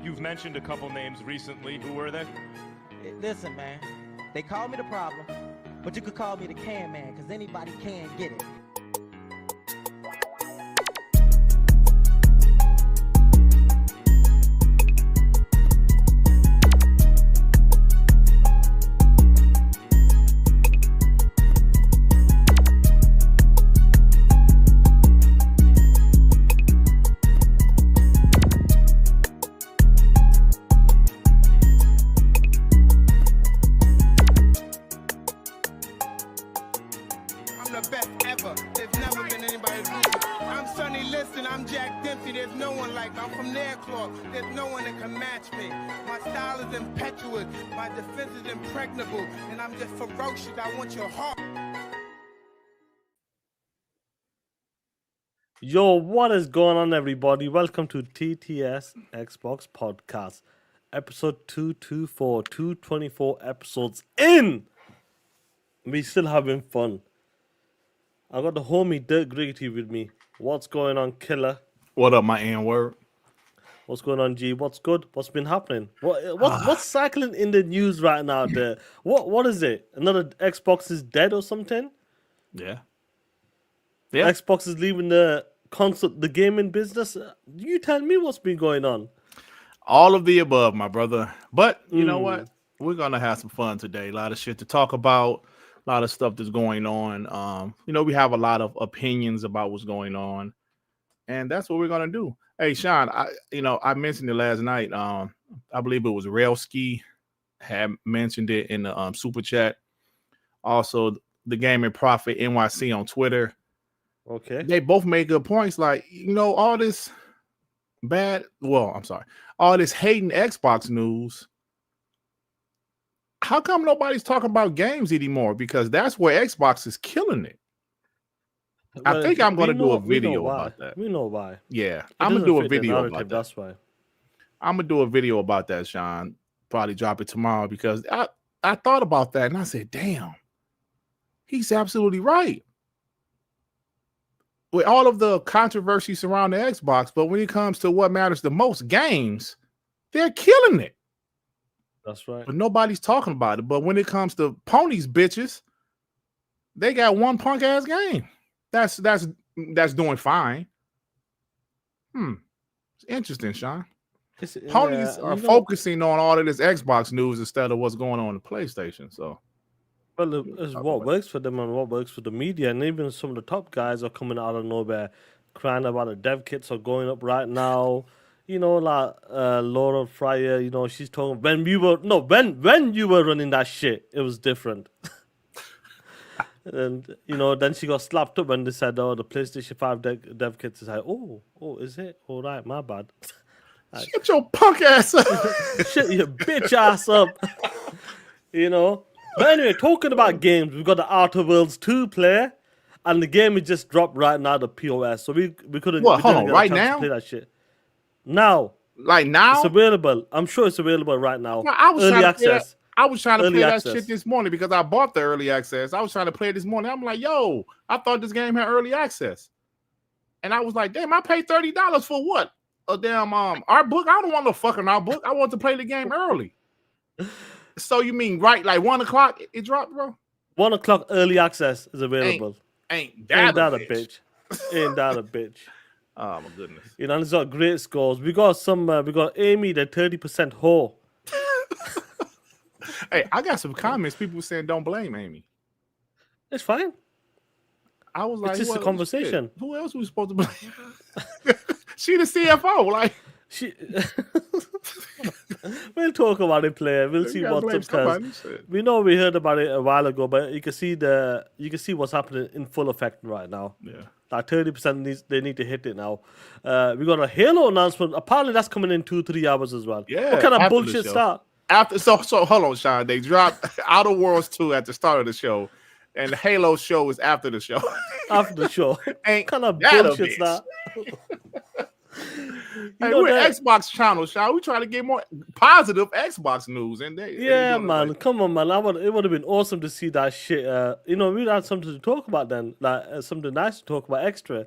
You've mentioned a couple names recently. Who were they? Listen, man. They call me the problem, but you could call me the can man, because anybody can get it. There's no one that can match me. My style is impetuous, my defense is impregnable, and I'm just ferocious. I want your heart. Yo, what is going on, everybody? Welcome to TTS Xbox Podcast, episode 224, 224 episodes in. We still having fun. I got the homie Dirk Griggity with me. What's going on, killer? What up, my N-word? What's going on, G? What's good? What's been happening? What's cycling in the news right now? There, what is it? Another Xbox is dead or something? Yeah. Xbox is leaving the gaming business. You tell me what's been going on. All of the above, my brother. But you know what? We're gonna have some fun today. A lot of shit to talk about. A lot of stuff that's going on. We have a lot of opinions about what's going on, and that's what we're gonna do. Hey, Sean, I mentioned it last night. I believe it was Railski had mentioned it in the super chat. Also, the Gaming Prophet NYC on Twitter. Okay. They both made good points. Like, all this all this hating Xbox news. How come nobody's talking about games anymore? Because that's where Xbox is killing it. Well, I think I'm going to do a video about that. We know why. Yeah, I'm going to do a video about that. That's why. I'm going to do a video about that, Sean. Probably drop it tomorrow because I thought about that and I said, damn, he's absolutely right. With all of the controversy surrounding Xbox, but when it comes to what matters the most, games, they're killing it. That's right. But nobody's talking about it. But when it comes to ponies, bitches, they got one punk ass game. That's doing fine. It's interesting, Sean. Ponies are focusing on all of this Xbox news instead of what's going on in the PlayStation. So, well, it's what works for them and what works for the media, and even some of the top guys are coming out of nowhere, crying about the dev kits are going up right now. Like Laura Fryer, she's talking when you were running that shit, it was different. And then she got slapped up when they said, "Oh, the PlayStation 5 dev kits is like, oh, is it? All right, my bad." Shut your punk ass up. Shut your bitch ass up. But anyway, talking about games, we've got the Outerworlds 2 player, and the game is just dropped right now, the POS. So we couldn't. What? Hold on, right now? Play that shit. Now. Like now? It's available. I'm sure it's available right now. No, I was early access. I was trying to play that shit this morning because I bought the early access. I was trying to play it this morning. I'm like, yo, I thought this game had early access. And I was like, damn, I paid $30 for what? A damn art book? I don't want no fucking art book. I want to play the game early. So you mean like 1 o'clock it dropped, bro? 1 o'clock early access is available. Ain't that a bitch? Ain't that a bitch? Oh my goodness. And it's got great scores. We got Amy, the 30% whore. Hey, I got some comments. People saying don't blame Amy. It's fine. I was like, it's just a conversation. Shit. Who else was supposed to blame? She the CFO. Like she. We'll talk about it, player. We'll see what's up. We know we heard about it a while ago, but you can see what's happening in full effect right now. Yeah. Like 30% they need to hit it now. We got a Halo announcement. Apparently that's coming in 2-3 hours as well. Yeah. What kind of bullshit start? So hold on, Sean. They dropped Outerworlds 2 at the start of the show, and the Halo show is after the show. After the show. Ain't kind of bullshit that? Hey, we're Xbox channel, Sean. We trying to get more positive Xbox news, and they man. Like, come on, man. It would have been awesome to see that shit. We'd had something to talk about then, like something nice to talk about extra.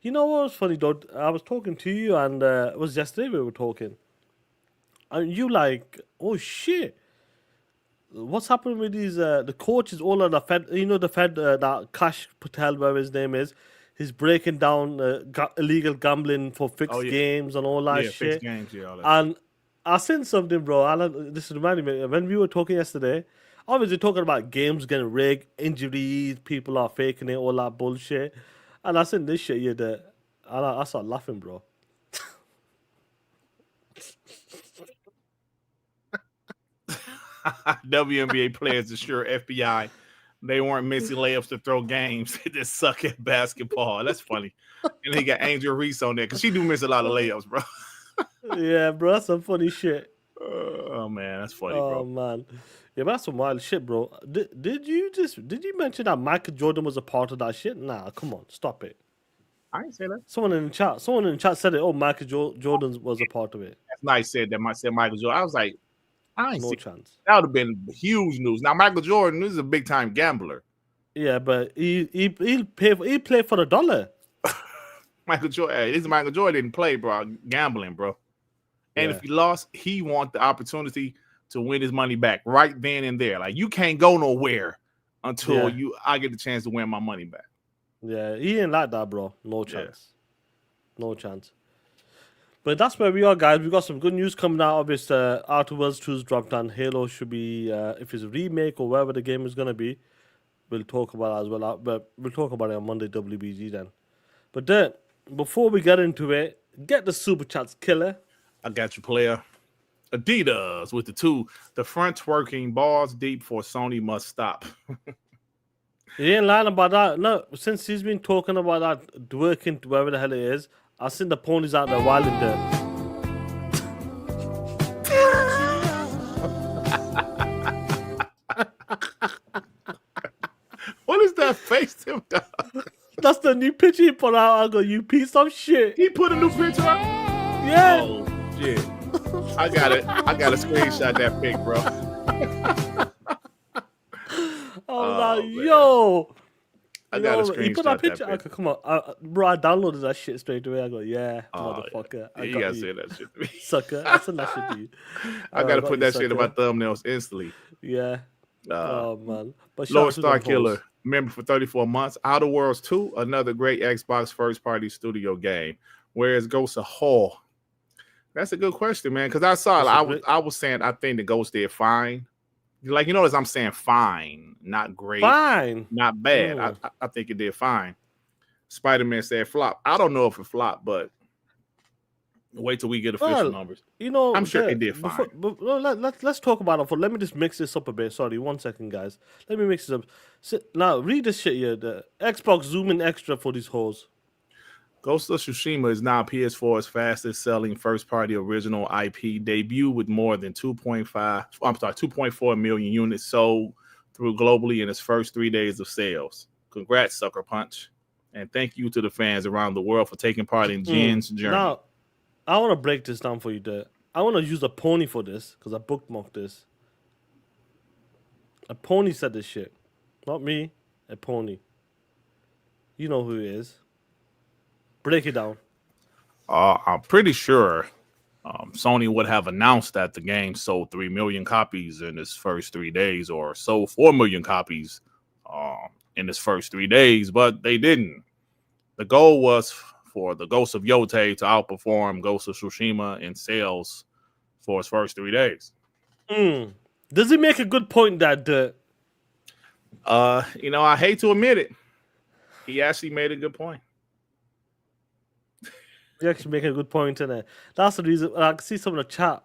You know what was funny, though? I was talking to you, and it was yesterday we were talking. and you like, oh shit, what's happening with these the coaches all of the Fed, the Fed, that Cash Patel, whatever his name is, he's breaking down illegal gambling for fixed yeah. games and all that Yeah, shit. fixed games, yeah, all that And I seen something, bro. Alan, this reminded me when we were talking yesterday. Obviously, talking about games getting rigged, injuries, people are faking it, all that bullshit. And I seen this shit, I started laughing, bro. WNBA players assure FBI they weren't missing layups to throw games. They just suck at basketball. That's funny. And they got Angel Reese on there because she do miss a lot of layups, bro. Yeah, bro, that's some funny shit. Oh man, that's funny, Oh bro. man, yeah, that's some wild shit, bro. Did you mention that Michael Jordan was a part of that shit? Nah, come on, stop it. I ain't say that. Someone in the chat said it. Oh, Michael Jordan was a part of it. That's nice. Said Michael Jordan. I was like, I ain't No see chance. that. Would have been huge news. Now Michael Jordan is a big time gambler. Yeah, but he play for the dollar. Michael Jordan. Hey, this Michael Jordan didn't play, bro. Gambling, bro. And Yeah. if he lost, he want the opportunity to win his money back right then and there. Like you can't go nowhere until I get the chance to win my money back. Yeah, he ain't like that, bro. No chance. No chance. But that's where we are, guys. We got some good news coming out of this. Outerworlds 2's dropped, and Halo should be, if it's a remake or wherever the game is going to be, we'll talk about it as well. But we'll talk about it on Monday WBG then. But then, before we get into it, get the Super Chats killer. I got you, player. Adidas with the front twerking balls deep for Sony must stop. He ain't lying about that. No, since he's been talking about that working wherever the hell it is, I've seen the ponies out there wilding there. What is that face, Tim? That's the new picture he put out. I go, you piece of shit. He put a new picture up? Yeah. Oh, shit. I got it. I got to screenshot that pic, bro. Yo. I got to screenshot he put that picture. Pic. Okay, come on. Bro, I downloaded that shit straight away. I go, yeah, motherfucker. Yeah, you got to say that shit to me. Sucker. I sent that shit to you. I got to put that shit in my thumbnails instantly. Yeah. Oh, man. But Lord Star Killer, member for 34 months. Outer Worlds 2, another great Xbox first-party studio game. Where is Ghost of Hall? That's a good question, man, because I saw it. I was saying I think the Ghost did fine. Like, you notice I'm saying fine, not great. Fine. Not bad. I think it did fine. Spider-Man said flop. I don't know if it flopped, but wait till we get official numbers. I'm sure it did fine. Let's talk about it. Let me just mix this up a bit. Sorry, 1 second, guys. Let me mix this up. Now, read this shit here. The Xbox Zoom in extra for these hoes. Ghost of Tsushima is now PS4's fastest selling first-party original IP debut with more than 2.4 million units sold through globally in its first 3 days of sales. Congrats, Sucker Punch. And thank you to the fans around the world for taking part in Jen's journey. Now, I want to break this down for you there. I want to use a pony for this because I bookmarked this. A pony said this shit. Not me, a pony. You know who he is. Break it down. I'm pretty sure Sony would have announced that the game sold 3 million copies in its first 3 days or sold 4 million copies in its first 3 days, but they didn't. The goal was for the Ghost of Yotei to outperform Ghost of Tsushima in sales for its first 3 days. Does he make a good point that I hate to admit it, he actually made a good point. You actually make a good point in it. That's the reason I can see some in the chat.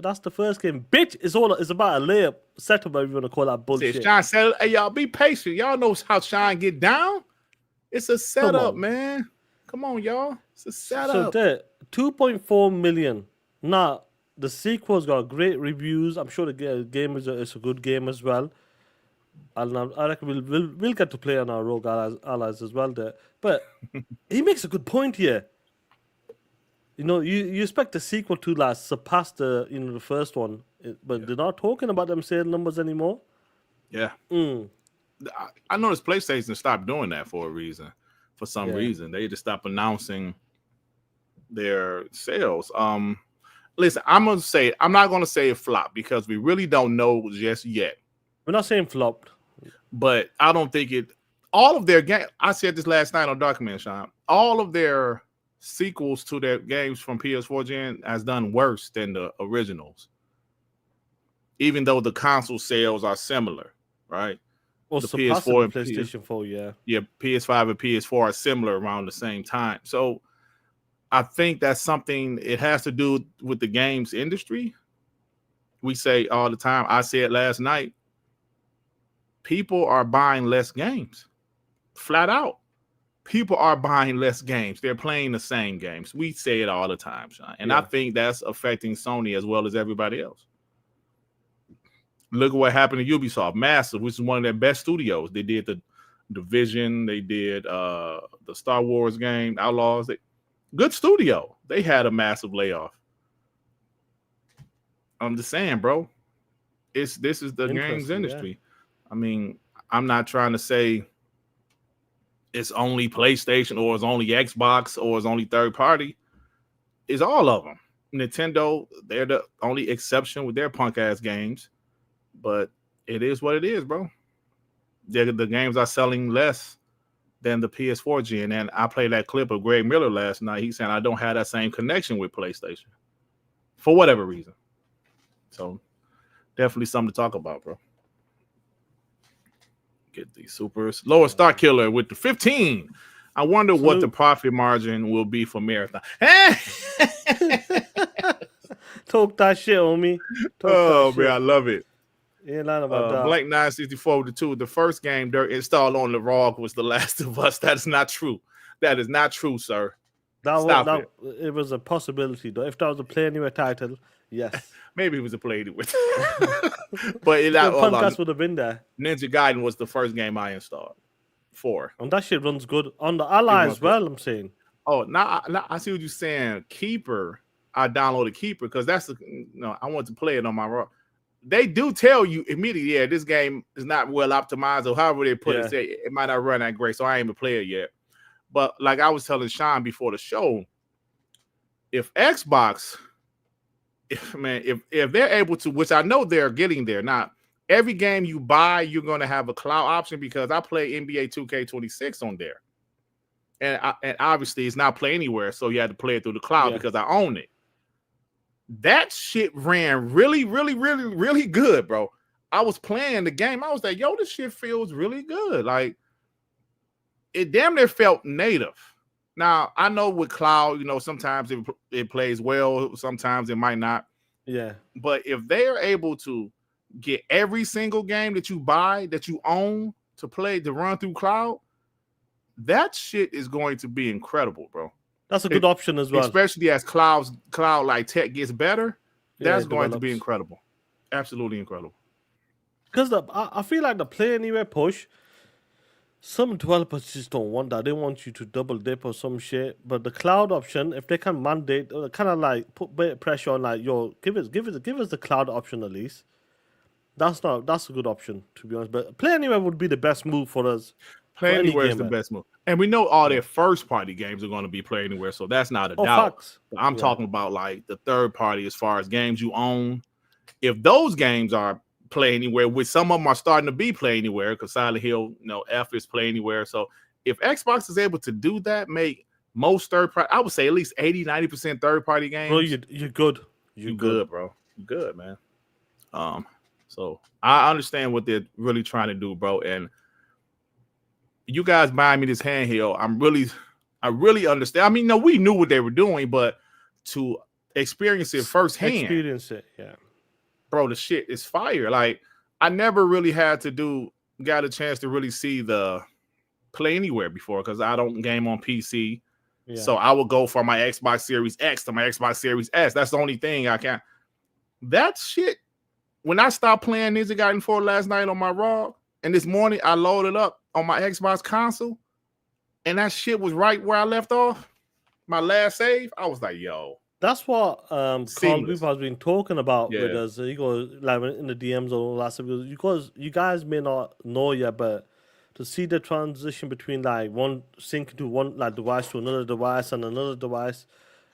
That's the first game. Bitch, it's about a layup setup, whatever you want to call that bullshit. Shine said, hey, y'all be patient. Y'all know how Shine get down. It's a setup, man. Come on, y'all. It's a setup. So there, 2.4 million. Now, the sequel's got great reviews. I'm sure the game is a good game as well. And I reckon we'll get to play on our Rogue Allies as well there. But he makes a good point here. You expect the sequel to surpass the first one, but they're not talking about them sale numbers anymore. Yeah. I noticed PlayStation stopped doing that for a reason. For some reason, they just stopped announcing their sales. listen, I'm not gonna say it flopped because we really don't know just yet. We're not saying flopped, but I don't think it. All of their game. I said this last night on Document Sean. All of their sequels to their games from PS4 gen has done worse than the originals, even though the console sales are similar, right? Or the PS4 and PlayStation 4, yeah. Yeah, PS5 and PS4 are similar around the same time. So I think that's something, it has to do with the games industry. We say all the time, I said last night, people are buying less games. Flat out. People are buying less games. They're playing the same games. We say it all the time, Sean. And I think that's affecting Sony as well as everybody else. Look at what happened to Ubisoft. Massive, which is one of their best studios. They did the Division. They did the Star Wars game, Outlaws. Good studio. They had a massive layoff. I'm just saying, bro. This is the games industry. Yeah. I mean, I'm not trying to say it's only PlayStation or it's only Xbox or it's only third party. It's all of them. Nintendo, they're the only exception with their punk ass games. But it is what it is, bro. The games are selling less than the PS4 gen. And I played that clip of Greg Miller last night. He's saying I don't have that same connection with PlayStation for whatever reason. So definitely something to talk about, bro. Get these supers. Lower Star Killer with the 15. I wonder what the profit margin will be for Marathon. Talk that shit on me. Man, I love it. Yeah, lying about that. Blank 964 to 2. The first game they installed on the ROG was The Last of Us. That is not true. That is not true, sir. It was a possibility, though. If that was a Play Anywhere title, yes. Maybe it was a Play Anywhere. But the podcast would have been there. Ninja Gaiden was the first game I installed. 4. And that shit runs good. On the Ally as well, I'm saying. Oh, now I see what you're saying. Keeper. I downloaded Keeper because that's I want to play it on my ROG. They do tell you immediately, yeah, this game is not well optimized, or however they put it, say it might not run that great, so I ain't even play it yet. But like I was telling Sean before the show, if Xbox, if they're able to, which I know they're getting there. Now, every game you buy, you're going to have a cloud option because I play NBA 2K26 on there. And obviously it's not Play Anywhere, so you had to play it through the cloud because I own it. That shit ran really, really, really, really good, bro. I was playing the game. I was like, yo, this shit feels really good. Like, it damn near felt native. Now, I know with cloud, sometimes it plays well. Sometimes it might not. Yeah. But if they're able to get every single game that you buy, that you own to play, to run through cloud, that shit is going to be incredible, bro. That's a good option as well. Especially as cloud like tech gets better, that's going to be incredible. Absolutely incredible. Because I feel like the Play Anywhere push, some developers just don't want that. They want you to double dip or some shit. But the cloud option, if they can mandate, kind of like put bit of pressure on, like, yo, give us the cloud option at least. That's a good option, to be honest. But Play Anywhere would be the best move for us. Play Anywhere is the best move. And we know all their first party games are going to be Play Anywhere, so that's not a doubt. Facts. I'm talking about like the third party as far as games you own. If those games are Play Anywhere, which some of them are starting to be Play Anywhere, because Silent Hill, F is Play Anywhere. So if Xbox is able to do that, make most third party, I would say at least 80-90% third party games. Bro, you're good. You're good, bro. You're good, man. So I understand what they're really trying to do, bro. And you guys buying me this handheld, I really understand. I mean, we knew what they were doing, but to experience it firsthand, yeah, bro, the shit is fire. Like, I never really got a chance to really see the Play Anywhere before because I don't game on PC. Yeah. So I would go from my Xbox Series X to my Xbox Series S. That's the only thing I can. That shit, when I stopped playing Ninja Gaiden 4 last night on my ROG, and this morning I loaded up on my Xbox console, and that shit was right where I left off, my last save, I was like, yo. That's what Carl Weaver has been talking about with us. He goes, like, in the DMs or all that stuff, because you guys may not know yet, but to see the transition between like one sync to one like device to another device and another device,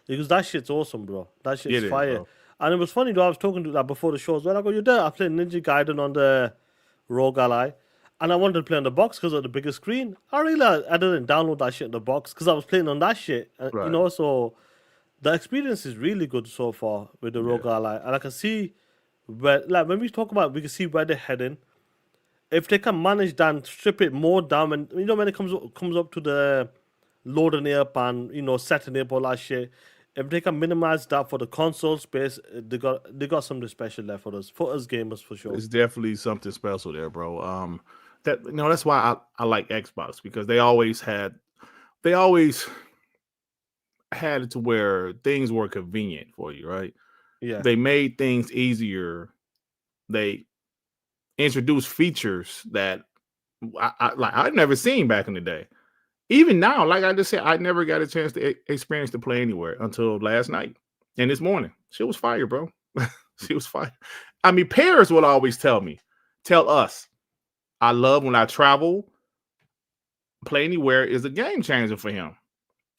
Because that shit's awesome, bro. That shit's It is, fire. bro. And it was funny, though. I was talking to that before the show as well. I go, you're there. I played Ninja Gaiden on the Rog Ally. And I wanted to play on the box because of the bigger screen. I realized I didn't download that shit in the box because I was playing on that shit. Right. You know, so the experience is really good so far with the Rog Ally. And I can see where, like, when we talk about, we can see where they're heading. If they can manage that and strip it more down, and you know when it comes up to the loading up and setting up all that shit, if they can minimize that for the console space, they got something special there for us gamers for sure. It's definitely something special there, bro. That's why I like Xbox, because they always had it to where things were convenient for you, right? Yeah, They made things easier. They introduced features that I've never seen back in the day. Even now, like I just said, I never got a chance to experience to play anywhere until last night and this morning. Shit was fire, bro. She was fire. I mean, Paris will always tell us, I love when I travel. Play anywhere is a game changer for him.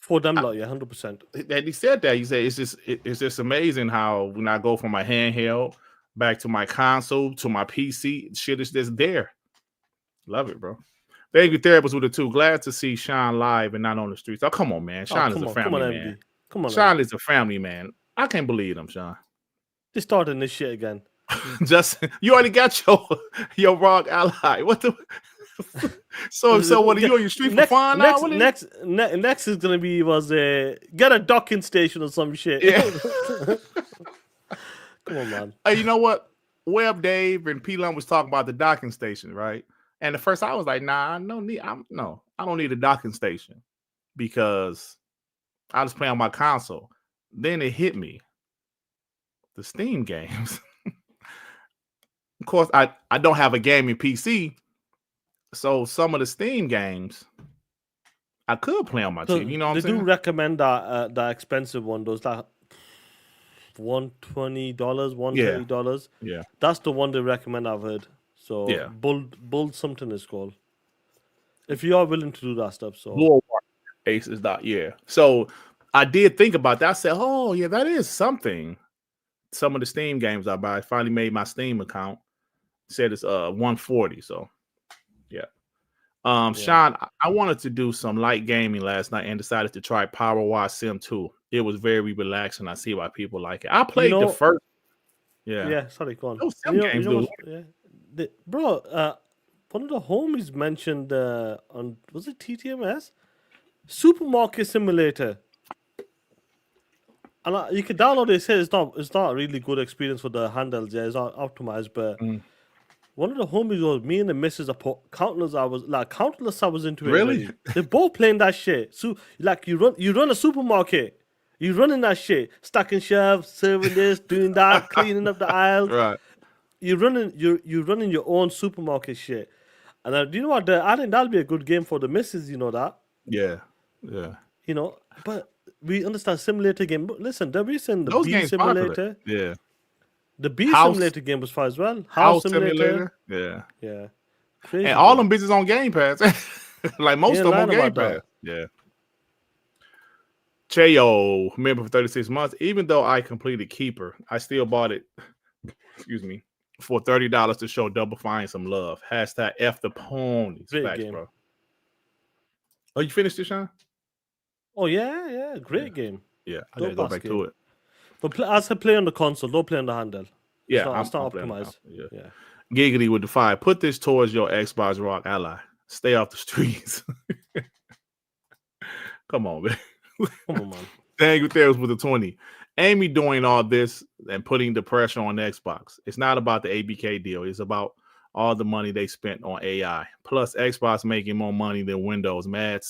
for them, lot, yeah, 100%. And he said that. He said it's just amazing how when I go from my handheld back to my console to my PC, shit is just there. Love it, bro. Thank you, therapist with the 2. Glad to see Sean live and not on the streets. Oh, come on, man. Sean is a family man. MD. Come on, Sean is a family man. I can't believe him, Sean. They starting this shit again. Just you already got your Rog Ally. What the? So what are you on your street for fun now? Next is gonna be get a docking station or some shit. Yeah. Come on, man. You know what? Web Dave and P-Lum was talking about the docking station, right? And at first I was like, nah, I don't need a docking station because I just play on my console. Then it hit me. The Steam games. Of course, I don't have a gaming PC, so some of the Steam games I could play on my TV. You know what I'm saying? They do recommend that expensive one, those that $120, $130. Yeah. That's the one they recommend, I've heard. So Yeah. Build something is called. If you are willing to do that stuff, so War Ace is not, yeah. So I did think about that. I said, oh yeah, that is something. Some of the Steam games I buy, I finally made my Steam account. Said it's 140. So yeah. Sean, I wanted to do some light gaming last night and decided to try Power Wash Sim 2. It was very relaxing. I see why people like it. I played the first. Yeah. Yeah, sorry, go on. Those Sim games, bro, one of the homies mentioned on, was it TTMS? Supermarket Simulator. And you can download it. It says it's not a really good experience for the handhelds. Yeah, it's not optimized, but one of the homies was me and the missus. I put countless hours into it. Really? They're both playing that shit. So like you run a supermarket. You running that shit, stacking shelves, serving this, doing that, cleaning up the aisles. Right. You're running your own supermarket shit. And do you know what? I think that'll be a good game for the missus. You know that. Yeah. Yeah. You know, but we understand simulator game. But listen, the recent Those Bee games Simulator. Popular. Yeah. The Bee Simulator game was fun as well. House Simulator. Yeah. Yeah. Crazy, and all them bitches on Game Pass. Like most of them on Game Pass. Yeah. Chayo, member for 36 months. Even though I completed Keeper, I still bought it, for $30 to show Double Fine some love. Hashtag F the ponies. Facts, bro. Oh, you finished it, Sean? Oh, yeah. Great game. Yeah, I gotta go back to it. But as I play on the console, don't play on the handle. Yeah, it's not optimized. Yeah. Giggity with the 5. Put this towards your Xbox Rog Ally. Stay off the streets. Come on, man. Come on, man. Dang, with the 20. Amy doing all this and putting the pressure on Xbox. It's not about the ABK deal. It's about all the money they spent on AI. Plus, Xbox making more money than Windows. Mad.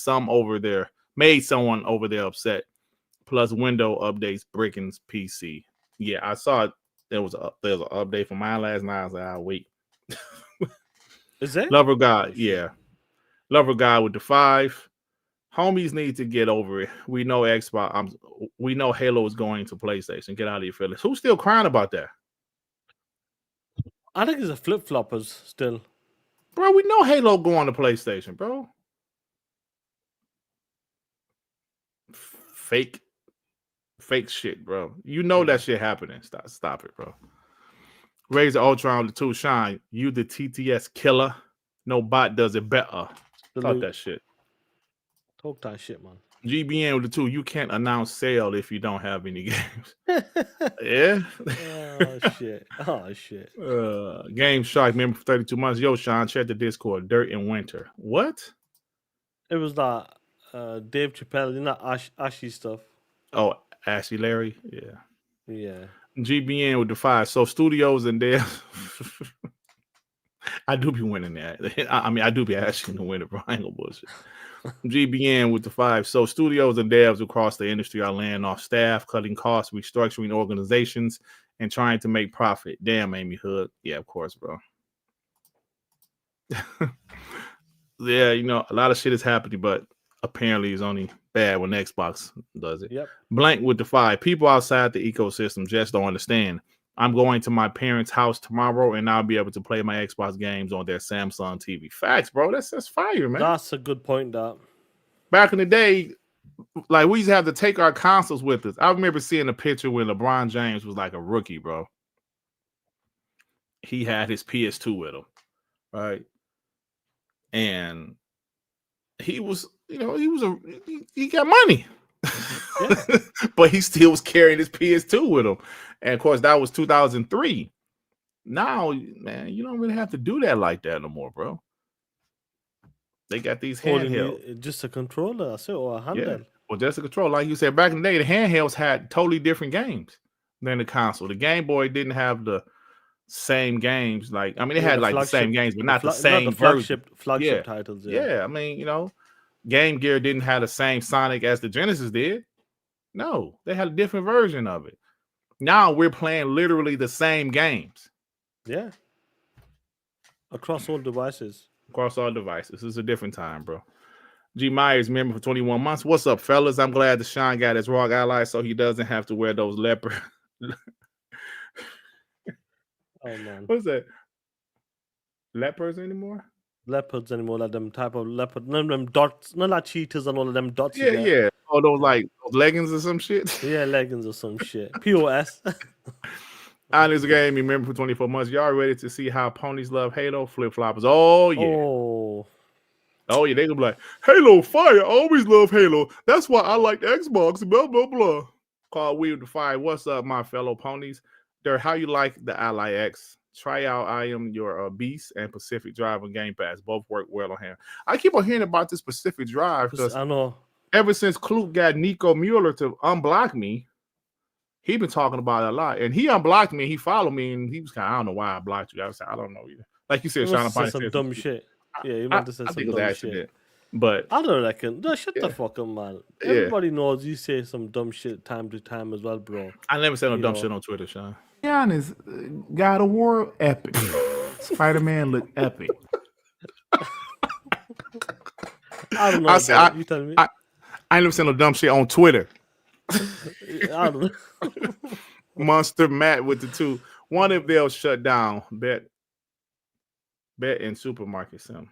Made someone over there upset. Plus, Windows updates Bricken's PC. Yeah, I saw it. There's an update for mine last night. I was like, I'll wait. Is that? Lover God, yeah. Lover God with the 5. Homies need to get over it. We know Xbox. We know Halo is going to PlayStation. Get out of your feelings. Who's still crying about that? I think it's a flip-floppers still. Bro, we know Halo going to PlayStation, bro. fake shit, bro. You know that shit happening. Stop it, bro. Razor Ultron the 2 Shine. You the TTS killer. No bot does it better. Talk that shit. Talk that shit, man. GBN with the 2. You can't announce sale if you don't have any games. Yeah. Oh shit. Oh shit. Game Shark member for 32 months. Yo, Sean, check the Discord. Dirt in winter. What? It was that Dave Chappelle, you know, Ashy stuff. Oh, Ashley Larry. Yeah. Yeah. GBN with the 5. So studios and devs. I do be winning that. I mean, I do be asking the winner, bro. I ain't gonna bullshit. GBN with the 5. So studios and devs across the industry are laying off staff, cutting costs, restructuring organizations, and trying to make profit. Damn, Amy Hood. Yeah, of course, bro. Yeah, you know, a lot of shit is happening, but apparently it's only bad when Xbox does it. Yep. Blank with the 5. People outside the ecosystem just don't understand. I'm going to my parents' house tomorrow, and I'll be able to play my Xbox games on their Samsung TV. Facts, bro. That's fire, man. That's a good point, that. Back in the day, like, we used to have to take our consoles with us. I remember seeing a picture when LeBron James was like a rookie, bro. He had his PS2 with him, right? And he was, you know, he got money. Yeah. But he still was carrying his PS2 with him. And of course, that was 2003. Now, man, you don't really have to do that like that no more, bro. They got these handhelds. Just a controller, I said, or a handheld. Yeah. Well, just a controller. Like you said, back in the day, the handhelds had totally different games than the console. The Game Boy didn't have the same games. Like, I mean, it had like the same games, but not the same not the flagship titles. Yeah, I mean, you know, Game Gear didn't have the same Sonic as the Genesis did. No, they had a different version of it. Now we're playing literally the same games. Yeah. Across all devices. Across all devices. It's a different time, bro. G Myers, member for 21 months. What's up, fellas? I'm glad Deshaun got his Rog Ally so he doesn't have to wear those leopard. Oh, man. What's that? Leopards anymore? Leopards anymore, like them type of leopard. None of them dots, not like cheetahs and all of them dots. Yeah, yeah. Oh, those like those leggings or some shit? Yeah, leggings or some shit. POS. Honest Game, member for 24 months. Y'all ready to see how ponies love Halo? Flip-floppers. Oh, yeah. Oh, yeah. They gonna be like, Halo fire. I always love Halo. That's why I like the Xbox. Blah, blah, blah. Call Weave the Fire. What's up, my fellow ponies? Dirt, how you like the Ally X? Try out I Am Your Beast and Pacific Drive on Game Pass. Both work well on hand. I keep on hearing about this Pacific Drive because I know ever since Klute got Nico Mueller to unblock me, he been talking about it a lot. And he unblocked me. He followed me, and he was kind of, I don't know why I blocked you. I was like, I don't know either. Like you said, Sean, some dumb shit. Yeah, you meant to say some dumb shit. But I don't reckon. No, shut the fuck up, man. Everybody knows you say some dumb shit time to time as well, bro. I never said no dumb shit on Twitter, Sean. Be honest, God of War epic. Spider-Man looked epic. I don't know. You telling me? I never said no dumb shit on Twitter. I don't know. Monster Matt with the 2. One if they'll shut down Bet in Supermarket Sim.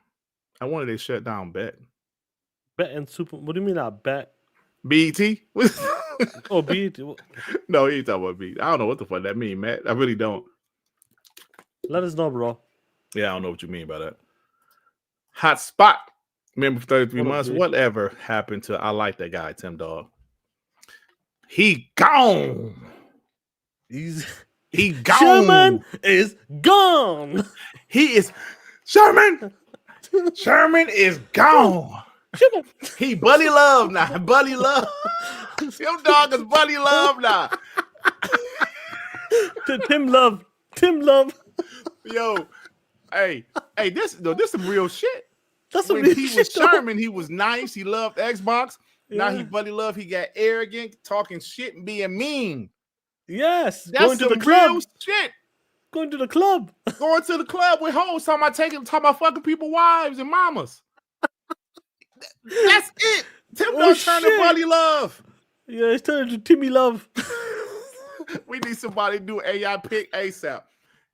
I wanted they shut down Bet. Bet in Super. What do you mean that Bet? BET? Oh, BET. No, he ain't talking about BET. I don't know what the fuck that mean, Matt. I really don't. Let us know, bro. Yeah, I don't know what you mean by that. Hot Spot. Member for 33 months. Whatever happened to I like that guy, Tim Dog? He gone. He gone. Sherman is gone. He is Sherman. Sherman is gone. He Buddy Love now. Buddy Love. Tim Dog is Buddy Love now. Tim Love. Tim Love. Yo, hey, this some real shit. That's some when real he shit, was Sherman, he was nice. He loved Xbox. Yeah. Now he Buddy Love. He got arrogant, talking shit and being mean. Yes, that's going to the club. Real shit. Going to the club. Going to the club with hoes. Talking about fucking people, wives and mamas. That's it. Tim Dog turned to Buddy Love. Yeah, it's turned to Timmy Love. We need somebody to do AI pick ASAP.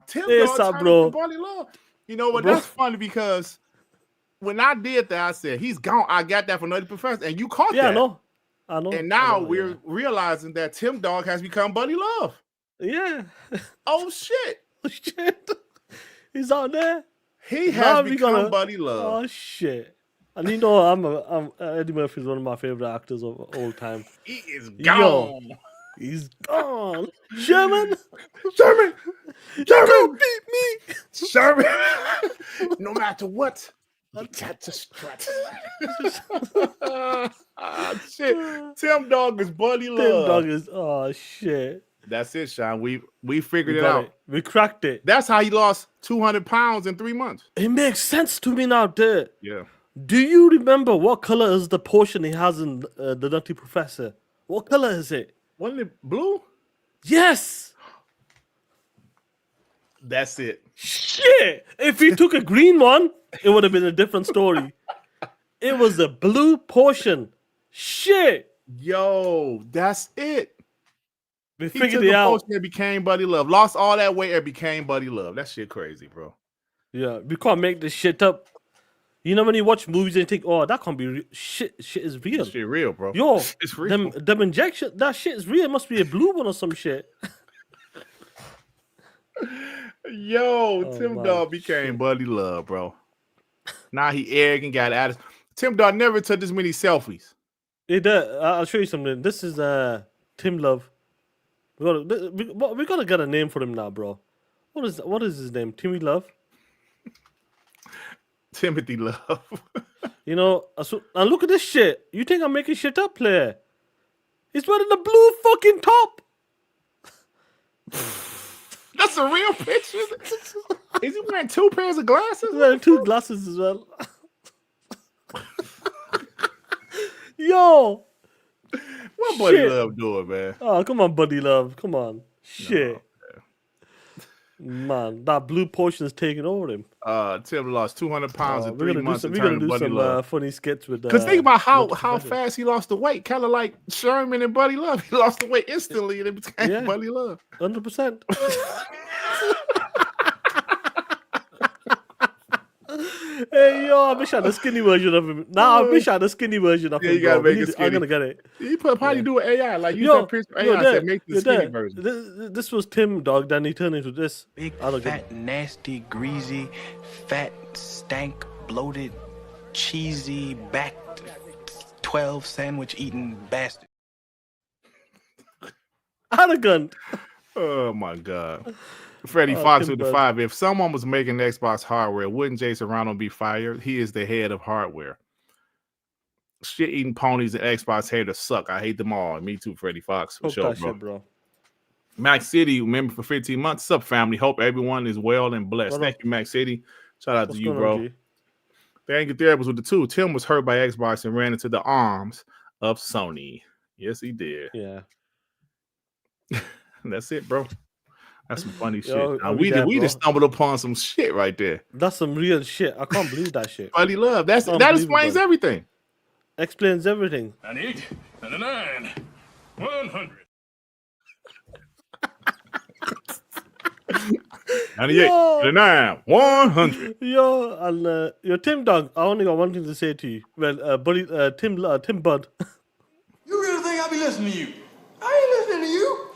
Tim Dog turned to Buddy Love. You know what? Bro. That's funny because when I did that, I said he's gone. I got that from another professor, and you caught that. Yeah, I know. And now I know, we're realizing that Tim Dog has become Buddy Love. Yeah. Oh shit. Oh, shit. He's out there. He Now has we become gonna- Buddy Love. Oh shit. And you know, Eddie Murphy is one of my favorite actors of all time. He is Yo. gone. He's gone. Sherman, Sherman. you can't beat me. Sherman. No matter what, you got to strut. Shit. Tim Dog is Buddy Love. Tim Dog is, oh shit. That's it, Sean. We figured We it got out. it. We cracked it. That's how he lost 200 pounds in 3 months. It makes sense to me now, dude. Yeah. Do you remember what color is the portion he has in the Nutty Professor? What color is it? Wasn't it blue? Yes. That's it. Shit. If he took a green one, it would have been a different story. It was a blue portion. Shit. Yo, that's it. We He figured took it a out. potion and became Buddy Love. Lost all that weight and became Buddy Love. That shit crazy, bro. Yeah, we can't make this shit up. You know when you watch movies and you think, oh, that can't be real. Shit is real. That shit real, bro. Yo, It's real. them injection, that shit is real. It must be a blue one or some shit. Yo, Oh, Tim my Dog became shit. Buddy Love, bro. Now he arrogant, got attitude. Tim Dog never took this many selfies. I'll show you something. This is Tim Love. We gotta get a name for him now, bro. What is his name? Timmy Love. Timothy Love. You know, and look at this shit. You think I'm making shit up, player? He's wearing the blue fucking top. That's a real picture. Is he wearing 2 pairs of glasses? He's wearing 2 glasses as well. Yo. What Buddy Shit. Love doing, man? Oh, come on, Buddy Love. Come on. Shit. Man, that blue portion is taking over him. Tim lost 200 pounds in We're 3 months and gonna turned do Buddy some Love. funny skits with. Because think about how Professor. fast he lost the weight. Kind of like Sherman and Buddy Love. He lost the weight instantly and it became Yeah. Buddy Love. 100%. Hey yo, I wish I had a skinny version of him. Nah, I wish I had a skinny version of Yeah, him. you gotta bro. make it I'm skinny. gonna get it. You put probably do an AI. Like use Yo, that picture of yo, AI Dad, said make the yo, skinny Dad, version. This was Tim Dog, then he turned into this. Big, I don't get fat, nasty, greasy, fat, stank, bloated, cheesy, backed, 12 sandwich eating bastard. Arrogant. Oh my God. Freddie Oh, Fox Tim with the Bud. 5. If someone was making Xbox hardware, wouldn't Jason Ronald be fired? He is the head of hardware. Shit eating ponies and Xbox haters suck. I hate them all. Me too, Freddie Fox. For Fuck sure, that bro. shit, bro. Max City, member for 15 months. What's up, family? Hope everyone is well and blessed. What Thank up? you, Max City. Shout out What's to you, going bro. on, G? Thank you, Therapist with the 2. Tim was hurt by Xbox and ran into the arms of Sony. Yes, he did. Yeah. That's it, bro. That's some funny shit. Yo, Now, I'll be there, we bro. just stumbled upon some shit right there. That's some real shit. I can't believe that shit. Buddy Love. That Unbelievable. explains everything. Explains everything. 98, 99, 100. 98, Yo. 99, 100. Yo, and your Tim Dog, I only got one thing to say to you. Well, buddy, Tim Bud. You really think I'll be listening to you? I ain't listening to you.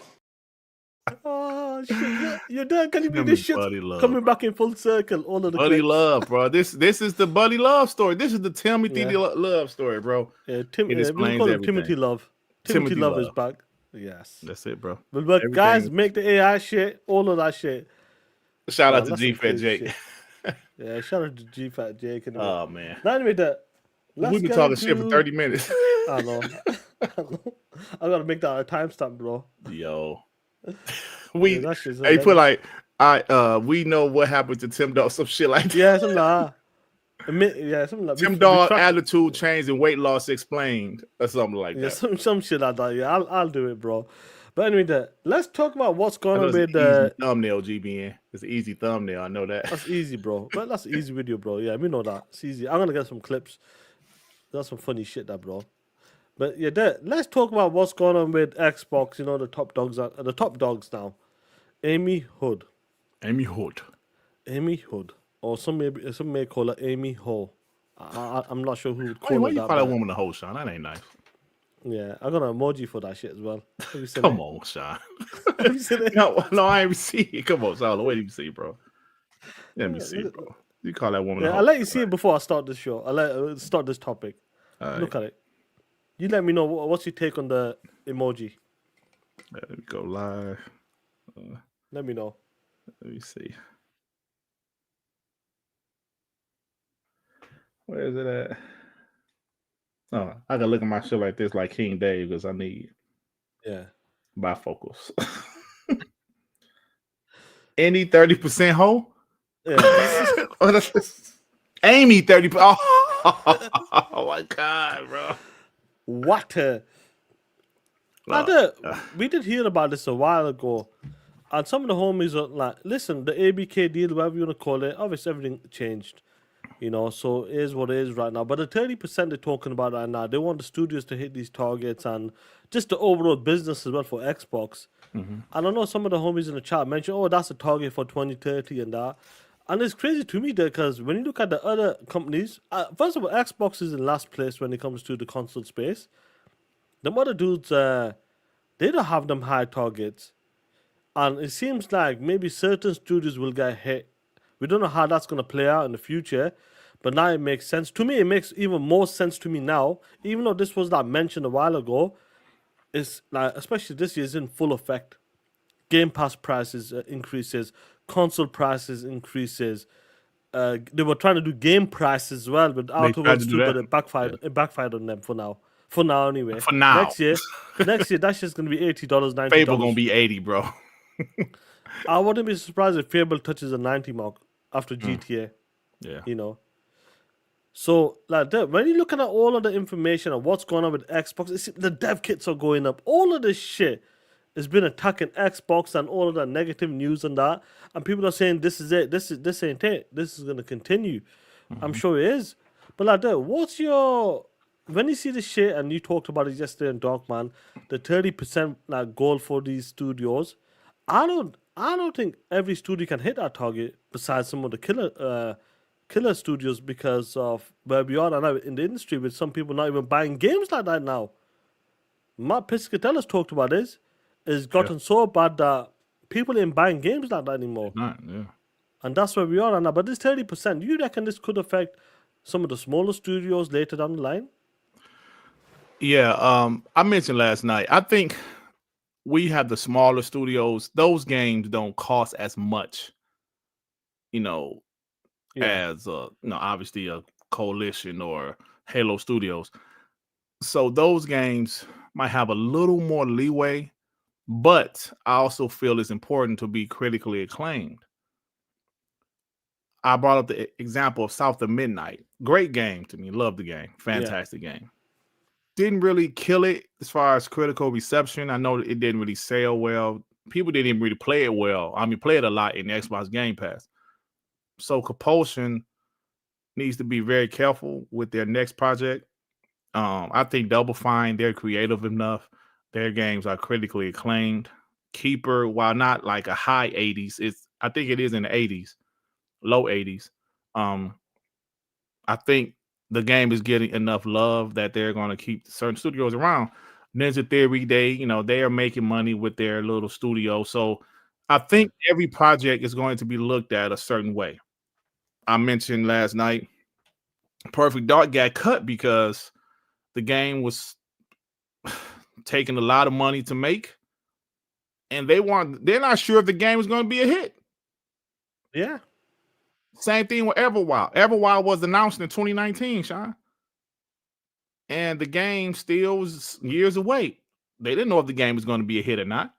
Oh shit! You're done. Can you Him believe this and shit Buddy Love, coming back in full circle? All of the Buddy clips. Love, bro. This is the Buddy Love story. This is the Timothy Yeah. Love story, bro. Yeah, It we explains call him everything. Timothy Love. Timothy Timothy Love is Love. back. Yes. That's it, bro. But Everything. guys, make the AI shit. All of that shit. Shout out to That's G some Fat crazy Jake. shit. Yeah, shout out to G Fat Jake. Anyway. Oh man, Now anyway, let's we've been get talking shit for into- 30 minutes. I know. I gotta make that a timestamp, bro. Yo, we Yeah, that shit's hey put hilarious. like we know what happened to Tim Dog, some shit like that. Yeah, something like that. Yeah, something like Tim Dog attitude change and weight loss explained or something like Yeah, that. some shit like that. Yeah, I'll do it, bro. But anyway, let's talk about what's going on That's with an easy thumbnail, GBN. It's an easy thumbnail. I know that. That's easy, bro. But that's an easy video, bro. Yeah, we know that. It's easy. I'm gonna get some clips. That's some funny shit, that bro. But yeah, let's talk about what's going on with Xbox. You know, the top dogs now. Amy Hood, Amy Hood. or some may call her Amy Ho. I'm not sure who would Why call her you that. call that but- woman a hoe, Sean? That ain't nice. Yeah, I got an emoji for that shit as well. Have you seen Come it? on, Sean. Have you seen it? No, I ain't even see it. Come on, Sean. Wait, let me see, bro. Let me see, bro. You call that woman a Yeah, hoe. I'll let you see it before I start this show. I'll let start this topic. All right. Look at it. You let me know what's your take on the emoji. Let me go live. Let me know. Let me see. Where is it at? Oh, I gotta look at my shit like this, like King Dave, because I need Yeah. bifocals. Any 30% hoe? Yeah. Amy 30%. Oh my god, bro. What? We did hear about this a while ago, and some of the homies are like, "Listen, the ABK deal, whatever you want to call it, obviously everything changed, so it is what it is right now. But the 30% they're talking about right now, they want the studios to hit these targets and just the overall business as well for Xbox. And I know some of the homies in the chat mentioned, "Oh, that's a target for 2030 and that." And it's crazy to me because when you look at the other companies, first of all, Xbox is in last place when it comes to the console space. The other dudes, they don't have them high targets. And it seems like maybe certain studios will get hit. We don't know how that's going to play out in the future. But now it makes sense. To me, it makes even more sense to me now. Even though this was not mentioned a while ago, it's like, especially this year, is in full effect. Game Pass prices increases, console prices increases. They were trying to do game prices as well with They tried to Outerworlds do 2, but that. it backfired on them for now. For now, anyway. For now. Next year, that's just gonna be $80, $90. Fable gonna be 80, bro. I wouldn't be surprised if Fable touches the 90 mark after GTA. Yeah. So like that, when you're looking at all of the information and what's going on with Xbox, the dev kits are going up. All of this shit has been attacking Xbox and all of that negative news and that. And people are saying this is it. This ain't it. This is gonna continue. I'm sure it is. But like that, what's your when you see this shit and you talked about it yesterday in Darkman, the 30% like goal for these studios, I don't think every studio can hit that target besides some of the killer studios because of where we are now in the industry with some people not even buying games like that now. Matt Piscatella's talked about this. It's gotten so bad that people ain't buying games like that anymore. Yeah. And that's where we are now. But this 30%, do you reckon this could affect some of the smaller studios later down the line? Yeah. I mentioned last night. I think we have the smaller studios. Those games don't cost as much, as obviously a Coalition or Halo Studios. So those games might have a little more leeway, but I also feel it's important to be critically acclaimed. I brought up the example of South of Midnight. Great game to me. Love the game. Fantastic game. Didn't really kill it as far as critical reception. I know it didn't really sell well. People didn't even really play it well. I mean, play it a lot in Xbox Game Pass. So Compulsion needs to be very careful with their next project. I think Double Fine, they're creative enough. Their games are critically acclaimed. Keeper, while not like a high 80s, I think it is in the 80s, low 80s. I think the game is getting enough love that they're going to keep certain studios around. Ninja Theory, they are making money with their little studio. So I think every project is going to be looked at a certain way. I mentioned last night, Perfect Dark got cut because the game was taking a lot of money to make, and they're not sure if the game is going to be a hit. Yeah. Same thing with Everwild. Everwild was announced in 2019, Sean. And the game still was years away. They didn't know if the game was going to be a hit or not.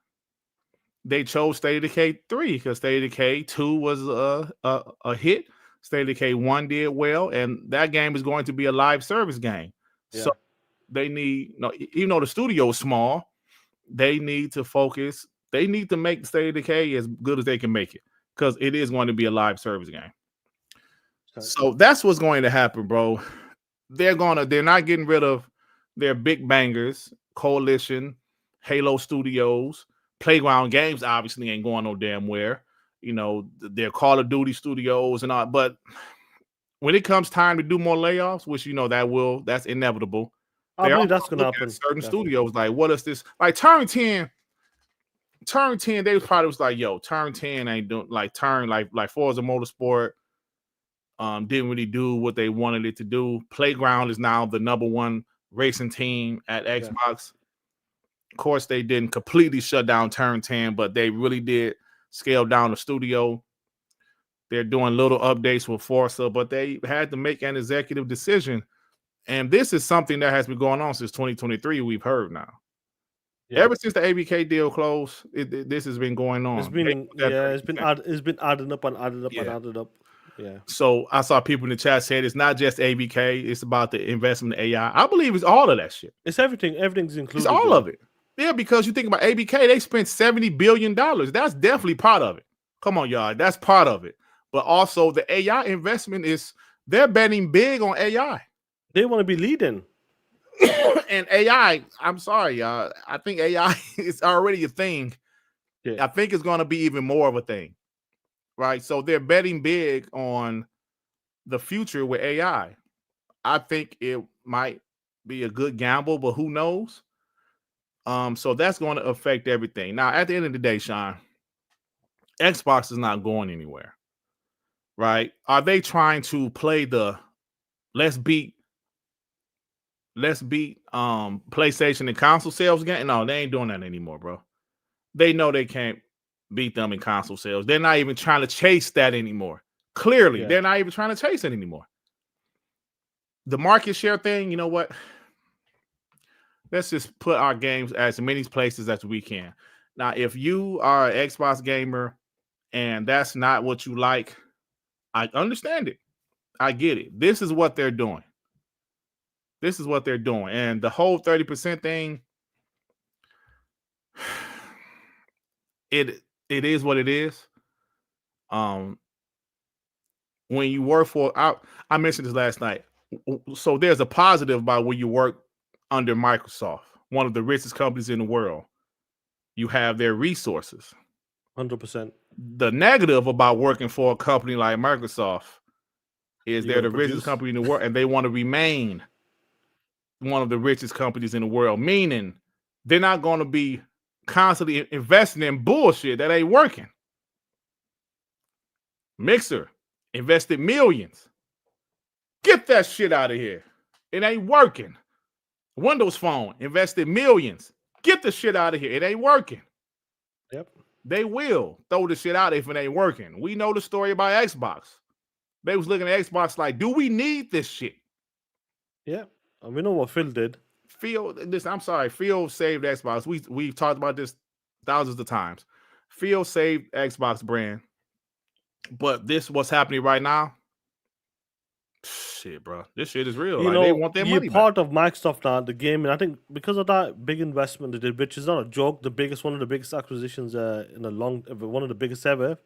They chose State of Decay 3 because State of Decay 2 was a hit. State of Decay 1 did well, and that game is going to be a live service game. Yeah. So they need, even though the studio is small, they need to focus. They need to make State of Decay as good as they can make it because it is going to be a live service game. So that's what's going to happen, bro. They're not getting rid of their big bangers, Coalition, Halo Studios, Playground Games obviously ain't going no damn where. Their Call of Duty studios and all, but when it comes time to do more layoffs, which that's inevitable, I They believe also that's gonna look at happen. certain Definitely. studios like, what is this? Like Turn 10, they was probably was like, yo, Turn 10 ain't doing like Forza Motorsport. Didn't really do what they wanted it to do. Playground is now the #1 racing team at Xbox. Of course, they didn't completely shut down Turn 10, but they really did scale down the studio. They're doing little updates with Forza, but they had to make an executive decision. And this is something that has been going on since 2023. We've heard now. Yeah. Ever since the ABK deal closed, this has been going on. It's been it's been adding up and added up and added up. Yeah. So I saw people in the chat saying it's not just ABK, it's about the investment in AI. I believe it's all of that shit. It's everything. Everything's included. It's all of it. Yeah, because you think about ABK, they spent $70 billion. That's definitely part of it. Come on, y'all. That's part of it. But also the AI investment they're betting big on AI. They want to be leading. And AI, I'm sorry, y'all. I think AI is already a thing. Yeah. I think it's going to be even more of a thing. Right? So they're betting big on the future with AI. I think it might be a good gamble, but who knows? So that's going to affect everything. Now, at the end of the day, Sean, Xbox is not going anywhere. Right? Are they trying to play the let's beat PlayStation and console sales game? No, they ain't doing that anymore, bro. They know they can't beat them in console sales. They're not even trying to chase that anymore. Clearly, they're not even trying to chase it anymore. The market share thing, you know what? Let's just put our games as many places as we can. Now, if you are an Xbox gamer and that's not what you like, I understand it. I get it. This is what they're doing. This is what they're doing. And the whole 30% thing, it is what it is. When you work for, I mentioned this last night. So there's a positive about when you work under Microsoft, one of the richest companies in the world. You have their resources. 100%. The negative about working for a company like Microsoft is they're the richest company in the world, and they want to remain one of the richest companies in the world, meaning they're not going to be constantly investing in bullshit that ain't working. Mixer invested millions. Get that shit out of here. It ain't working. Windows Phone invested millions. Get the shit out of here. It ain't working. Yep. They will throw the shit out if it ain't working. We know the story about Xbox. They was looking at Xbox like, do we need this shit? Yeah. And we know what Phil did. I'm sorry. Phil saved Xbox. We've talked about this thousands of times. Phil saved Xbox brand. But what's happening right now, shit, bro. This shit is real. They want their money back. Part of Microsoft now, the gaming. I think because of that big investment they did, which is not a joke, one of the biggest acquisitions one of the biggest ever.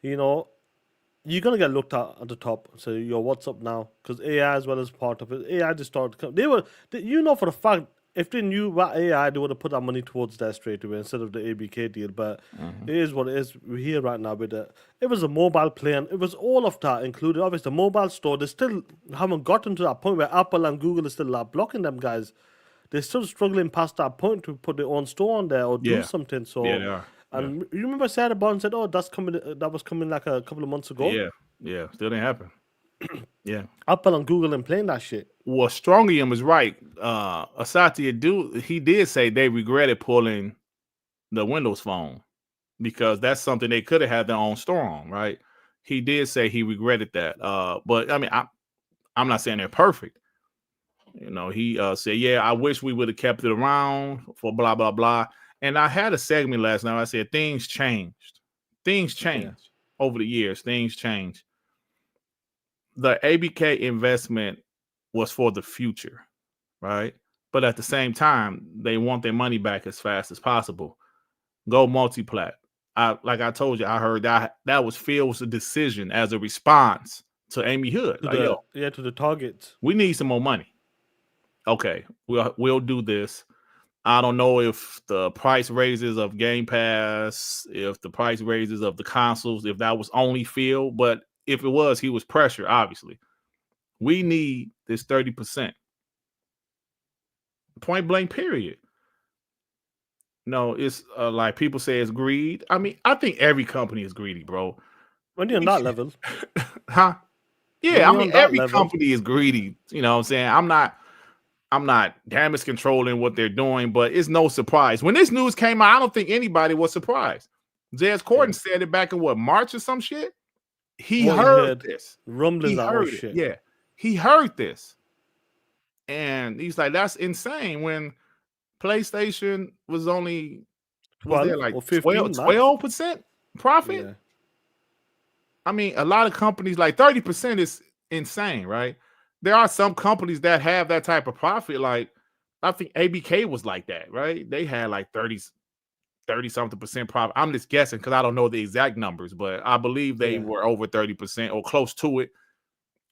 You're gonna get looked at the top. So what's up now? Because AI as well as part of it. AI just started. For a fact, if they knew about AI, they would have put that money towards that straight away instead of the ABK deal. But it is what it is. We're here right now with it. It was a mobile play, and it was all of that included. Obviously, the mobile store. They still haven't gotten to that point where Apple and Google are still blocking them guys. They're still struggling past that point to put their own store on there or do something. So yeah, they are. And you remember Sarah Bond said, "Oh, that's coming. That was coming like a couple of months ago." Yeah, still didn't happen. Yeah, Apple and Google and playing that shit. Well, Strongium is right. Asati he did say they regretted pulling the Windows Phone because that's something they could have had their own store on, right? He did say he regretted that. But I mean, I'm not saying they're perfect. He said, "Yeah, I wish we would have kept it around for blah blah blah." And I had a segment last night. I said things changed. Things changed over the years. Things changed. The ABK investment was for the future, right? But at the same time, they want their money back as fast as possible. Go multi-plat. Like I told you, I heard that was Phil's decision as a response to Amy Hood. To the targets. We need some more money. Okay, we'll do this. I don't know if the price raises of Game Pass, if the price raises of the consoles, if that was only Phil, but if it was, he was pressured, obviously. We need this 30%. Point blank, period. No, it's like people say it's greed. I mean, I think every company is greedy, bro. When you're on that level, Huh? when Yeah, I you're mean, on that every level, company is greedy. You know what I'm saying? I'm not damage controlling what they're doing, but it's no surprise. When this news came out, I don't think anybody was surprised. Jez Corden said it back in what, March or some shit? He what he heard heard, this. rumblings He that heard oh it. shit. Yeah. He heard this. And he's like, that's insane. When PlayStation was only, was 12 there like or 15 max. 12% profit? Yeah. I mean, a lot of companies, like 30% is insane, right? There are some companies that have that type of profit. Like, I think ABK was like that, right? They had like 30 something percent profit. I'm just guessing because I don't know the exact numbers, but I believe they were over 30% or close to it.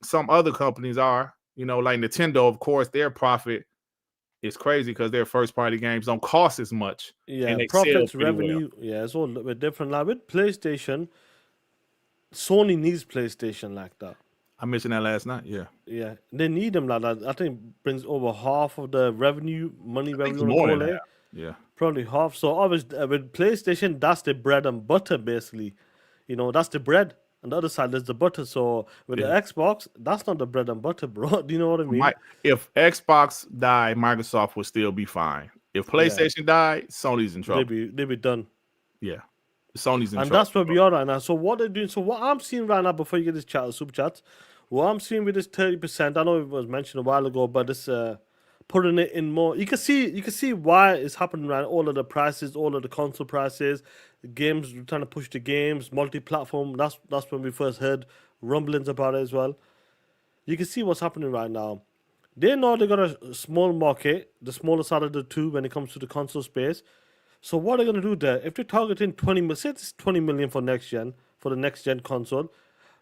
Some other companies are, you know, like Nintendo, of course, their profit is crazy because their first party games don't cost as much. Yeah, and they profits, sell pretty well. revenue, yeah, it's all a bit different. Like with PlayStation, Sony needs PlayStation like that. I mentioned that last night. Yeah. Yeah, they need them like that. I think brings over half of the revenue, money I think revenue it's on more call than it. that. Yeah. Probably half. So obviously with PlayStation, that's the bread and butter basically. You know, that's the bread. On the other side, there's the butter. So with the Yeah. Xbox, that's not the bread and butter, bro. Do you know what I mean? If Xbox died, Microsoft would still be fine. If PlayStation died, Sony's in trouble. They be done. Yeah. Sony's in And trouble. that's where we are right now. So what they're doing, so what I'm seeing right now, before you get this chat, super chat, what I'm seeing with this 30%, I know it was mentioned a while ago, but it's putting it in more. You can see why it's happening right. All of the prices, all of the console prices, games, we're trying to push the games, multi-platform. That's when we first heard rumblings about it as well. You can see what's happening right now. They know they got a small market, the smallest out of the two when it comes to the console space. So what they're gonna do there? If they're targeting 20 million, say it's 20 million for next gen, for the next gen console,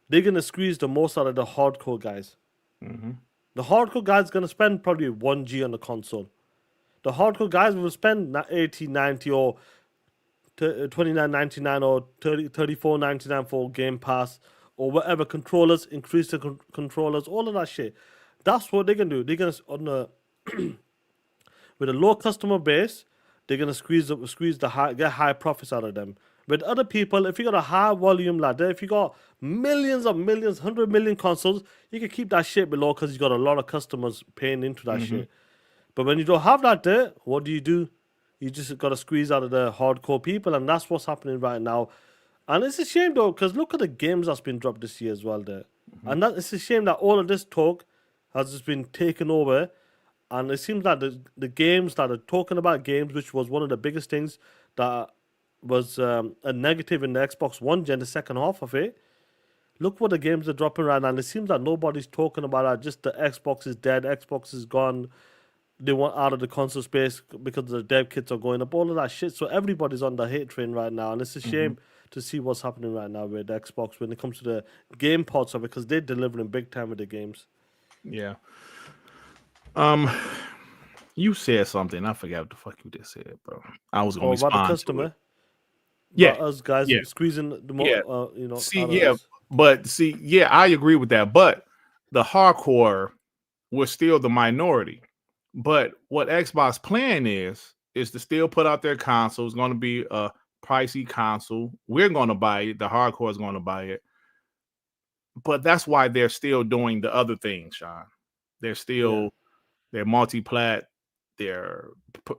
they're gonna squeeze the most out of the hardcore guys. The hardcore guys gonna spend probably 1G on the console. The hardcore guys will spend 80, 90 or 29.99 or 34.99 for Game Pass or whatever controllers, increase the controllers, all of that shit. That's what they're gonna do. They're gonna on the with a low customer base, they're gonna squeeze the high, get high profits out of them. With other people, if you got a high volume ladder, if you got millions of millions, 100 million consoles, you can keep that shit below because you got a lot of customers paying into that shit. But when you don't have that there, what do? You just got to squeeze out of the hardcore people, and that's what's happening right now. And it's a shame though, because look at the games that's been dropped this year as well there. And it's a shame that all of this talk has just been taken over. And it seems like the games that are talking about games, which was one of the biggest things that was a negative in the Xbox One gen, the second half of it. Look what the games are dropping right now. And it seems like nobody's talking about that. Just the Xbox is dead, Xbox is gone. They want out of the console space because the dev kits are going up, all of that shit. So everybody's on the hate train right now. And it's a shame to see what's happening right now with Xbox when it comes to the game parts of it, because they're delivering big time with the games. Yeah. You said something. I forgot what the fuck you just said, bro. I was gonna respond about the to customer. it. Yeah, About us guys squeezing the more, See, out of yeah, us. but see, yeah, I agree with that. But the hardcore was still the minority. But what Xbox plan is to still put out their console. It's going to be a pricey console. We're going to buy it. The hardcore is going to buy it. But that's why they're still doing the other things, Sean. They're still they're multi-plat. They're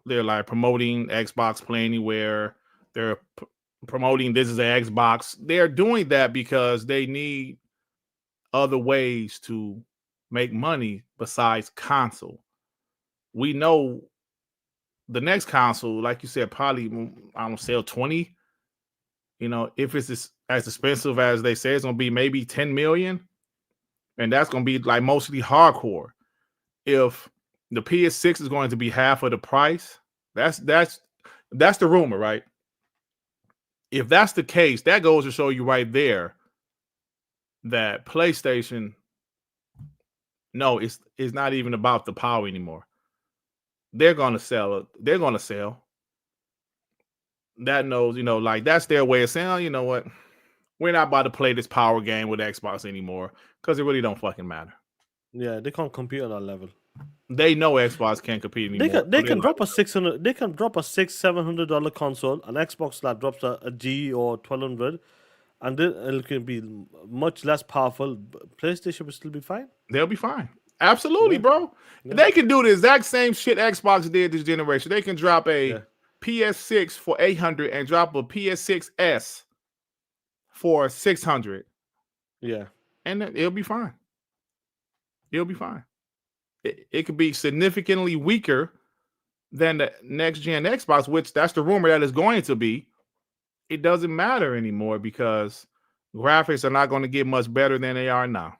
like promoting Xbox Play Anywhere. They're promoting this is an Xbox. They're doing that because they need other ways to make money besides console. We know the next console, like you said, probably I don't sell 20. You know, if it's as expensive as they say, it's gonna be maybe 10 million, and that's gonna be like mostly hardcore. If the PS6 is going to be half of the price, that's the rumor, right? If that's the case, that goes to show you right there that PlayStation, no, it's not even about the power anymore. They're gonna sell it. They're gonna sell. That knows, like that's their way of saying, oh, you know what? We're not about to play this power game with Xbox anymore because it really don't fucking matter. Yeah, they can't compete on that level. They know Xbox can't compete anymore. They can drop a $700 console, an Xbox that drops a G or 1200, and then it can be much less powerful. PlayStation will still be fine. They'll be fine. Absolutely, bro. They can do the exact same shit Xbox did this generation. They can drop a PS6 for $800 and drop a PS6S for $600. Yeah. And it'll be fine. It'll be fine. It could be significantly weaker than the next gen Xbox, which that's the rumor that is going to be. It doesn't matter anymore because graphics are not going to get much better than they are now.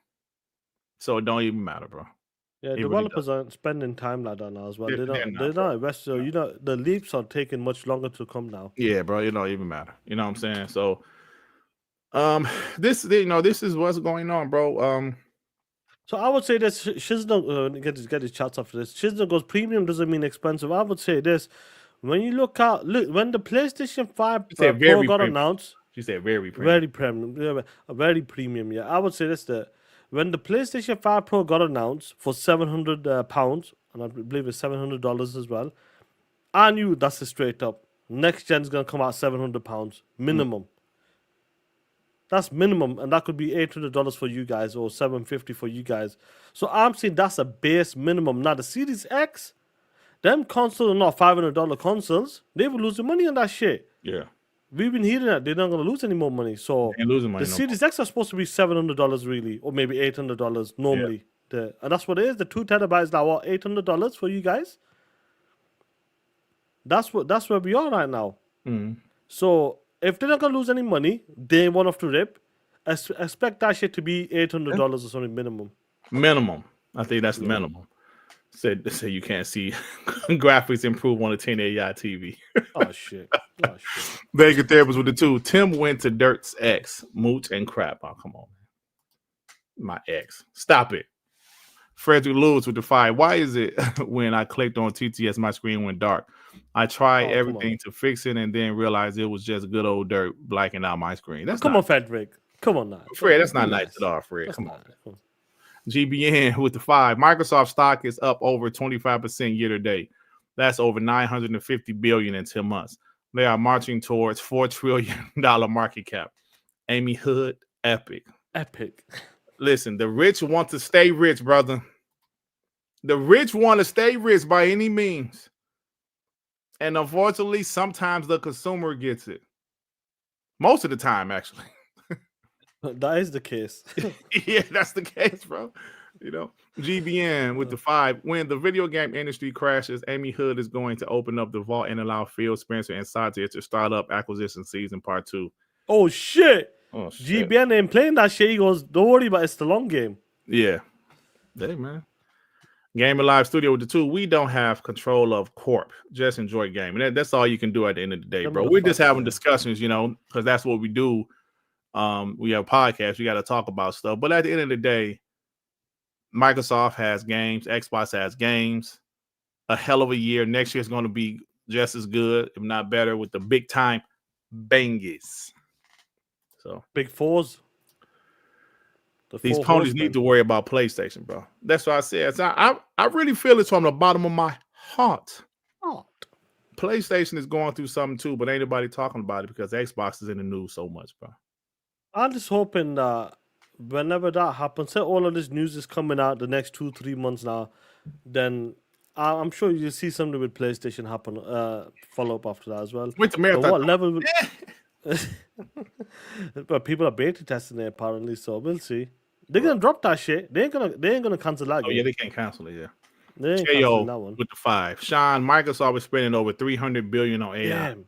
So it don't even matter, bro. Yeah, developers aren't spending time like that now as well. They're not invested. So, the leaps are taking much longer to come now. Yeah, bro, it don't even matter. You know what I'm saying? So this is what's going on, bro. So I would say this, Shizno, get his chats after this. Shizno goes, premium doesn't mean expensive. I would say this, when you look when the PlayStation 5 Pro got announced. She said very premium. Very premium. Yeah, very premium, yeah. I would say this, when the PlayStation 5 Pro got announced for £700, and I believe it's $700 as well, I knew that's a straight up. Next gen's going to come out £700 minimum. That's minimum, and that could be $800 for you guys or $750 for you guys. So I'm saying that's a base minimum. Now the Series X, them consoles are not $500 consoles. They were losing money on that shit. Yeah, we've been hearing that they're not going to lose any more money. So the Series X are supposed to be $700 really, or maybe $800 normally. Yeah. And that's what it is. The 2 terabytes now, what, $800 for you guys? That's where we are right now. So if they're not going to lose any money, day one off the rip, expect that shit to be $800 or something minimum. Minimum. I think that's the minimum. Said you can't see graphics improve on a 1080i TV. Oh shit. Vega Therapist with the 2. Tim went to Dirt's X. Mooch and crap. Oh, come on. My ex. Stop it. Frederick Lewis with the 5. Why is it when I clicked on TTS, my screen went dark? I tried everything to fix it and then realized it was just good old dirt blacking out my screen. Come on, Frederick. Come on now. Fred, that's not nice at all, Fred. Come on. GBN with the 5. Microsoft stock is up over 25% year to date. That's over $950 billion in 10 months. They are marching towards $4 trillion market cap. Amy Hood, epic. Listen, the rich want to stay rich, brother. The rich want to stay rich by any means. And unfortunately, sometimes the consumer gets it. Most of the time, actually. That is the case. Yeah, that's the case, bro. GBN with the 5. When the video game industry crashes, Amy Hood is going to open up the vault and allow Phil Spencer and Satya to start up acquisition season part 2. Oh shit. GBN ain't playing that shit. He goes, don't worry about it. It's the long game. Yeah. Hey, man. Gamer Live Studio with the 2. We don't have control of Corp. Just enjoy gaming. That's all you can do at the end of the day, bro. We're just having discussions, because that's what we do. We have podcasts. We got to talk about stuff. But at the end of the day, Microsoft has games. Xbox has games. A hell of a year. Next year is going to be just as good, if not better, with the big time bangies. So big fours. These ponies need to worry about PlayStation, bro. That's what I said. I really feel it from the bottom of my heart. PlayStation is going through something too, but ain't nobody talking about it because Xbox is in the news so much, bro. I'm just hoping that whenever that happens, say all of this news is coming out the next 2-3 months now, then I'm sure you'll see something with PlayStation happen. Follow up after that as well. With the marathon. What level? But people are beta testing it apparently, so we'll see. They're gonna drop that shit. They ain't gonna cancel that. Oh yeah, they can't cancel it. Yeah. They ain't canceling that one. With the 5. Sean, Microsoft is spending over $300 billion on AI. Damn.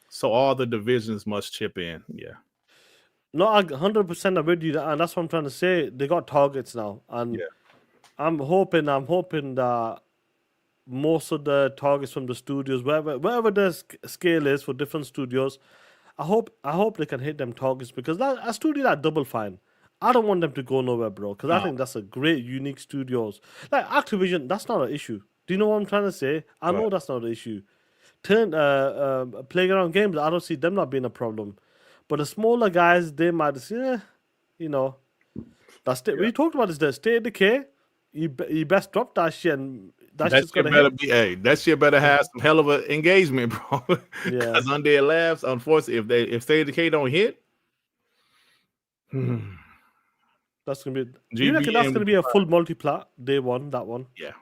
So all the divisions must chip in. Yeah. No, I 100% agree with you, and that's what I'm trying to say. They got targets now, and I'm hoping that most of the targets from the studios, wherever the scale is for different studios, I hope they can hit them targets because a studio like Double Fine, I don't want them to go nowhere, bro. Because I think that's a great, unique studios. Like Activision, that's not an issue. Do you know what I'm trying to say? I know that's not an issue. Playground Games, I don't see them not being a problem. But the smaller guys, they might say, that's we talked about this. The State of Decay, you best drop that shit, and that That shit's shit gonna better hit. be. Hey, that shit better have some hell of an engagement, bro. Yeah. Because Undead Labs, unfortunately, if State of Decay don't hit, That's gonna be. You reckon that's gonna be a full multiplat day one? That one. yeah.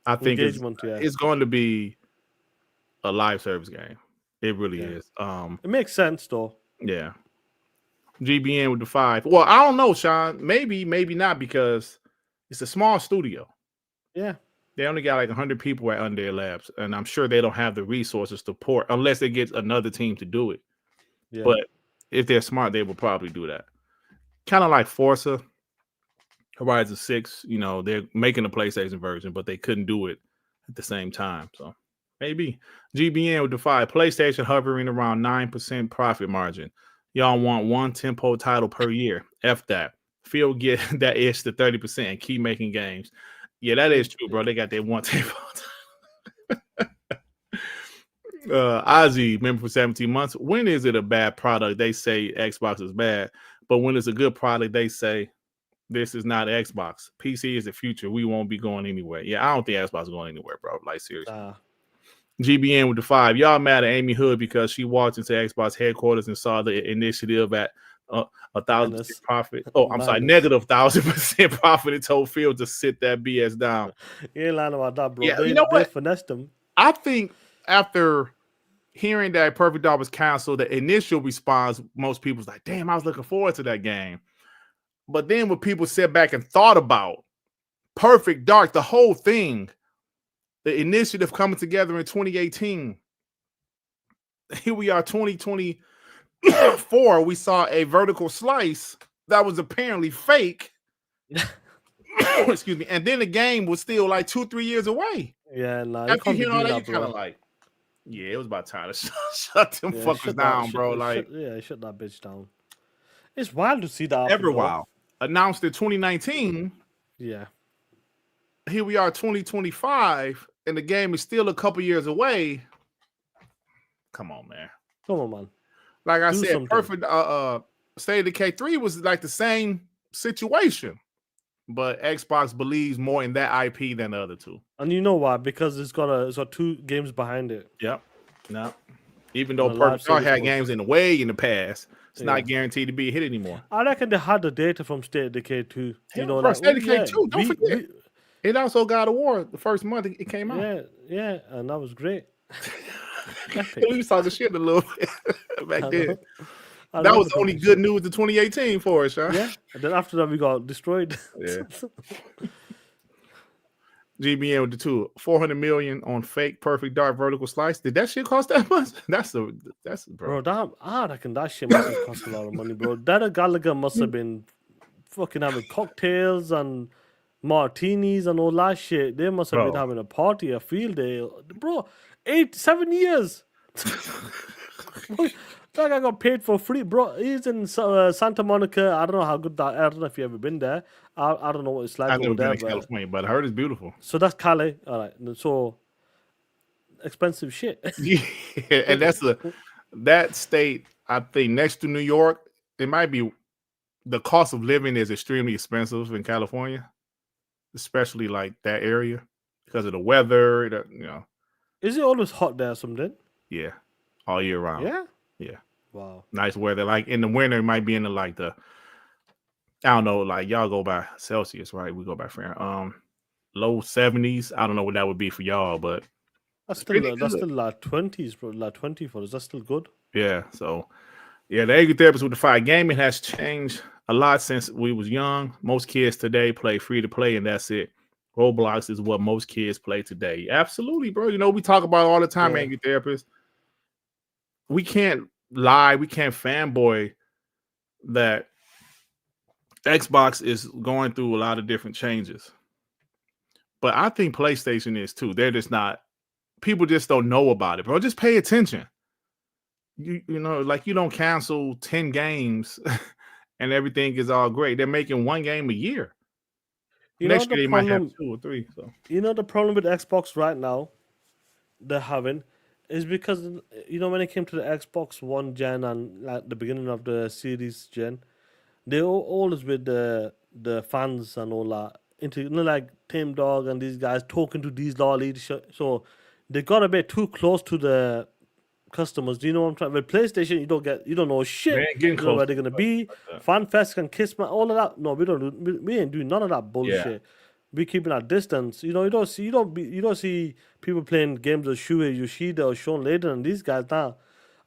I think Engagement, yeah. it's going to be a live service game. It really Yeah. is. It makes sense though. Yeah. GBN with the 5. Well, I don't know, Sean. Maybe not, because it's a small studio. Yeah. They only got like 100 people at Undead Labs, and I'm sure they don't have the resources to port unless they get another team to do it. Yeah. But if they're smart, they will probably do that. Kind of like Forza Horizon 6, they're making a PlayStation version, but they couldn't do it at the same time. So maybe GBN with the 5. PlayStation hovering around 9% profit margin. Y'all want one tempo title per year. F that. Phil get that itch to 30% and keep making games. Yeah, that is true, bro. They got that one tempo Ozzy, member for 17 months. When is it a bad product? They say Xbox is bad. But when it's a good product, they say this is not Xbox. PC is the future. We won't be going anywhere. Yeah, I don't think Xbox is going anywhere, bro. Like, seriously. GBN with the 5. Y'all mad at Amy Hood because she walked into Xbox headquarters and saw the initiative at 1,000% profit. Oh, I'm sorry, negative 1,000% profit, and told Phil to sit that BS down. You ain't lying about that, bro. Yeah, They finessed them. I think after hearing that Perfect Dark was canceled, the initial response, most people's like, damn, I was looking forward to that game. But then when people sat back and thought about Perfect Dark, the whole thing, the initiative coming together in 2018, here we are, 2024, we saw a vertical slice that was apparently fake. Excuse me. And then the game was still like 2-3 years away. Yeah, nah, after you hear all that, you kind of like, yeah, it was about time to shut them fuckers down, bro. Like, shut that bitch down. It's wild to see that. Ever wild. Announced in 2019. Yeah. Here we are, 2025, and the game is still a couple years away. Come on, man. Come on, man. Like I said, something. Perfect State of Decay 3 was like the same situation. But Xbox believes more in that IP than the other two. And you know why? Because it's got 2 games behind it. Yep. No. Even though Perfect Dark had games in the past, it's not guaranteed to be a hit anymore. I reckon they had the data from State of Decay 2. State of Decay 2, don't forget. It also got a war the first month it came out. Yeah, and that was great. We saw the shit a little bit back then. That was only good news in 2018 for us, huh? Yeah, and then after that we got destroyed. Yeah. GBN with the 2, 400 million on fake Perfect Dark vertical slice. Did that shit cost that much? That's bro. I reckon that shit must have cost a lot of money, bro. That Gallagher must have been fucking having cocktails and martinis and all that shit. They must have been having a party, a field day, bro. 7 years. That guy got paid for free, bro. He's in Santa Monica. I don't know how good that. I don't know if you've ever been there. I don't know what it's like I've never over been there, to California, but I heard it's beautiful. So that's Cali. All right. So expensive shit. Yeah, and that state. I think next to New York, it might be. The cost of living is extremely expensive in California, especially like that area because of the weather. Is it always hot there? Something? Yeah, all year round. Yeah. Yeah. Wow. Nice weather. Like in the winter, it might be in the I don't know, like y'all go by Celsius, right? We go by Fahrenheit. Low 70s. I don't know what that would be for y'all, but that's still like 20s, bro. Like 20 for us. That's still good. Yeah. So yeah, the Angry Therapist with the Fire gaming has changed a lot since we was young. Most kids today play free to play, and that's it. Roblox is what most kids play today. Absolutely, bro. We talk about it all the time, Angry Therapist. We can't lie. We can't fanboy that Xbox is going through a lot of different changes. But I think PlayStation is too. They're just not. People just don't know about it, bro. Just pay attention. You don't cancel 10 games and everything is all great. They're making 1 game a year. Next year they might have 2 or 3. So the problem with Xbox right now they're having is because when it came to the Xbox One gen and at the beginning of the Series gen, they were always with the the fans and all that into, you know, like Tim Dog and these guys talking to these law leadership. So they got a bit too close to the customers. Do you know what I'm trying? With PlayStation, you don't know shit. They ain't getting You don't know where close they're gonna be. that. FanFest can kiss my all of that. No, we don't do. We ain't doing none of that bullshit. We keeping our distance. You know, you don't see people playing games with Shuhei Yoshida or Sean Layden and these guys now.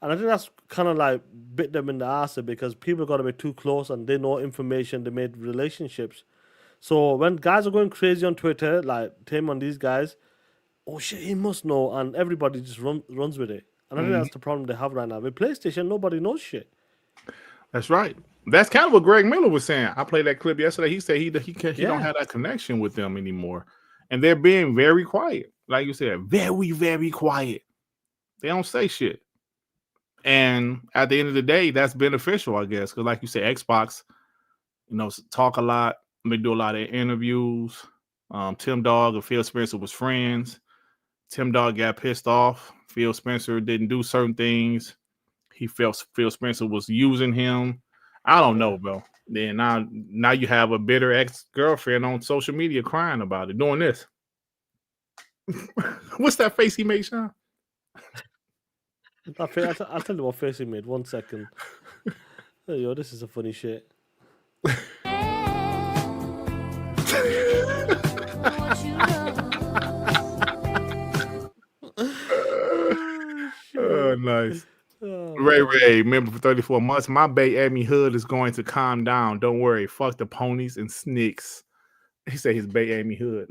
And I think that's kind of like bit them in the ass because people got to be too close and they know information. They made relationships. So when guys are going crazy on Twitter, like Tim and these guys, oh shit, he must know, and everybody just runs with it. And I think that's the problem they have right now. With PlayStation, nobody knows shit. That's right. That's kind of what Greg Miller was saying. I played that clip yesterday. He said he Yeah. don't have that connection with them anymore, and they're being very quiet. Like you said, very, very quiet. They don't say shit. And at the end of the day, that's beneficial, I guess, because like you said, Xbox, you know, talk a lot. They do a lot of interviews. Tim Dog and Phil Spencer was friends. Tim Dog got pissed off. Phil Spencer didn't do certain things. He felt Phil Spencer was using him. I don't know, bro. Then now you have a bitter ex-girlfriend on social media crying about it, doing this. What's that face he made, Sean? I'll tell you what face he made. 1 second. Hey, yo, this is a funny shit. Oh, nice. Ray, member for 34 months. My Bay Amy hood is going to calm down. Don't worry. Fuck the ponies and snicks. He said his Bay Amy hood.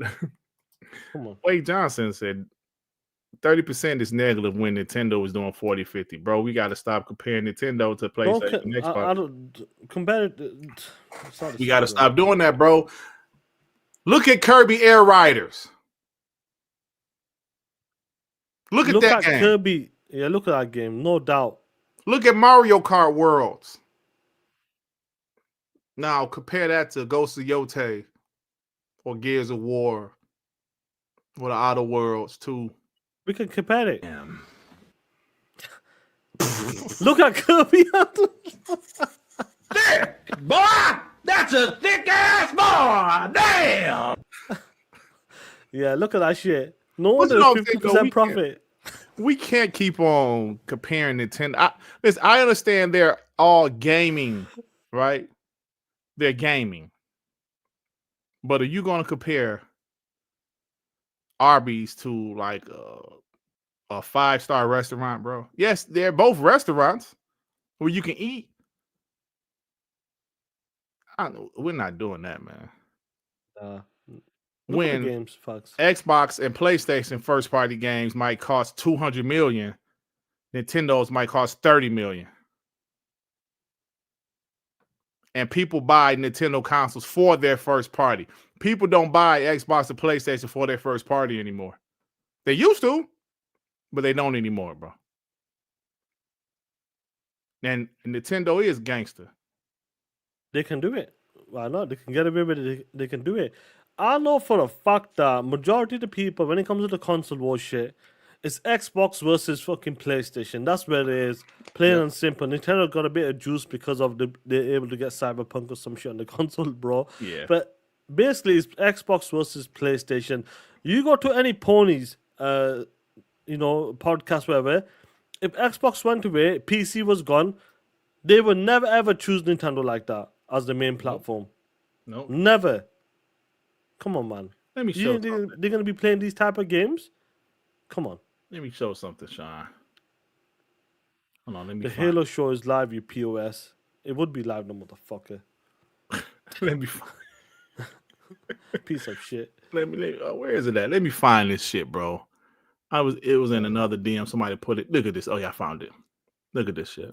Come on. Wade Johnson said 30% is negative when Nintendo is doing 40-50. Bro, we got to stop comparing Nintendo to PlayStation and Xbox. I don't compare it. We got to stop doing that, bro. Look at Kirby Air Riders. Look at that game. Kirby. Yeah, look at that game. No doubt. Look at Mario Kart Worlds. Now compare that to Ghost of Yote or Gears of War or the Outerworlds too. We can compare it. Look at Kirby. Boy, that's a thick ass boy. Damn. Yeah, look at that shit. No What's wonder wrong, 50% profit. We can't keep on comparing Nintendo. I understand they're all gaming, right? They're gaming. But are you going to compare Arby's to like a 5-star restaurant, bro? Yes, they're both restaurants where you can eat. We're not doing that, man. Look at When the games, fucks. Xbox and PlayStation first-party games might cost $200 million, Nintendo's might cost $30 million. And people buy Nintendo consoles for their first party. People don't buy Xbox and PlayStation for their first party anymore. They used to, but they don't anymore, bro. And Nintendo is gangster. They can do it. Why not? They can get away with it. They can do it. I know for a fact that majority of the people, when it comes to the console war shit, it's Xbox versus fucking PlayStation. That's where it is. Plain and simple. Nintendo got a bit of juice because of they're able to get Cyberpunk or some shit on the console, bro. Yeah. But basically, it's Xbox versus PlayStation. You go to any ponies, podcast, whatever. If Xbox went away, PC was gone, they would never ever choose Nintendo like that as the main platform. Nope. Never. Come on, man. Let me show They're going to be playing these type of games? Come on. Let me show something, Sean. Hold on, let me The Halo show is live, you POS. It would be live, no motherfucker. Let me find. Piece of shit. Where is it at? Let me find this shit, bro. It was in another DM. Somebody put it. Look at this. Oh yeah, I found it. Look at this shit.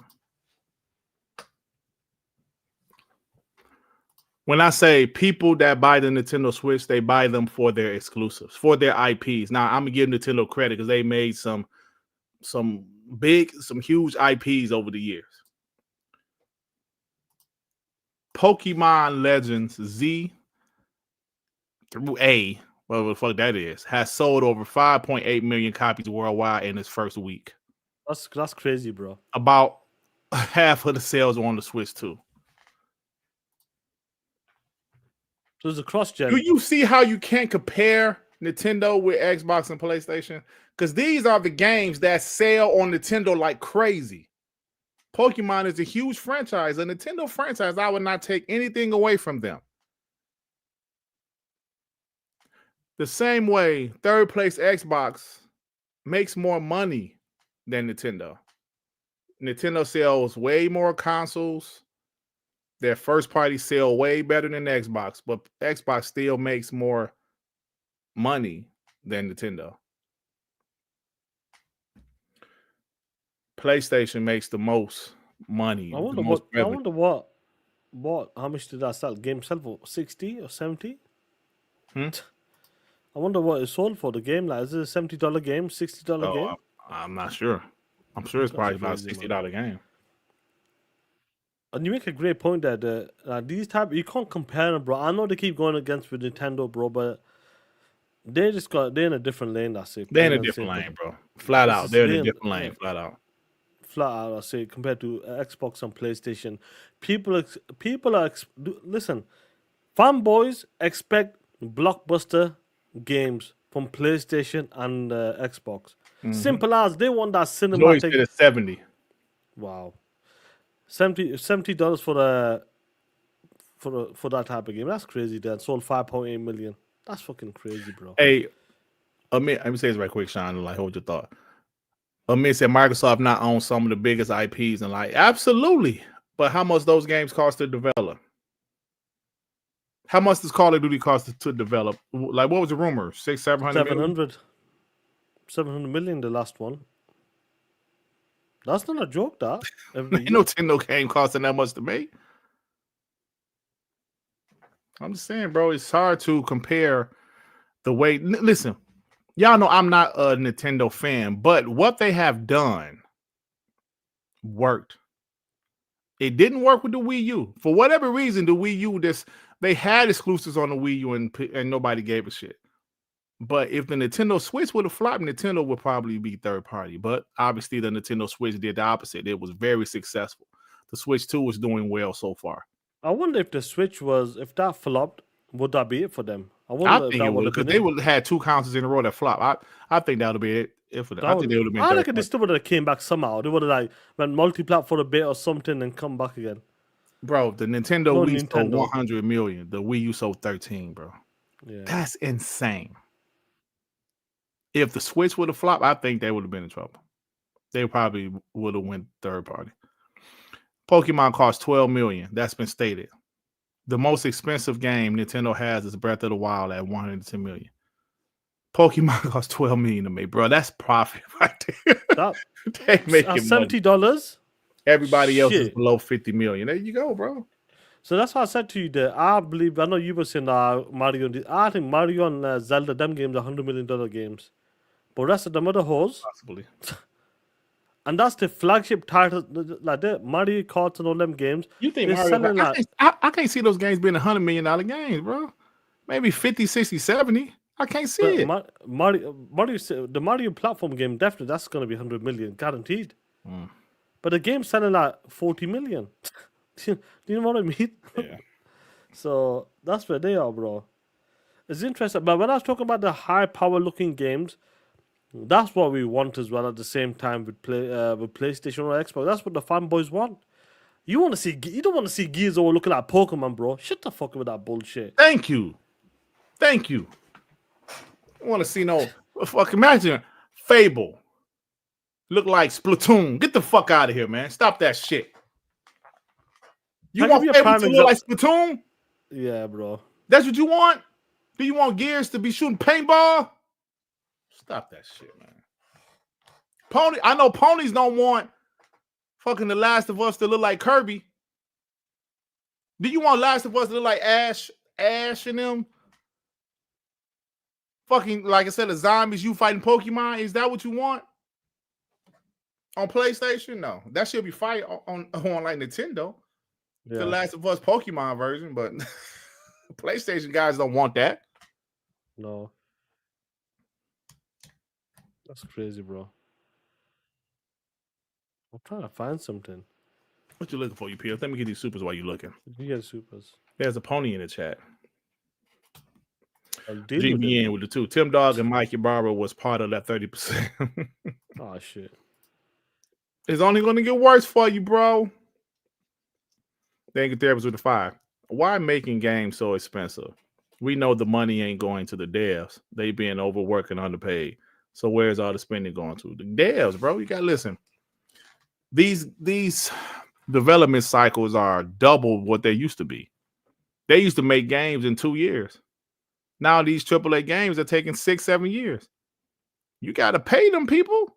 When I say people that buy the Nintendo Switch, they buy them for their exclusives, for their IPs. Now I'm gonna give Nintendo credit because they made some huge IPs over the years. Pokemon Legends Z through A, whatever the fuck that is, has sold over 5.8 million copies worldwide in its first week. That's crazy, bro. About half of the sales are on the Switch too. So it's a cross-gen. Do you see how you can't compare Nintendo with Xbox and PlayStation? Because these are the games that sell on Nintendo like crazy. Pokemon is a huge franchise. A Nintendo franchise, I would not take anything away from them. The same way, third place Xbox makes more money than Nintendo. Nintendo sells way more consoles. Their first party sell way better than Xbox, but Xbox still makes more money than Nintendo. PlayStation makes the most money. I wonder what how much did that sell? Game sell for 60 or 70? I wonder what it sold for the game. Like, is it a $70 game, $60 game? I'm not sure. I'm sure it's probably about a $60 game. And you make a great point that these type you can't compare them, bro. I know they keep going against with Nintendo, bro, but they're in a different lane. That's it. They're in a different lane, bro. Flat out, they're in a different lane. Flat out. I say, compared to Xbox and PlayStation, listen. Fanboys expect blockbuster games from PlayStation and Xbox. Simple as they want that cinematic. Joyce did a 70. Wow, $70 for that type of game. That's crazy. Then sold 5.8 million. That's fucking crazy, bro. Hey, Amit, let me say this right quick, Sean. Like, hold your thought. Amit said Microsoft not own some of the biggest IPs and like absolutely, but how much those games cost to develop? How much does Call of Duty cost to develop? Like, what was the rumor? 700 million, the last one. That's not a joke, that. Ain't no Nintendo game costing that much to make. I'm just saying, bro, it's hard to compare the way. Listen, y'all know I'm not a Nintendo fan, but what they have done worked. It didn't work with the Wii U. For whatever reason, the Wii U, they had exclusives on the Wii U and nobody gave a shit. But if the Nintendo Switch would have flopped, Nintendo would probably be third party. But obviously, the Nintendo Switch did the opposite. It was very successful. The Switch 2 is doing well so far. I wonder if the Switch if that flopped, would that be it for them? I think it would, because they would have had two consoles in a row that flopped. I think that would be it for them. I think they would have been. I reckon they still would have came back somehow. They would have like went multi-plat for a bit or something and come back again. Bro, the Nintendo Wii sold 100 million. The Wii U sold 13, bro. Yeah. That's insane. If the Switch would have flopped, I think they would have been in trouble. They probably would have went third party. Pokemon cost 12 million. That's been stated. The most expensive game Nintendo has is Breath of the Wild at 110 million. Pokemon costs 12 million to make, bro. That's profit right there. They make it $70. Everybody else is below 50 million. There you go, bro. So that's why I said to you that I know you were saying Mario. I think Mario and Zelda, them games are $100 million games. But rest of them other hoes. Possibly. And that's the flagship title, like the Mario Kart and all them games. You think Mario? I can't see those games being $100 million games, bro. Maybe 50, 60, 70. I can't see it. The Mario platform game, definitely, that's going to be 100 million, guaranteed. But the game's selling like 40 million. Do you know what I mean? Yeah. So that's where they are, bro. It's interesting. But when I was talking about the high power looking games, that's what we want as well at the same time with PlayStation or Xbox. That's what the fanboys want. You don't want to see Gears or looking like Pokemon, bro. Shut the fuck up with that bullshit. Thank you. I want to see no fuck. Imagine Fable look like Splatoon. Get the fuck out of here, man. Stop that shit. You want Fable to look like Splatoon? Yeah, bro. That's what you want? Do you want Gears to be shooting paintball? Stop that shit, man. I know ponies don't want fucking The Last of Us to look like Kirby. Do you want Last of Us to look like Ash and them? Fucking, like I said, the zombies, you fighting Pokemon. Is that what you want? On PlayStation? No. That should be fight on like Nintendo. Yeah. The Last of Us Pokemon version, but PlayStation guys don't want that. No. That's crazy, bro. I'm trying to find something. What you looking for, you Peter? Let me get these supers while you looking. You get supers. There's a pony in the chat. I'll deal with GBN it. with the two. Tim Dog and Mikey Barber was part of that 30%. Oh shit. It's only going to get worse for you, bro. Thank you, therapist with the 5. Why making games so expensive? We know the money ain't going to the devs. They being overworked and underpaid. So where's all the spending going to? The devs, bro. You got to listen. These development cycles are double what they used to be. They used to make games in 2 years. Now these AAA games are taking 6-7 years. You got to pay them people.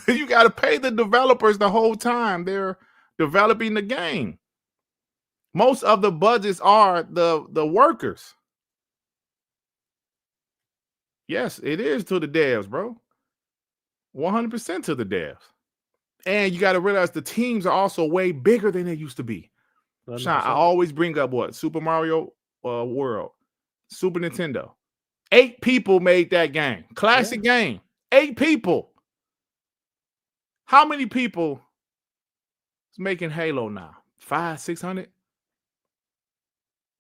You got to pay the developers the whole time they're developing the game. Most of the budgets are the workers. Yes, it is to the devs, bro. 100% to the devs. And you got to realize the teams are also way bigger than they used to be. Sean, I always bring up what? Super Mario World, Super Nintendo. 8 people made that game. Classic game. 8 people. How many people is making Halo now? 500-600?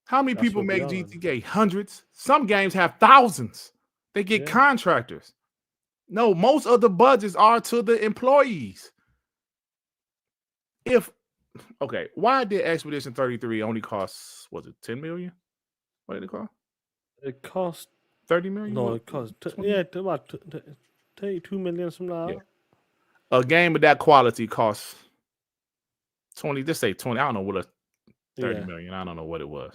How many people make GTA? Hundreds. Some games have thousands. They get contractors. No, most of the budgets are to the employees. Why did Expedition 33 only cost, was it 10 million? What did it cost? It cost 30 million? No, it cost about 32 million, something like that. A game of that quality costs 20, just say 20. I don't know what a 30 million. I don't know what it was.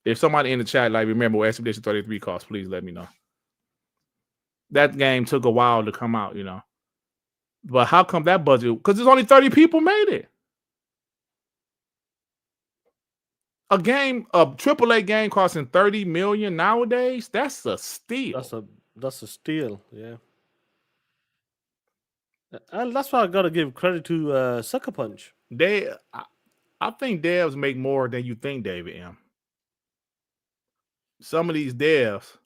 If somebody in the chat remember what Expedition 33 cost, please let me know. That game took a while to come out, But how come that budget? Because there's only 30 people made it. A AAA game costing 30 million nowadays, that's a steal. That's a steal, yeah. And that's why I gotta give credit to Sucker Punch. I think devs make more than you think, David M. Some of these devs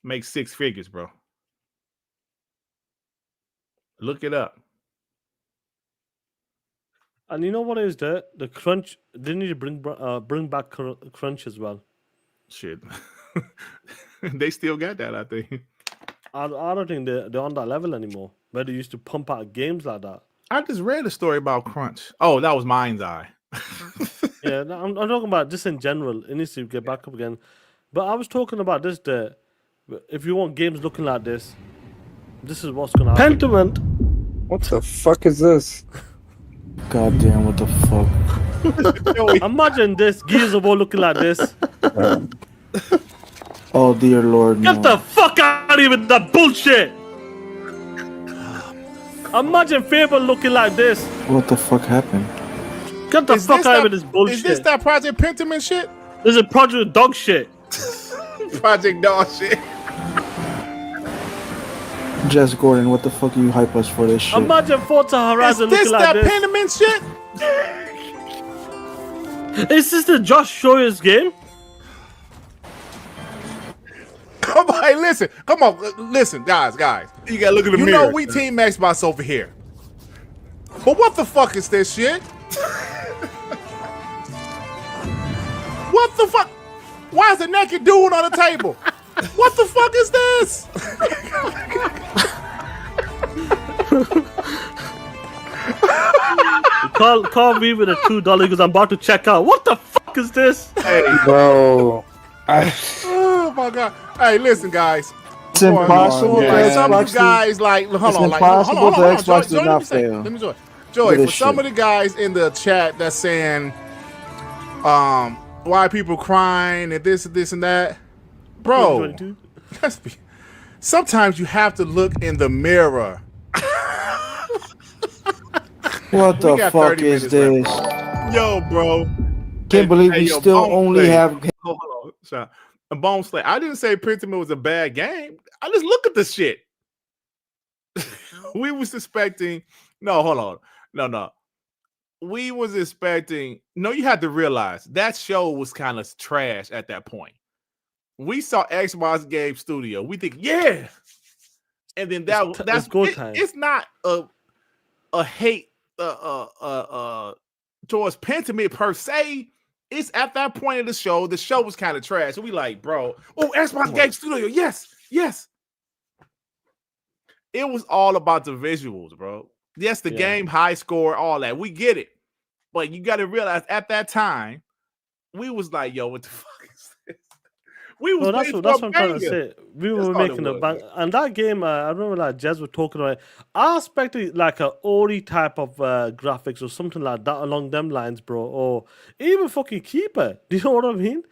make 6 figures, bro. Look it up. And you know what is the crunch? They need to bring back crunch as well. Shit, they still got that. I think. I don't think they're on that level anymore. Where they used to pump out games like that. I just read a story about crunch. Oh, that was Mind's Eye. Yeah, I'm talking about just in general. It needs to get back up again. But I was talking about this. If you want games looking like this is what's gonna happen. Pentiment. What the fuck is this? Goddamn! What the fuck? Imagine this Gears of War looking like this. Oh dear Lord! Get the fuck out of here with that bullshit. Imagine Fable looking like this. What the fuck happened? Get the fuck out of this bullshit. Is this that Project Pentiment shit? This is Project Dog shit. Project Dog shit. Jess Gordon, what the fuck you hype us for this shit? Imagine Forza Horizon looking like this. Is this that Pentiment shit? Is this the Josh Schroeder's game? Come on, hey, listen. Come on, listen, guys. You gotta look at the mirror. You know we Team Xbox over here. But what the fuck is this shit? What the fuck? Why is a naked dude on the table? What the fuck is this? Call me with a $2 because I'm about to check out. What the fuck is this? Hey, bro. Oh my god. Hey, listen, guys. It's impossible for Xbox to... guys, hold on. Impossible for Xbox to not fail. Let me do it. Joey, for some of the guys in the chat that's saying, why people crying and this and that, bro. Sometimes you have to look in the mirror. What the fuck is this? Yo, bro. Can't believe we still only have. Hold on, Sean. A Bone Slay. I didn't say Pentiment was a bad game. I just look at the shit. We was expecting. No, hold on. No. We was expecting. No, you had to realize that show was kind of trash at that point. We saw Xbox Game Studio. We think, yeah. And then that's go time. It's not a hate towards Pentiment per se. it's at that point of the show was kind of trash. And we like, bro, oh, Xbox Game Studio, yes. It was all about the visuals, bro. Yes, the game, high score, all that. We get it. But you got to realize at that time, we was like, yo, what the fuck is this? We was that's what I'm trying to say. We were making a bang. And that game, I remember like Jez was talking about it. I expected like a Ori type of graphics or something like that along them lines, bro. Or even fucking Keeper. Do you know what I mean?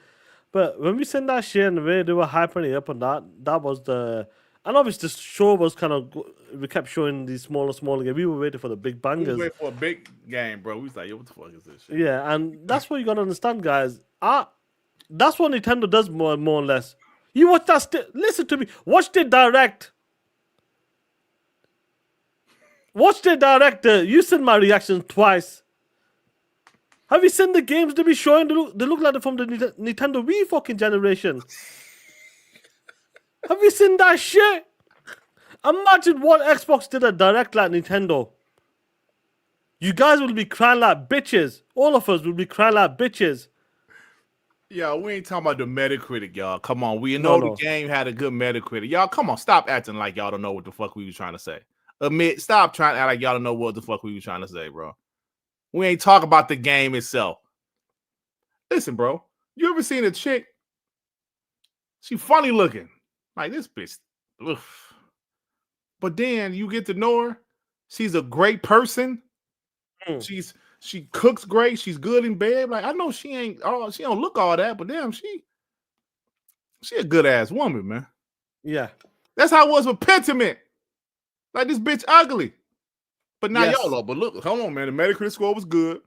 But when we sent that shit and the way they were hyping it up and that was the... And obviously the show was kind of... We kept showing these smaller games. We were waiting for the big bangers. We were waiting for a big game, bro. We was like, yo, what the fuck is this shit? Yeah, and that's what you got to understand, guys. That's what Nintendo does more or less. You watch that... Listen to me. Watch the direct. Watch the direct. You sent my reaction twice. Have you seen the games they be showing? They look like they're from the Nintendo Wii fucking generation. Have you seen that shit? Imagine what Xbox did a direct like Nintendo. You guys will be crying like bitches. All of us will be crying like bitches. Yeah, we ain't talking about the Metacritic, y'all. Come on. We know the game had a good Metacritic. Y'all, come on. Stop acting like y'all don't know what the fuck we was trying to say. Stop trying to act like y'all don't know what the fuck we was trying to say, bro. We ain't talking about the game itself. Listen, bro. You ever seen a chick? She funny looking. Like this bitch. Oof. But then you get to know her. She's a great person. She cooks great. She's good in bed. Like I know she don't look all that, but damn, she a good ass woman, man. Yeah. That's how it was with Pentiment. Like this bitch ugly. But now y'all know. But look, hold on, man. The Metacritic score was good.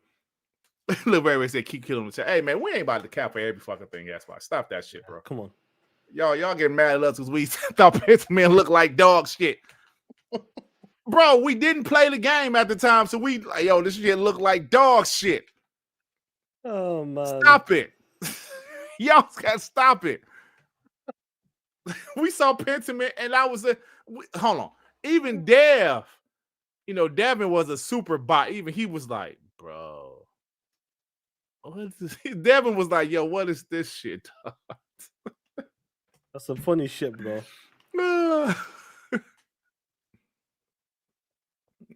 Look, Ray said keep killing the chat. Hey man, we ain't about to cap for every fucking thing. That's why. Stop that shit, bro. Come on. Y'all getting mad at us because we thought Pentiment looked like dog shit. Bro, we didn't play the game at the time, so we like, yo, this shit look like dog shit. Oh man. Stop it. Y'all gotta stop it. We saw Pentiment and I was hold on. Even Dev, Devin was a super bot. Even he was like, bro. What is this? Devin was like, yo, what is this shit? That's some funny shit, bro.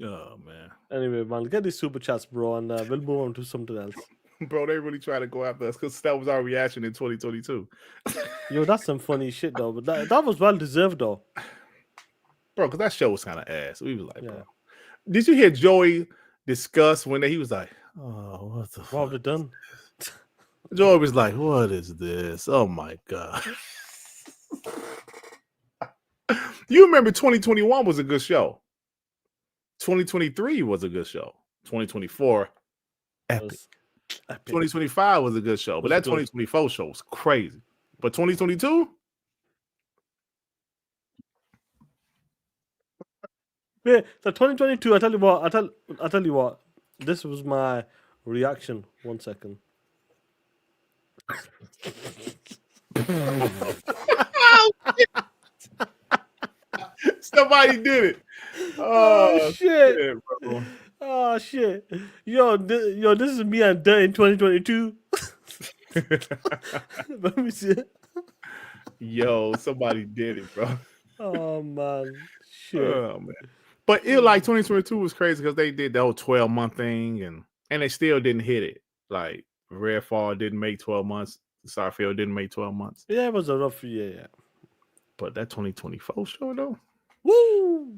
Oh man. Anyway, man, get these super chats, bro, and we'll move on to something else. Bro, they really try to go after us because that was our reaction in 2022. Yo, that's some funny shit though. But that was well deserved though. Bro, because that show was kind of ass. We was like, bro. Did you hear Joey discuss when he was like, oh, what the fuck? What have they done? Joey was like, what is this? Oh my God. You remember 2021 was a good show. 2023 was a good show. 2024, epic. 2025 was a good show, but that 2024 show was crazy. But 2022, yeah. So 2022, I tell you what. This was my reaction. 1 second. Somebody did it. Oh shit, bro. Oh shit. Yo, this is me and Dirt in 2022. Let me see it. Yo, somebody did it, bro. Oh man. Shit. Oh man. But it like 2022 was crazy because they did the whole 12-month thing and they still didn't hit it. Like Redfall didn't make 12 months. Starfield didn't make 12 months. Yeah, it was a rough year, yeah. But that 2024 show though. Woo!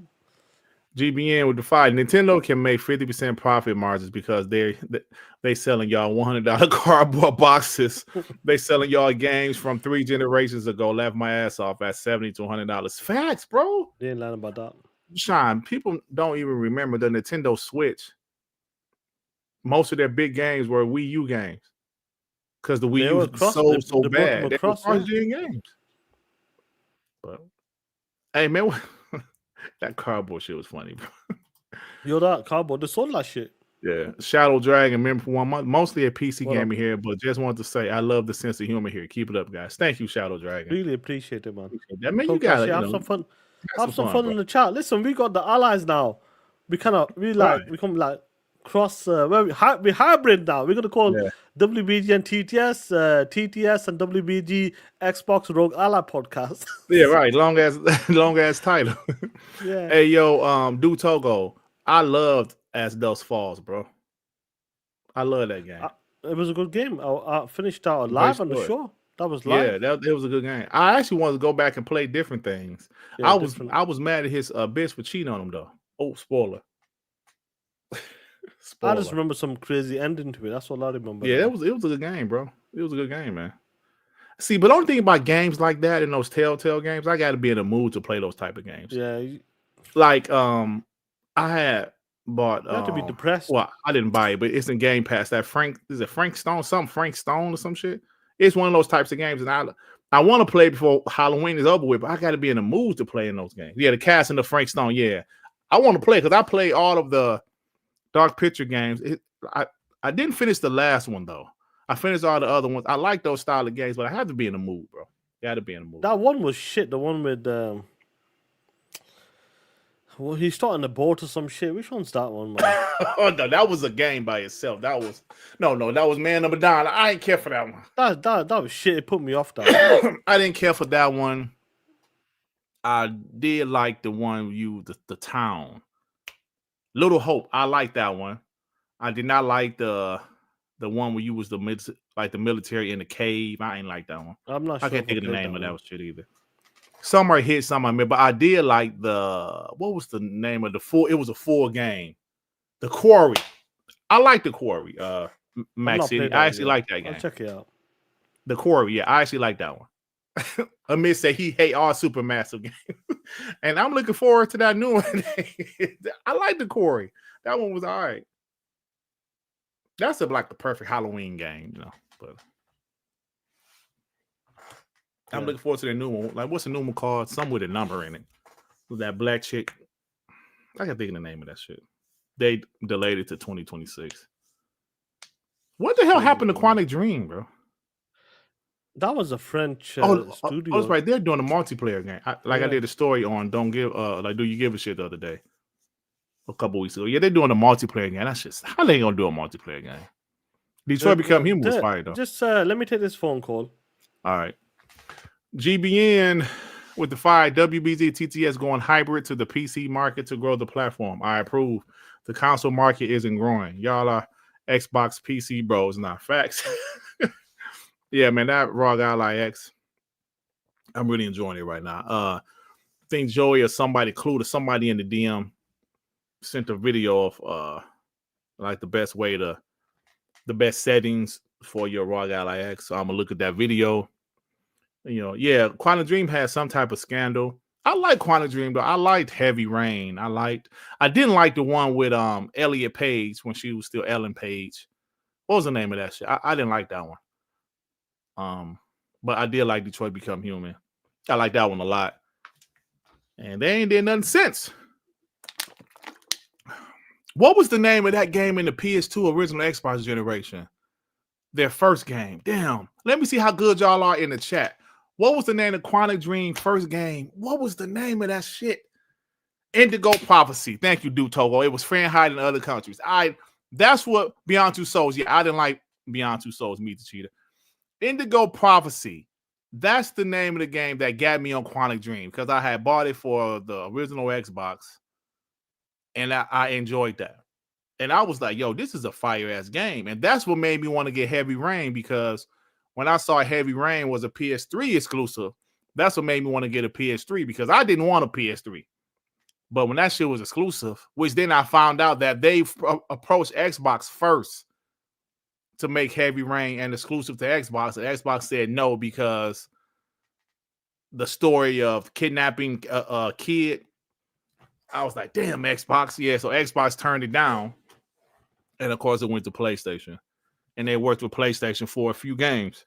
GBN would defy Nintendo can make 50% profit margins because they selling y'all $100 cardboard boxes. They selling y'all games from 3 generations ago. Left my ass off at $70 to $100. Facts, bro. They ain't lying about that. Sean, people don't even remember the Nintendo Switch. Most of their big games were Wii U games because the Wii U was so bad. They were cross-gen games. But hey, man. That cardboard shit was funny, bro. Yo, that cardboard, they sold that shit. Yeah. Shadow Dragon, remember for 1 month, mostly a PC gamer here, but just wanted to say I love the sense of humor here. Keep it up, guys. Thank you, Shadow Dragon. Really appreciate it, man. That man, you got have some fun. Have some fun in the chat. Listen, we got the allies now. We become like cross. We hybrid now. We're gonna call Yeah. WBG and TTS, TTS and WBG Xbox Rogue Ally podcast. Yeah, right. Long ass title. Yeah. Hey, yo, Do Togo. I loved As Dust Falls, bro. I love that game. It was a good game. I finished out Great live on the story. show. That was Yeah, live. it was a good game. I actually wanted to go back and play different things. Yeah, I was mad at his bitch for cheating on him though. Oh, spoiler. I just remember some crazy ending to it. That's all I remember. Yeah, now. it was a good game, bro. It was a good game, man. See, but the only thing about games like that and those Telltale games, I got to be in the mood to play those type of games. Yeah, Like I had bought. you have to be depressed. Well, I didn't buy it, but it's in Game Pass. That Frank Stone or some shit. It's one of those types of games, and I want to play before Halloween is over with, but I got to be in the mood to play in those games. Yeah, the cast and the Frank Stone. Yeah, I want to play because I play all of the Dark Picture games. I didn't finish the last one though. I finished all the other ones. I like those style of games, but I have to be in the mood, bro. You got to be in the mood. That one was shit. The one with well, he's starting a boat or some shit. Which one's that one, man? Oh no, that was a game by itself. That was that was Man Number 9. I didn't care for that one. That was shit. It put me off. That I didn't care for that one. I did like the one the town. Little Hope. I like that one. I did not like the one where you was the military in the cave. I ain't like that one. I'm not sure. I can't think of the name of that shit either. Some are hit, some I remember. But I did like what was the name of the 4? It was a 4 game. The Quarry. I like the Quarry. Max City. I actually like that game. I'll check it out. The Quarry, yeah, I actually like that one. Amit said he hate all Supermassive games. And I'm looking forward to that new one. I like the Quarry. That one was all right. That's the perfect Halloween game, but I'm looking forward to the new one. Like, what's the new one called? Some with a number in it. With that black chick. I can't think of the name of that shit. They delayed it to 2026. What the hell happened to Quantic Dream, bro? That was a French studio. Oh, that's right. They're doing a multiplayer game. I did a story on Do You Give a Shit the other day. A couple weeks ago. Yeah, they're doing a multiplayer game. That's just how they gonna do a multiplayer game. Detroit Become Human was fire though. Just let me take this phone call. All right. GBN with the fire. WBZ TTS going hybrid to the PC market to grow the platform. I approve. The console market isn't growing. Y'all are Xbox PC bros, not facts. Yeah, man, that Rog Ally X. I'm really enjoying it right now. I think Joey or somebody clued or somebody in the DM sent a video of the best settings for your Rog Ally X. So I'm gonna look at that video. Yeah, Quantum Dream has some type of scandal. I like Quantum Dream though. I liked Heavy Rain. I didn't like the one with Elliot Page when she was still Ellen Page. What was the name of that shit? I didn't like that one. But I did like Detroit Become Human. I like that one a lot. And they ain't did nothing since. What was the name of that game in the PS2 original Xbox generation? Their first game. Damn. Let me see how good y'all are in the chat. What was the name of Quantic Dream first game? What was the name of that shit? Indigo Prophecy. Thank you, Dude Togo. It was Fahrenheit in other countries. That's what Beyond Two Souls. Yeah, I didn't like Beyond Two Souls, Meet the Cheetah. Indigo Prophecy. That's the name of the game that got me on Quantic Dream because I had bought it for the original Xbox. And I enjoyed that. And I was like, yo, this is a fire-ass game. And that's what made me want to get Heavy Rain because when I saw Heavy Rain was a PS3 exclusive, that's what made me want to get a PS3 because I didn't want a PS3. But when that shit was exclusive, which then I found out that they approached Xbox first to make Heavy Rain and exclusive to Xbox. And Xbox said no because the story of kidnapping a kid. I was like, damn, Xbox. Yeah, so Xbox turned it down. And of course, it went to PlayStation. And they worked with PlayStation for a few games.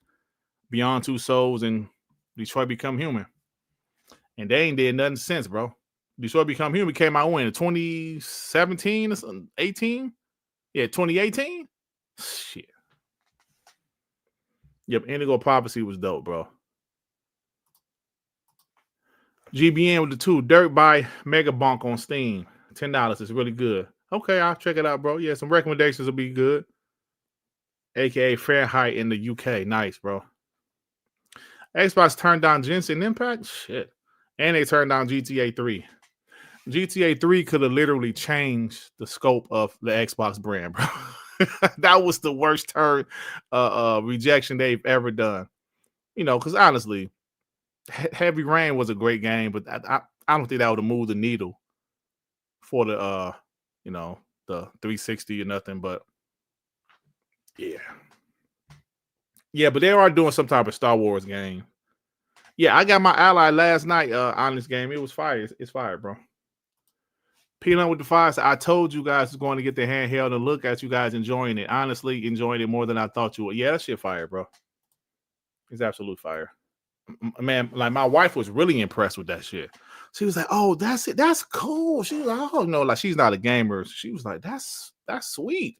Beyond Two Souls and Detroit Become Human. And they ain't did nothing since, bro. Detroit Become Human came out when? 2017 or something? 18? Yeah, 2018? Shit. Yep, Indigo Prophecy was dope, bro. GBN with the 2. Dirt by Mega Bonk on Steam. $10. It's really good. Okay, I'll check it out, bro. Yeah, some recommendations will be good. AKA Fahrenheit in the UK. Nice, bro. Xbox turned down Genshin Impact? Shit. And they turned down GTA 3. GTA 3 could have literally changed the scope of the Xbox brand, bro. That was the worst rejection they've ever done. You know, because honestly, Heavy Rain was a great game, but I don't think that would have moved the needle for the you know, the 360 or nothing. But yeah. Yeah, but they are doing some type of Star Wars game. Yeah, I got my ally last night on this game. It was fire. It's fire, bro. Peanut with the fire. I told you guys was going to get the handheld and look at you guys enjoying it. Honestly, enjoying it more than I thought you would. Yeah, that shit fire, bro. It's absolute fire. Man, like my wife was really impressed with that shit. She was like, "Oh, that's it. That's cool." She was like, "Oh no, like she's not a gamer." She was like, "That's sweet."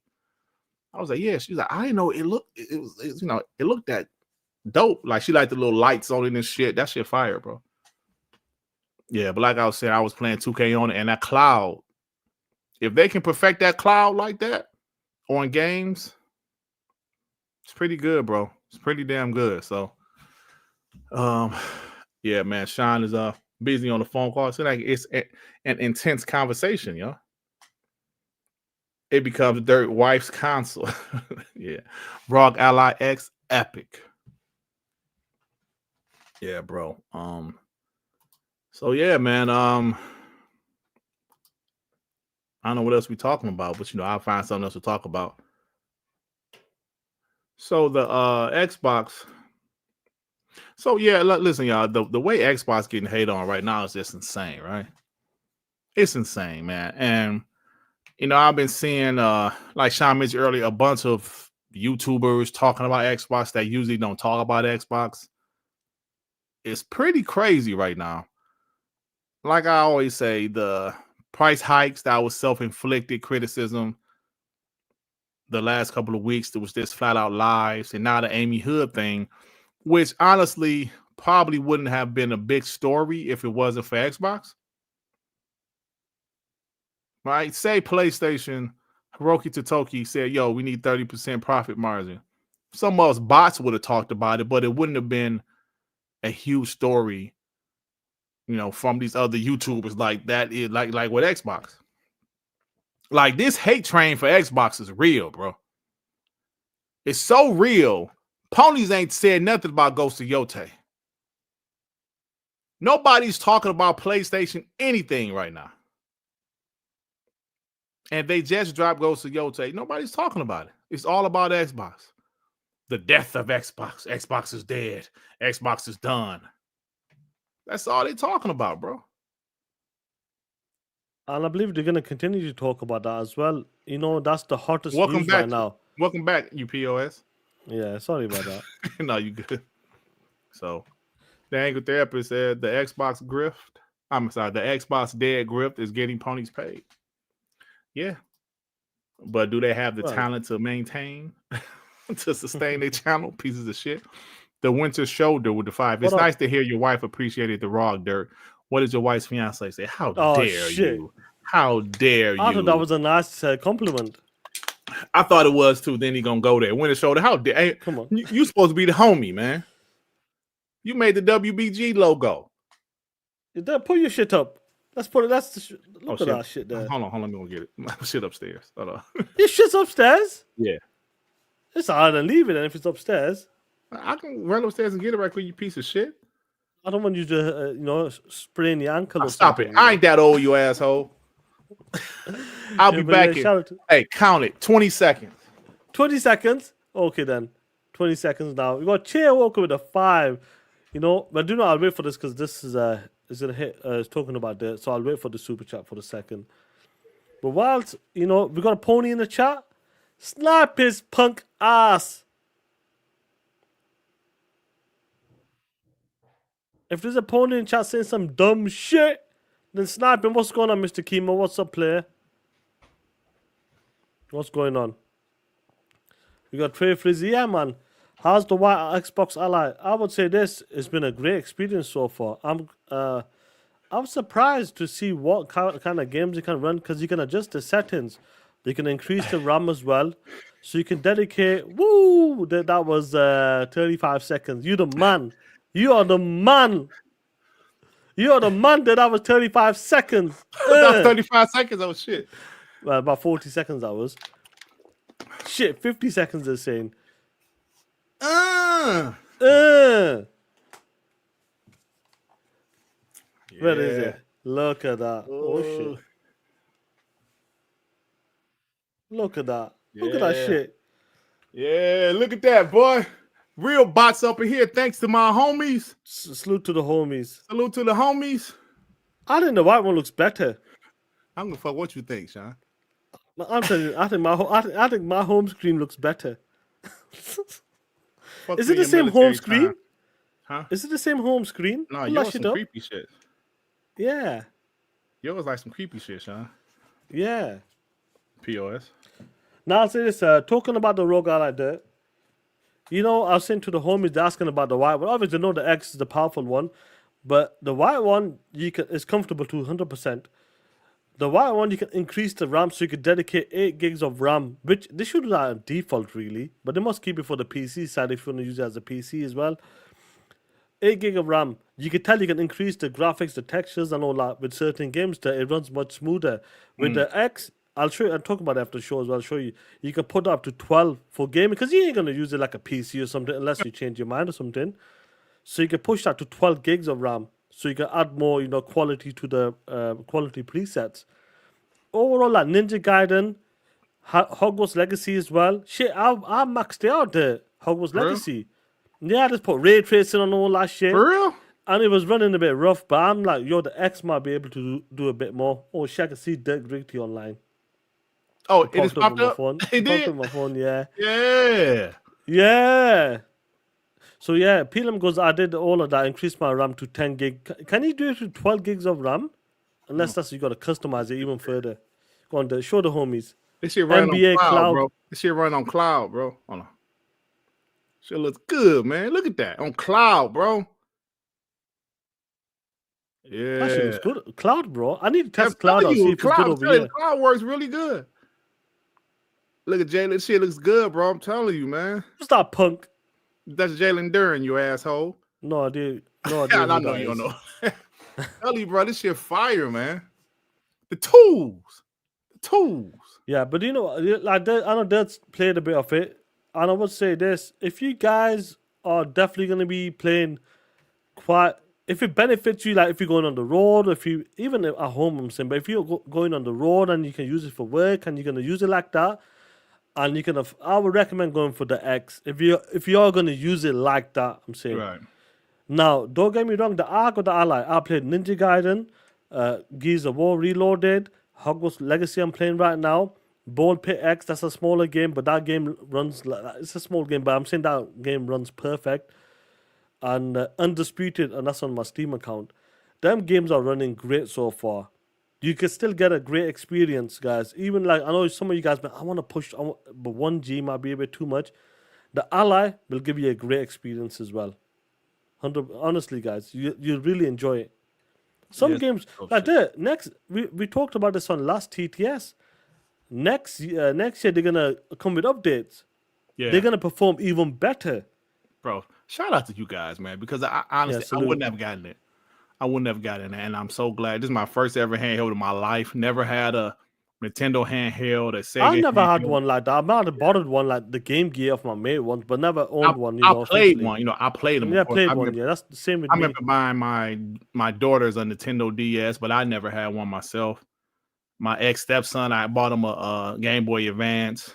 I was like, "Yeah." She's like, "I didn't know it looked. It was you know, it looked that dope. Like she liked the little lights on it and shit. That shit fire, bro." Yeah, but like I was saying, I was playing 2K on it, and that cloud. If they can perfect that cloud like that on games, it's pretty good, bro. It's pretty damn good. So, yeah, man, Sean is busy on the phone call. It's like it's an intense conversation, yo. It becomes Dirt Wife's console. Yeah, Rog Ally X epic. Yeah, bro. So yeah, man. I don't know what else we're talking about, but you know, I'll find something else to talk about. So the Xbox. So yeah, listen, y'all. The way Xbox getting hate on right now is just insane, right? It's insane, man. And you know, I've been seeing like Sean mentioned earlier, a bunch of YouTubers talking about Xbox that usually don't talk about Xbox. It's pretty crazy right now. Like I always say, the price hikes, that was self-inflicted criticism. The last couple of weeks, there was this flat out lies, and now the Amy Hood thing, which honestly probably wouldn't have been a big story if it wasn't for Xbox. Right? Say PlayStation, Hiroki Totoki said, "Yo, we need 30% profit margin." Some of us bots would have talked about it, but it wouldn't have been a huge story, you know, from these other YouTubers like that. Is like with Xbox. Like this hate train for Xbox is real, bro. It's so real. Ponies ain't said nothing about Ghost of Yote. Nobody's talking about PlayStation anything right now. And they just dropped Ghost of Yote. Nobody's talking about it. It's all about Xbox. The death of Xbox. Xbox is dead. Xbox is done. That's all they're talking about, bro. And I believe they're going to continue to talk about that as well. You know, that's the hottest Welcome news back right now. Welcome back, you POS. Yeah, sorry about that. No, you good. So, the Angle Therapist said the Xbox grift. I'm sorry, the Xbox dead grift is getting ponies paid. Yeah. But do they have the talent to maintain, to sustain their channel? Pieces of shit. The winter shoulder with the 5. It's nice to hear your wife appreciated the raw dirt. What did your wife's fiance say? How dare you? How dare you? I thought that was a nice compliment. I thought it was too. Then he gonna go there. Winter shoulder. How dare? Hey, come on. You supposed to be the homie, man. You made the WBG logo. Put your shit up. Let's put it. Look at that shit there. Hold on. Let me go get it. My shit upstairs. Hold on. Your shit's upstairs? Yeah. It's hard to leave it, and if it's upstairs, I can run upstairs and get it right quick. You piece of shit. I don't want you to, sprain your ankle. Stop it! I ain't that old, you asshole. I'll be back in. Hey, count it. 20 seconds. 20 seconds. Okay then. 20 seconds now. We got Chair Walker with a 5. You know, but do not. I'll wait for this because this is gonna hit. It's talking about that, so I'll wait for the super chat for the second. But whilst we got a pony in the chat. Snap his punk ass. If there's a pony in chat saying some dumb shit, then snipe him. What's going on, Mr. Kimo? What's up, player? What's going on? We got Trey Frizzy. Yeah, man. How's the white Xbox Ally? I would say this has been a great experience so far. I'm I'm surprised to see what kind of games you can run because you can adjust the settings. You can increase the RAM as well. So you can dedicate. Woo! That was 35 seconds. You the man. You are the man. You are the man. That was 35 seconds. That's 35 seconds. Oh shit. Well, about 40 seconds that was. Shit, 50 seconds they're saying. Where is it? Look at that. Oh shit. Look at that. Look at that shit. Yeah, look at that, boy. Real bots up in here. Thanks to my homies. Salute to the homies. Salute to the homies. I think the white one looks better. I'm gonna fuck what you think, Sean. I'm telling you, I think my home screen looks better. Is it the same home screen? Huh? Is it the same home screen? No, yours some creepy shit. Yeah. Yours like some creepy shit, Sean. Yeah. POS. Now I'll say this, talking about the Rog Ally there. You know, I was saying to the homies, they're asking about the white one. Obviously, they know the X is the powerful one, but the white one is comfortable to 100%. The white one, you can increase the RAM, so you could dedicate 8 gigs of RAM, which they should do that on default, really. But they must keep it for the PC side if you want to use it as a PC as well. 8 gig of RAM. You can tell you can increase the graphics, the textures, and all that with certain games. That it runs much smoother. With the X, I'll show you. I'll talk about it after the show as well. I'll show you. You can put it up to 12 for gaming because you ain't gonna use it like a PC or something unless you change your mind or something. So you can push that to 12 gigs of RAM. So you can add more, quality to the quality presets. Overall, like Ninja Gaiden, Hogwarts Legacy as well. Shit, I maxed it out there. Hogwarts Legacy. Yeah, I just put ray tracing on all that shit. For real? And it was running a bit rough, but I'm like, yo, the X might be able to do a bit more. Oh shit, I can see Dirk Rigty online. Oh, it is popped up? It did? On my phone, yeah. Yeah. Yeah. So yeah, Pelham goes, I did all of that, increased my RAM to 10 gig. Can you do it to 12 gigs of RAM? Unless that's you got to customize it even further. Go on, show the homies. This shit running NBA on cloud, Cloud. bro. This shit running on cloud, bro. Hold on. Shit looks good, man. Look at that. On cloud, bro. Yeah. That shit looks good. Cloud, bro. I need to test Cloud out, see if cloud, it's good over here. Cloud works really good. Look at Jalen. This shit looks good, bro. I'm telling you, man. What's that punk? That's Jalen Duran, you asshole. No idea. No idea. I know you don't know. Tell you, bro, this shit fire, man. The tools. Yeah, but like I know Dirt's played a bit of it, and I would say this: if you guys are definitely going to be playing if it benefits you, like if you're going on the road, if you even at home, I'm saying, but if you're going on the road and you can use it for work and you're going to use it like that, and you can, I would recommend going for the X if you are going to use it like that. I'm saying. Right. Now, don't get me wrong. The Arc or the Ally, I played Ninja Gaiden, Gears of War Reloaded, Hogwarts Legacy. I'm playing right now. Ball Pit X. That's a smaller game, but that game runs. It's a small game, but I'm saying that game runs perfect. And Undisputed, and that's on my Steam account. Them games are running great so far. You can still get a great experience, guys. Even like I know some of you guys, I want to push, but 1G might be a bit too much. The Ally will give you a great experience as well. Honestly, guys, you really enjoy it. Some games like that. Next, we talked about this on last TTS. Next year they're gonna come with updates. Yeah, they're gonna perform even better. Bro, shout out to you guys, man, because I honestly I wouldn't have gotten it. I wouldn't have gotten it, and I'm so glad. This is my first ever handheld in my life. Never had a Nintendo handheld, a Sega. I never handheld. had one like that. I might have borrowed one like the Game Gear of my mate once, but never owned one. I played one. I played them. Yeah, I played one. Yeah, that's the same with me. I remember buying my daughter's a Nintendo DS, but I never had one myself. My ex-stepson, I bought him a Game Boy Advance.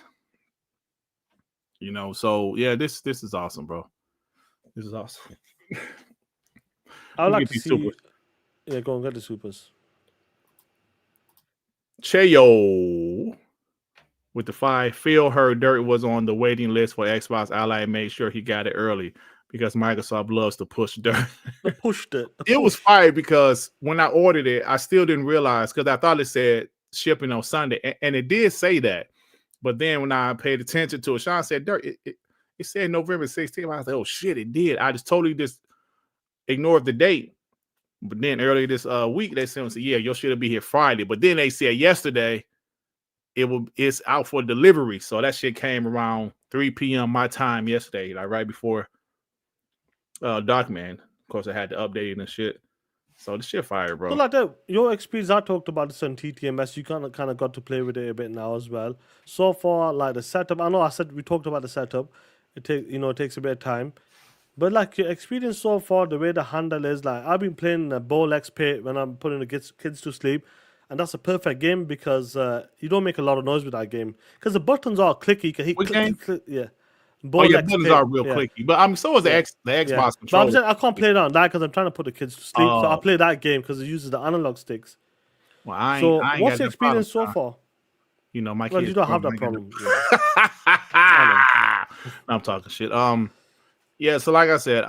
So yeah, this is awesome, bro. This is awesome. I would like to see. Supers. Yeah, go and get the supers. Cheyo with the 5. Phil heard Dirt was on the waiting list for Xbox Ally and made sure he got it early because Microsoft loves to push Dirt. It was fire because when I ordered it, I still didn't realize because I thought it said shipping on Sunday, and it did say that. But then when I paid attention to it, Sean said Dirt. It said November 16th. I was like, oh shit, it did. I just totally ignored the date. But then earlier this week, they said, yeah, your shit'll be here Friday. But then they said yesterday it's out for delivery. So that shit came around 3 p.m. my time yesterday, like right before Darkman. Of course, I had to update it and shit. So the shit fire, bro. So like that, your experience, I talked about this on TTMS. You kind of got to play with it a bit now as well. So far, like the setup, I know I said we talked about the setup. It takes a bit of time. But like your experience so far, the way the handle is, like I've been playing a Bowl XP when I'm putting the kids to sleep, and that's a perfect game because you don't make a lot of noise with that game because the buttons are clicky. You can hit click, yeah. Bowl buttons are real clicky, but so is the Xbox controller. But I'm saying I can't play it on that because I'm trying to put the kids to sleep. So I play that game because it uses the analog sticks. Well, what's the experience so far? You know, my kids. You don't have that problem. I'm talking shit. Yeah, so like I said,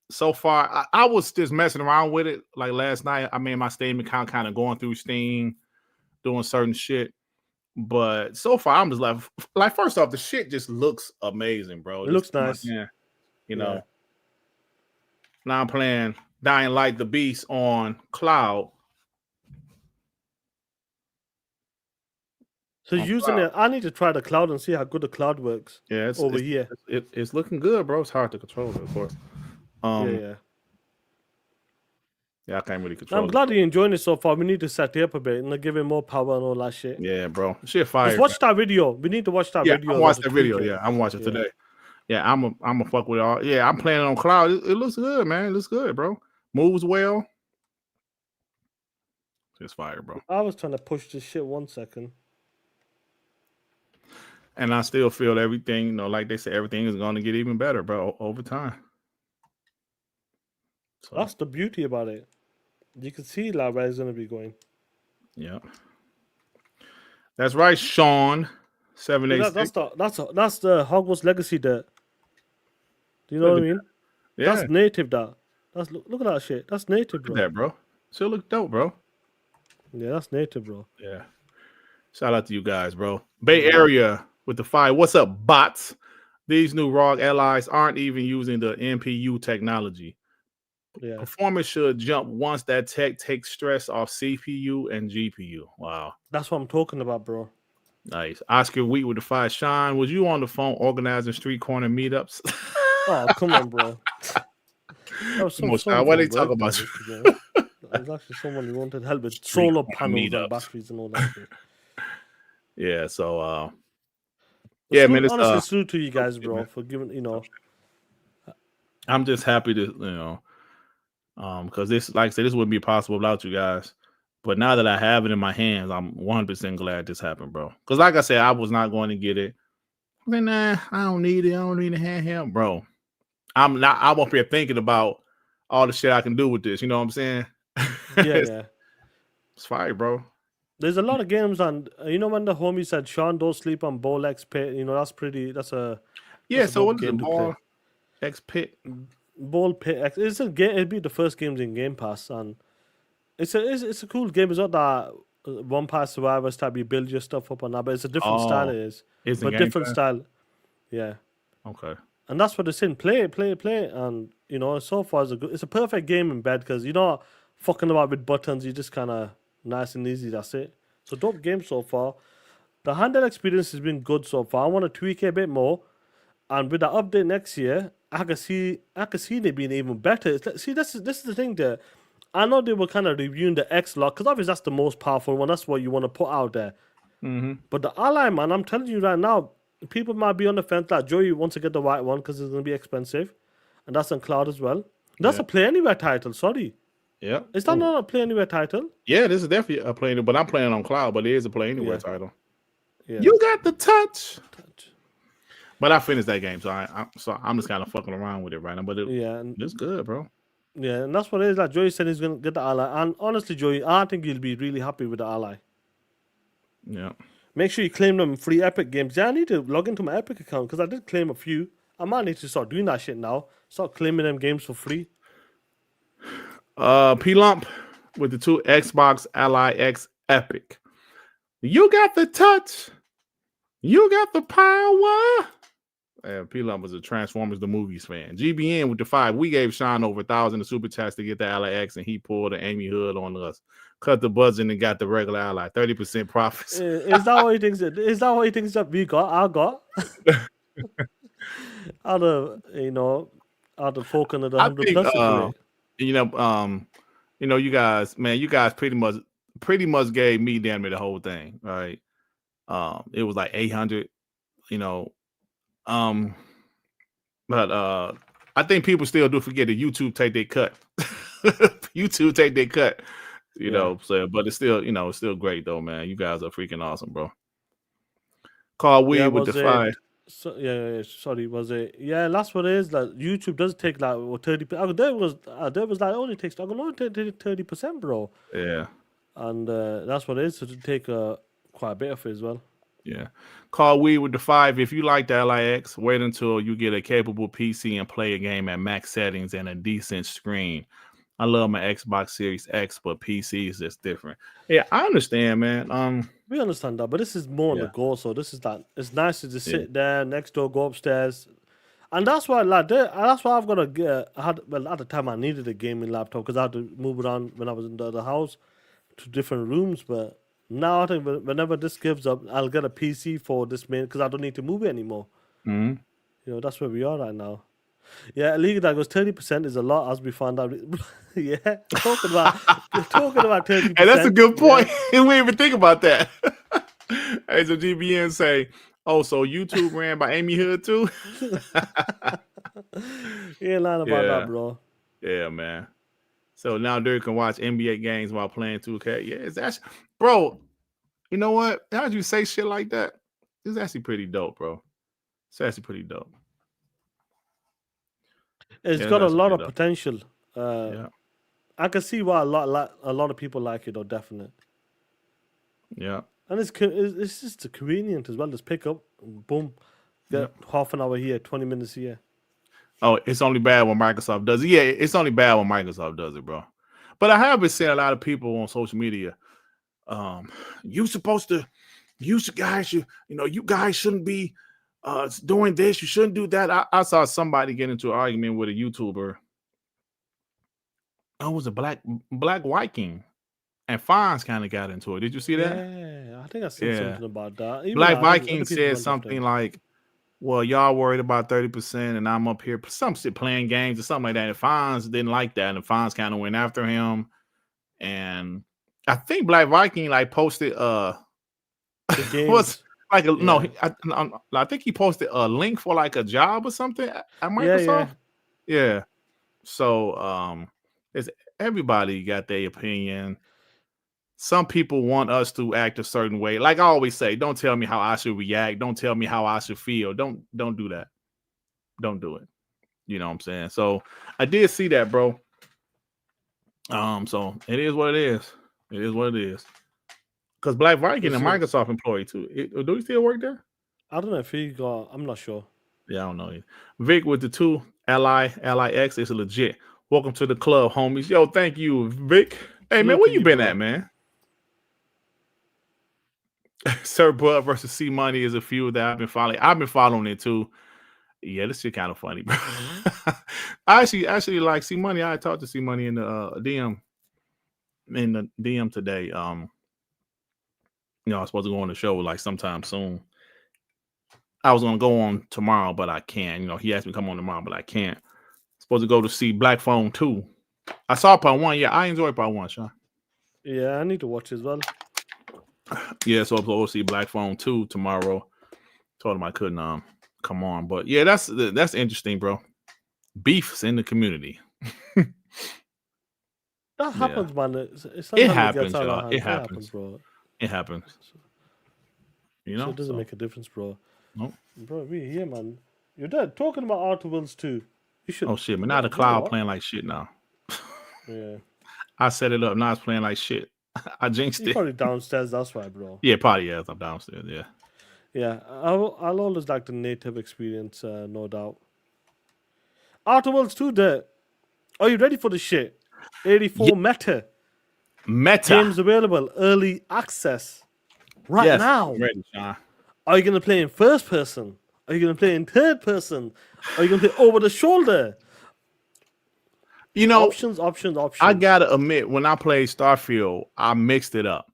so far I was just messing around with it. Like last night, I made my Steam account kind of going through Steam, doing certain shit. But so far, I'm just like first off, the shit just looks amazing, bro. It looks nice. Yeah, you know. Now I'm playing Dying Light the Beast on cloud. So using it, I need to try the cloud and see how good the cloud works. Yeah, it's looking good, bro. It's hard to control it, of course. Yeah, I can't really control. I'm glad you're enjoying it so far. We need to set it up a bit and give it more power and all that shit. Yeah, bro. Shit fire. Let's watch that video. We need to watch that video. I'm watching that video. Yeah, I'm watching today. Yeah, I'm a fuck with it all. Yeah, I'm playing it on cloud. It looks good, man. It looks good, bro. Moves well. It's fire, bro. I was trying to push this shit 1 second. And I still feel everything, you know, like they said, everything is going to get even better, bro, over time. So that's the beauty about it. You can see like where it's going to be going. Yeah. That's right, Sean. 786. That's the Hogwarts Legacy dirt. Do you know what I mean? Yeah. That's native that. Look at that shit. That's native, bro. Look at that, bro. Still look dope, bro. Yeah, that's native, bro. Yeah. Shout out to you guys, bro. Bay Area with the fire. What's up, bots? These new ROG allies aren't even using the NPU technology. Yeah. Performance should jump once that tech takes stress off CPU and GPU. Wow. That's what I'm talking about, bro. Nice. Oscar Wheat with the fire. Sean, was you on the phone organizing street corner meetups? Oh, come on, bro. That was what they talk about? There's actually someone who wanted help with solar panels and batteries and all that shit. Yeah, so yeah, man. It's honestly salute to you guys, bro, for giving, you know. I'm just happy to, you know, because this, like I said, this wouldn't be possible without you guys. But now that I have it in my hands, I'm 100% glad this happened, bro. Because like I said, I was not going to get it. I mean, nah, I don't need it. I don't need a handheld, bro. I'm up here thinking about all the shit I can do with this. You know what I'm saying? Yeah. It's fire, bro. There's a lot of games on. You know when the homie said, "Sean, don't sleep on Ball X Pit." You know that's a so what's the Ball X Pit? Ball Pit X. It's a game. It'd be the first games in Game Pass, and it's a cool game. It's not that Vampire Survivors type. You build your stuff up on that, but it's a different style. It is, but different style. Yeah. Okay. And that's what they're saying. Play, and you know, so far it's a perfect game in bed because you're not fucking about with buttons. You just kind of nice and easy. That's it. So dope game so far. The handheld experience has been good so far. I want to tweak it a bit more, and with the update next year, I can see it being even better. See, this is the thing there. I know they were kind of reviewing the X lock because obviously that's the most powerful one. That's what you want to put out there. Mm-hmm. But the Ally, man, I'm telling you right now, people might be on the fence like Joey wants to get the white one because it's going to be expensive, and that's on cloud as well. That's a Play Anywhere title. Sorry. Yeah. Is that not a Play Anywhere title? Yeah, this is definitely a Play Anywhere, but I'm playing on cloud, but it is a Play Anywhere title. Yeah. You got the touch. But I finished that game, so I'm just kind of fucking around with it right now. But it's good, bro. Yeah, and that's what it is. Like Joey said, he's gonna get the Ally, and honestly, Joey, I think you'll be really happy with the Ally. Yeah. Make sure you claim them free Epic games. Yeah, I need to log into my Epic account because I did claim a few. I might need to start doing that shit now. Start claiming them games for free. P-Lump with the 2 Xbox Ally X Epic. You got the touch. You got the power. P-Lump was a Transformers the Movies fan. GBN with the 5. We gave Sean over 1,000 of super chats to get the Ally X, and he pulled the Amy Hood on us. Cut the buzzing and got the regular Ally. 30% profits. Is that what he thinks? Is that what he thinks that we got? I got out of out of 400 I 100 think, plus. you guys, man, you guys pretty much gave me damn near the whole thing, right? It was like 800, but I think people still do forget that YouTube take their cut. YouTube take their cut, so but it's still, it's still great though, man. You guys are freaking awesome, bro. Call Weed with the 5. So, sorry, was it? Yeah, that's what it is. Like YouTube does take like 30%. There was like only takes 30%, bro. Yeah, and that's what it is. So to take quite a bit of it as well. Yeah. Call Weed with the 5. If you like the LIX, wait until you get a capable PC and play a game at max settings and a decent screen. I love my Xbox Series X, but PC is just different. Yeah, I understand, man. We understand that, but this is more on the go. So this is like, it's nice to just sit there next door, go upstairs, and that's why that's why I've got to get. At the time I needed a gaming laptop because I had to move around when I was in the other house to different rooms. But now I think whenever this gives up, I'll get a PC for this main because I don't need to move it anymore. Mm-hmm. That's where we are right now. Yeah, League that goes 30% is a lot, as we found out. Yeah, talking about 30%. Hey, that's a good point. We didn't even think about that. Hey, so GBN say, "Oh, so YouTube ran by Amy Hood too?" You ain't lying about that, bro. Yeah, man. So now Derek can watch NBA games while playing 2K. Yeah, it's actually, bro. You know what? How'd you say shit like that? It's actually pretty dope, bro. It's actually pretty dope. It's got a lot of potential. I can see why a lot of people like it, though, definitely. Yeah. And it's just convenient as well. Just pick up, boom, get half an hour here, 20 minutes here. Oh, it's only bad when Microsoft does it. Yeah, it's only bad when Microsoft does it, bro. But I have been seeing a lot of people on social media. You guys shouldn't be doing this. You shouldn't do that. I saw somebody get into an argument with a YouTuber. Oh, it was a black Viking, and Fonz kind of got into it. Did you see that? Yeah, I think I seen something about that. Even Black Viking said something like, "Well, y'all worried about 30%, and I'm up here some shit playing games or something like that." And Fonz didn't like that, and Fonz kind of went after him. And I think Black Viking posted what's like I think he posted a link for like a job or something at Microsoft. Yeah. So it's everybody got their opinion. Some people want us to act a certain way. Like I always say, don't tell me how I should react. Don't tell me how I should feel. Don't do that. Don't do it. You know what I'm saying? So I did see that, bro. So it is what it is. It is what it is. Because Black Viking a Microsoft employee too. Do he still work there? I don't know if he got. I'm not sure. Yeah, I don't know. Vic with the 2 LIX is legit. Welcome to the club, homies. Yo, thank you, Vic. Hey, man, where you been at, man? Sir Bud versus C Money is a feud that I've been following. I've been following it too. Yeah, this shit kind of funny, bro. I actually like C Money. I talked to C Money in the DM today. I was supposed to go on the show like sometime soon. I was gonna go on tomorrow, but I can't. He asked me to come on tomorrow, but I can't. Supposed to go to see Black Phone 2. I saw part 1. Yeah, I enjoyed part 1, Sean. Yeah, I need to watch as well. Yeah, so I'm supposed to see Black Phone 2 tomorrow. Told him I couldn't come on, but yeah, that's interesting, bro. Beefs in the community. That happens, man. It happens, y'all. It happens, bro. It happens. So it doesn't make a difference, bro. Nope. Bro, we here, man. You're dead. Talking about Outerworlds 2. You should. Oh shit, but now the cloud playing like shit now. Yeah. I set it up. Now it's playing like shit. I jinxed it. Probably downstairs. That's why, bro. Yeah, probably. Yeah, I'm downstairs. Yeah. Yeah, I'll always like the native experience, no doubt. Outerworlds 2, there. Are you ready for the shit? 84 meta. Games available, early access. Right now. I'm ready, Sean. Are you going to play in first person Are you going to play in third person? Are you going to play over the shoulder? You know, Options. I gotta admit, when I played Starfield, I mixed it up.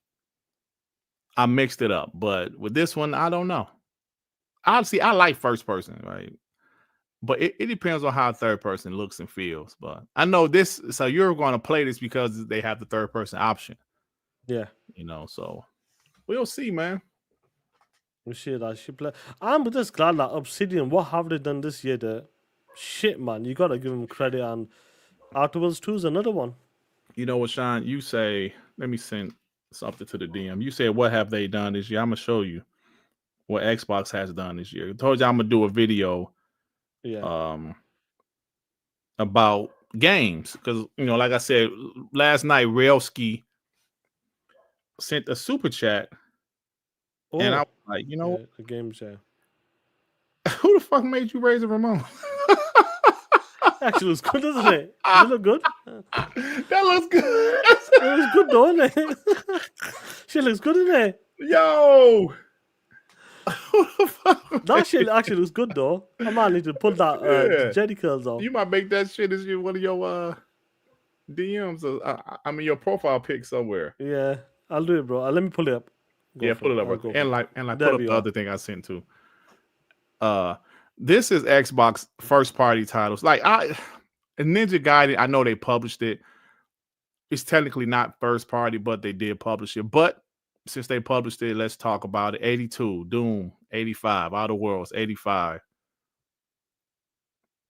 But with this one, I don't know. Honestly, I like first person, right? But it depends on how third person looks and feels. But I know this, so you're going to play this because they have the third person option. Yeah. You know, so we'll see, man. We see that she play. I'm just glad that Obsidian, what have they done this year? The shit, man. You gotta give them credit. And Outerworlds 2 is another one. You know what, Sean? You say, let me send something to the DM. You said, what have they done this year? I'm gonna show you what Xbox has done this year. I told you I'm gonna do a video about games. Because, you know, like I said, last night, Railski sent a super chat. And I was like, you know, the games, who the fuck made you raise a Ramon? Actually, looks good, doesn't it? Does it look good? That looks good. It looks good, though, isn't it? She looks good, isn't it? Yo. That shit actually looks good, though. I might need to put that Jetty curls off. You might make that shit as one of your DMs. I mean, your profile pic somewhere. Yeah, I'll do it, bro. Let me pull it up. Pull it up. And like put up the other thing I sent too. This is Xbox first party titles. Like Ninja Gaiden, I know they published it. It's technically not first party, but they did publish it. But since they published it, let's talk about it. 82, Doom, 85, Outerworlds, 85.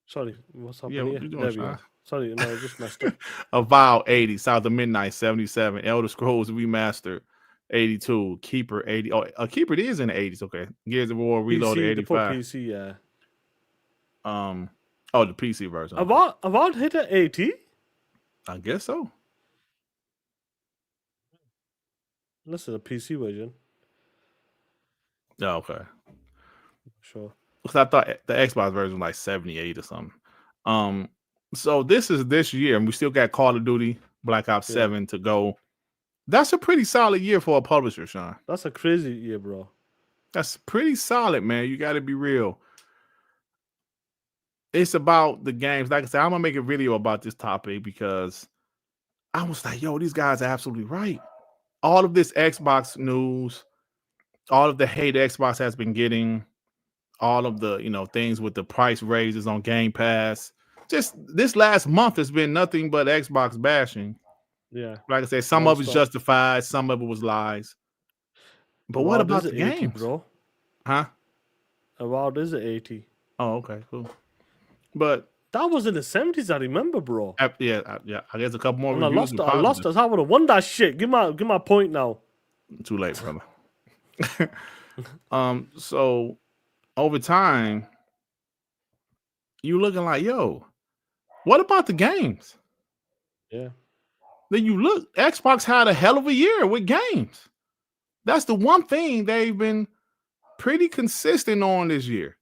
Sorry, what's happening Yeah, here? you doing, There we go. Sorry, no, I just messed up. Avowed 80, South of Midnight 77, Elder Scrolls Remastered 82, Keeper 80. Oh, Keeper is in the 80s. Okay, Gears of War Reloaded 85. PC, yeah. Oh, the PC version. About hit at 80? I guess so. This is a PC version. Yeah, okay. Sure. Because I thought the Xbox version was like 78 or something. So this is this year, and we still got Call of Duty Black Ops 7 to go. That's a pretty solid year for a publisher, Sean. That's a crazy year, bro. That's pretty solid, man. You got to be real. It's about the games. Like I said, I'm going to make a video about this topic because I was like, yo, these guys are absolutely right. All of this Xbox news, all of the hate Xbox has been getting, all of the, you know, things with the price raises on Game Pass. Just this last month has been nothing but Xbox bashing. Yeah. Like I said, some of it's justified, some of it was lies. But what about the games, 80, bro? Huh? Wow, this is 80. Oh, okay, cool. But that was in the 70s, I remember, bro. Yeah. I guess a couple more and reviews. I lost us. I would have won that shit. Give my point now. Too late, brother. So over time, you looking like, yo, what about the games? Yeah. Then you look, Xbox had a hell of a year with games. That's the one thing they've been pretty consistent on this year.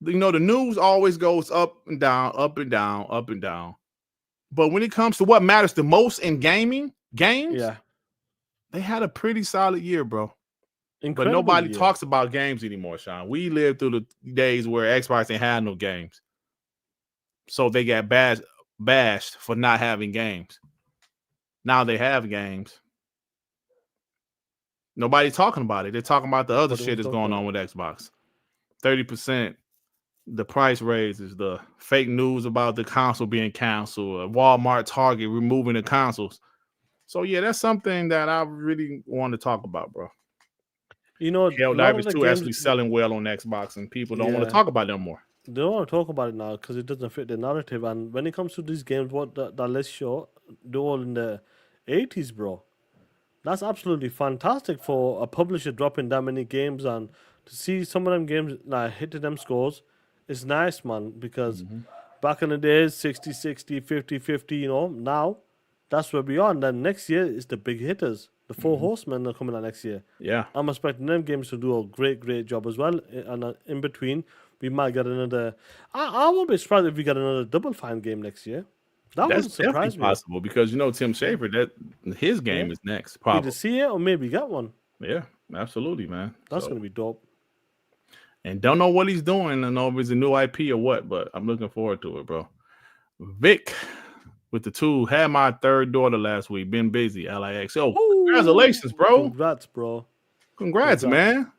You know, the news always goes up and down, up and down, up and down. But when it comes to what matters the most in games, they had a pretty solid year, bro. But nobody talks about games anymore, Sean. We lived through the days where Xbox ain't had no games. So they got bashed for not having games. Now they have games. Nobody's talking about it. They're talking about the other shit that's going on with Xbox. 30%. The price raises, the fake news about the console being canceled, Walmart, Target removing the consoles. So yeah, that's something that I really want to talk about, bro. You know, Helldivers 2 actually selling well on Xbox, and people don't want to talk about them more. They don't want to talk about it now because it doesn't fit the narrative. And when it comes to these games, what that let's show, they're all in the 80s, bro. That's absolutely fantastic for a publisher dropping that many games, and to see some of them games like hitting them scores. It's nice, man, because back in the days, 60-60, 50-50, you know, now that's where we are. And then next year is the big hitters. The Four Horsemen are coming out next year. Yeah. I'm expecting them games to do a great job as well. And in between, we might get another... I won't be surprised if we get another Double Fine game next year. That wouldn't surprise me. Possible because, you know, Tim Schafer, that his game is next, probably. Either see it or maybe get one. Yeah, absolutely, man. That's going to be dope. And don't know what he's doing. I know if it's a new IP or what, but I'm looking forward to it, bro. Vic with the 2 had my 3rd daughter last week. Been busy. LIX. Oh, congratulations, bro. Congrats, bro. Congrats, man.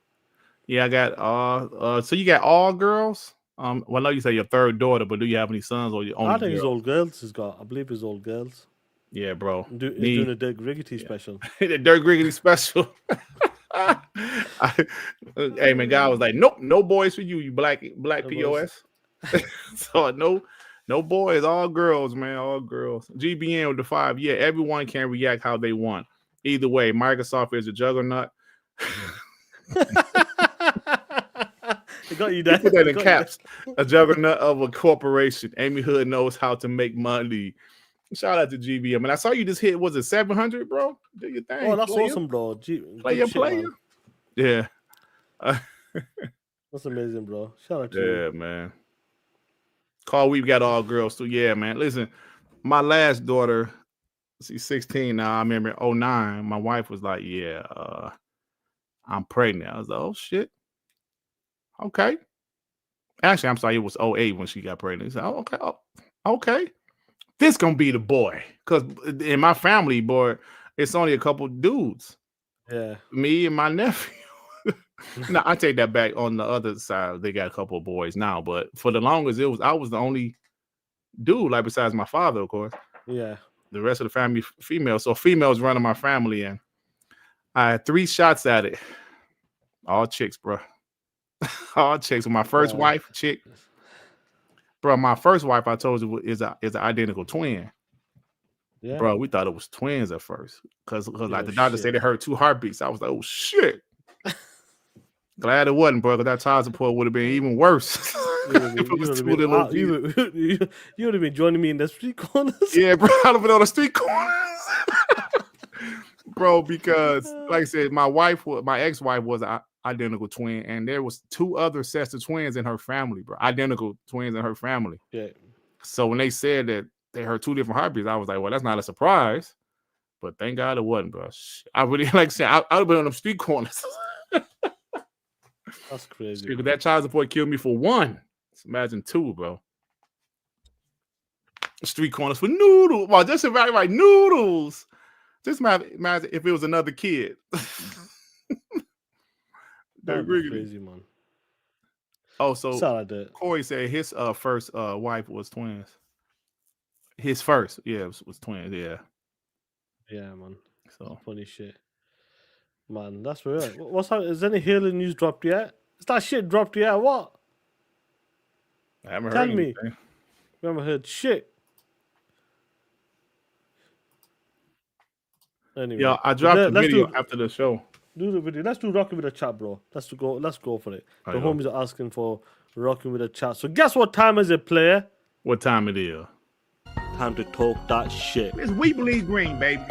Yeah, I got so you got all girls? Well, I know you say your 3rd daughter, but do you have any sons or your only I think girls? it's all girls he's got. I believe it's all girls. Yeah, bro. He's doing a Dirk Riggity special. The Dirk Riggity special. Hey man, guy was like, nope, no boys for you black POS. So no boys, all girls, man, all girls. GBN with the 5. Yeah, everyone can react how they want. Either way, Microsoft is a juggernaut. They got you there. Put that in caps. A juggernaut of a corporation. Amy Hood knows how to make money. Shout out to GBM. And I saw you just hit, was it 700, bro? Do your thing. Oh, that's awesome, bro. Player. Yeah. That's amazing, bro. Shout out to you. Yeah, man. Carl, we've got all girls too. Yeah, man. Listen, my last daughter, she's 16 now. I remember 09. My wife was like, yeah, I'm pregnant. I was like, oh shit. Okay. Actually, I'm sorry, it was 08 when she got pregnant. Said, oh, okay. Oh, okay. This gonna be the boy. Because in my family, boy, it's only a couple dudes. Yeah. Me and my nephew. No, I take that back. On the other side, they got a couple of boys now, but for the longest, I was the only dude, like besides my father, of course. Yeah. The rest of the family female. So females running my family, and I had 3 shots at it. All chicks, bro. All chicks. My first wife, chick. Bro, my first wife, I told you, is an identical twin. Yeah. Bro, we thought it was twins at first. Because like the doctor said they heard 2 heartbeats. I was like, oh shit. Glad it wasn't, bro, because that child support would have been even worse. You would have been joining me in the street corners. Yeah, bro, I'd have been on the street corners. Bro, because like I said, my ex-wife was an identical twin, and there was 2 other sets of twins in her family, bro. Identical twins in her family. Yeah. So when they said that they heard 2 different heartbeats, I was like, well, that's not a surprise. But thank God it wasn't, bro. I really, like I said, I'd have been on them street corners. That's crazy. Because that child support killed me for 1. Imagine 2, bro. Street corners for noodles. Well, just about right, noodles. Just imagine if it was another kid. That's crazy, man. Oh, so Corey said his first wife was twins. His first, yeah, was twins, yeah. Yeah, man. So that's funny shit. Man, that's real. What's up? Is any healing news dropped yet? Is that shit dropped yet? What? I haven't heard anything. We haven't heard shit. Anyway, yeah, I dropped the video after the show. Do the video. Let's do Rocking with a Chat, bro. Let's go for it. The homies are asking for Rocking with a Chat. So guess what time is it, player? What time it is? Time to talk that shit. It's We Believe Green, baby.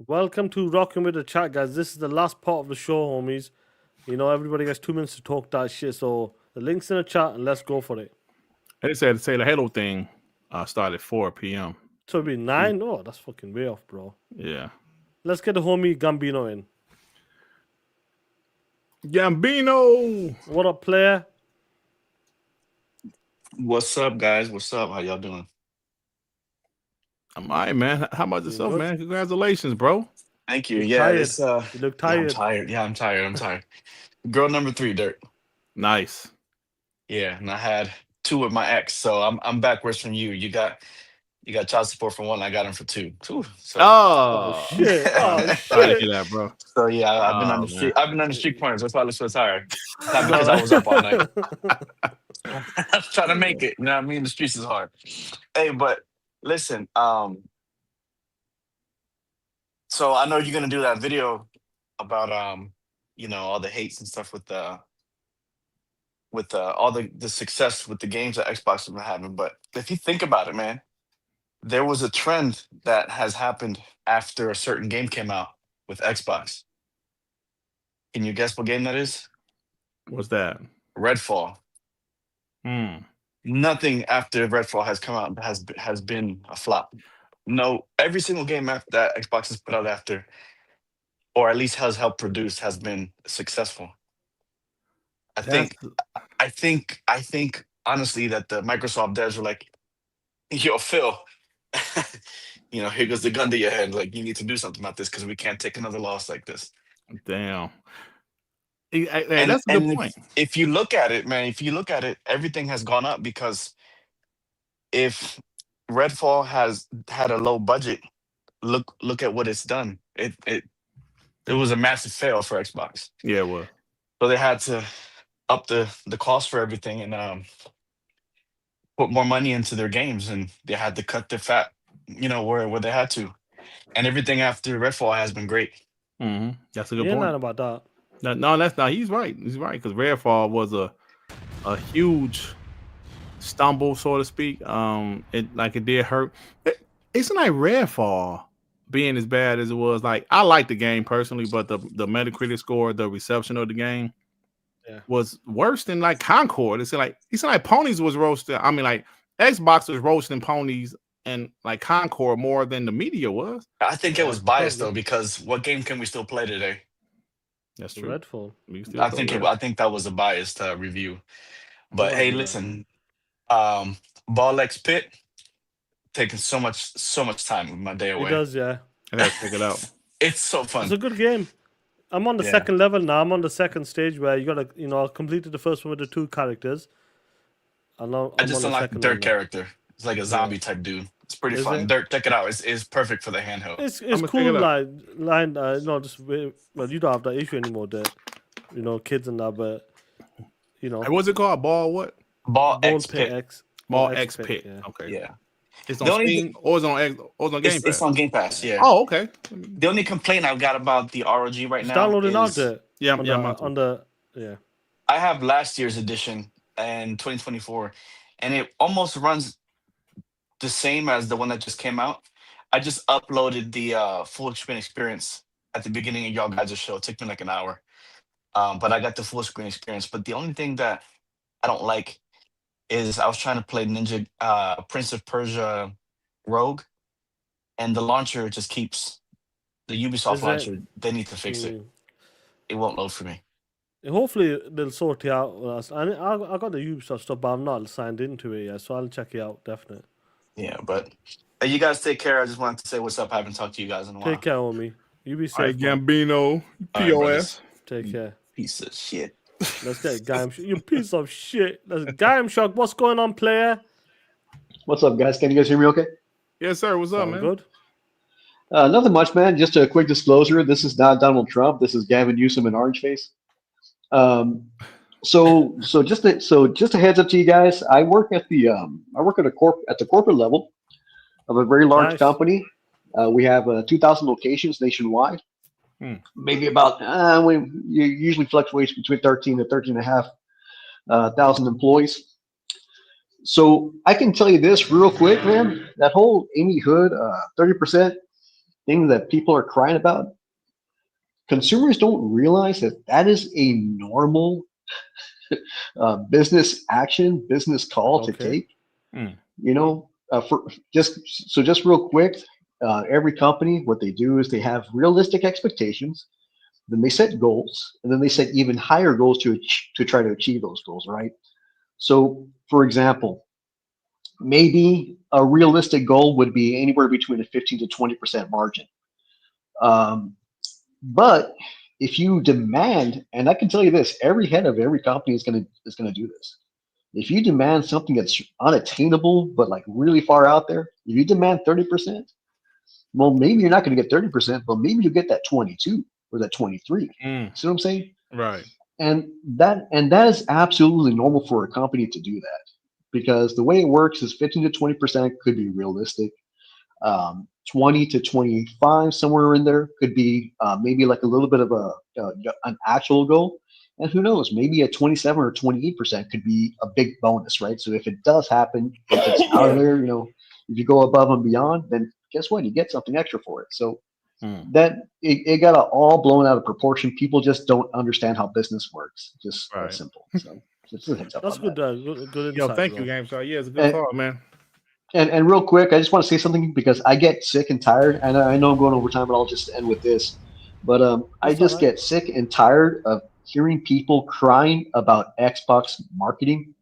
Welcome to Rocking with the Chat, guys. This is the last part of the show, homies. You know, everybody gets 2 minutes to talk that shit. So the link's in the chat, and let's go for it. They said the Halo thing started at 4 p.m. So it'll be 9? Oh, that's fucking way off, bro. Yeah. Let's get the homie Gambino in. Gambino! What up, player? What's up, guys? What's up? How y'all doing? I'm all right, man. How about yourself, man? Congratulations, bro. Thank you. You're Yeah, tired. You look tired. Yeah, I'm tired. Yeah, I'm tired. Girl number 3, Dirt. Nice. Yeah, and I had 2 with my ex, so I'm backwards from you. You got child support for 1. I got him for 2. So. Oh shit! Oh shit! Sorry to hear that, bro. So yeah, I've been on the street. I've been on the street corners. That's why I look so tired. Not because I was up all night. I was trying to make it. You know what I mean? The streets is hard. Hey, but listen. So I know you're gonna do that video about you know, all the hates and stuff with the with all the success with the games that Xbox has been having. But if you think about it, man, there was a trend that has happened after a certain game came out with Xbox. Can you guess what game that is? What's that? Redfall. Hmm. Nothing after Redfall has come out has been a flop. No, every single game after that Xbox has put out after, or at least has helped produce, has been successful. I That's think, I think honestly that the Microsoft devs were like, "Yo, Phil, here goes the gun to your head. Like, you need to do something about this because we can't take another loss like this." damn. Hey, And that's a good and point. if you look at it, man, if you look at it, everything has gone up because if Redfall has had a low budget, look at what it's done. It was a massive fail for Xbox. Yeah, well, So they had to up the cost for everything and put more money into their games, and they had to cut their fat, where they had to. And everything after Redfall has been great. that's a good Yeah, point. nothing about that. No, that's not. He's right. He's right because Redfall was a huge stumble, so to speak. It did hurt. It's not like Redfall being as bad as it was. Like, I like the game personally, but the Metacritic score, the reception of the game, was worse than like Concord. It's like Ponies was roasting. I mean, like Xbox was roasting Ponies and like Concord more than the media was. I think it was biased probably. though, because what game can we still play today? That's true. Redfall. We still I go think Red. I think that was a biased review. But Gotta hey, be that. listen, Ball X Pit taking so much time with my day It away. does, yeah. I gotta check it out. It's so fun. It's a good game. I'm on the Yeah. second level now. I'm on the second stage where you gotta, I completed the first one with the 2 characters. And now I I'm just on the unlocked the second Dirt one now. character. It's like a zombie type dude. It's pretty Is fun. it? Dirt, check it out. It's perfect for the handheld. It's I'ma check cool, it out. just well, you don't have that issue anymore, that kids and that, but Hey, what's it called? Ball what? Ball Ball X Pit Pit. X. Ball X X Pit, Pit. yeah. Okay. Yeah. It's The on only Steam or it's on Game Pass. It's on Game Pass. Yeah. Oh, okay. The only complaint I've got about the ROG right It's now downloading out is there. Yeah, on yeah, the, mine too. on the yeah. I have last year's edition and 2024, and it almost runs the same as the one that just came out. I just uploaded the full screen experience at the beginning of y'all guys' show. It took me like an hour, but I got the full screen experience. But the only thing that I don't like is I was trying to play Prince of Persia Rogue, and the launcher just keeps the Ubisoft Is it? launcher. They need to fix it. It won't load for me. Hopefully they'll sort it out. I got the Ubisoft stuff, but I'm not signed into it yet, so I'll check it out definitely. Yeah, but hey, you guys take care. I just wanted to say what's up. I haven't talked to you guys in a while. Take care, homie. You be All right, safe, man. Gambino, All right, POS. brothers. Take care. Piece of shit. Let's get Game Shock. You piece of shit. Let's Game Shock. What's going on, player? What's up, guys? Can you guys hear me okay? Yes, sir. What's up, Sound man? good? Nothing much, man. Just a quick disclosure. This is not Donald Trump. This is Gavin Newsom and Orange Face. So just a heads up to you guys. I work at the corporate level of a very large Nice. company. We have 2,000 locations nationwide. Maybe about usually fluctuates between 13 to 13.5 thousand employees. So I can tell you this real quick, man. That whole Amy Hood 30% thing that people are crying about, consumers don't realize that is a normal business action, business call to take. Just real quick, every company, what they do is they have realistic expectations, then they set goals, and then they set even higher goals to try to achieve those goals, right? So, for example, maybe a realistic goal would be anywhere between a 15 to 20% margin. But if you demand, and I can tell you this, every head of every company is gonna do this. If you demand something that's unattainable but like really far out there, if you demand 30%, well, maybe you're not going to get 30%, but maybe you get that 22 or that 23. See what I'm saying? Right. And that is absolutely normal for a company to do that, because the way it works is 15 to 20% could be realistic. 20 to 25, somewhere in there, could be maybe like a little bit of an actual goal. And who knows, maybe a 27 or 28% could be a big bonus, right? So if it does happen, if it's out of there, if you go above and beyond, then guess what? You get something extra for it. So that it got all blown out of proportion. People just don't understand how business works. Just that simple. So just a heads up. That's on good. That. Good Yo, insight. thank you, Game Shot. Yeah, it's a good thought, man. And real quick, I just want to say something because I get sick and tired, and I know I'm going over time, but I'll just end with this. But I just get sick and tired of hearing people crying about Xbox marketing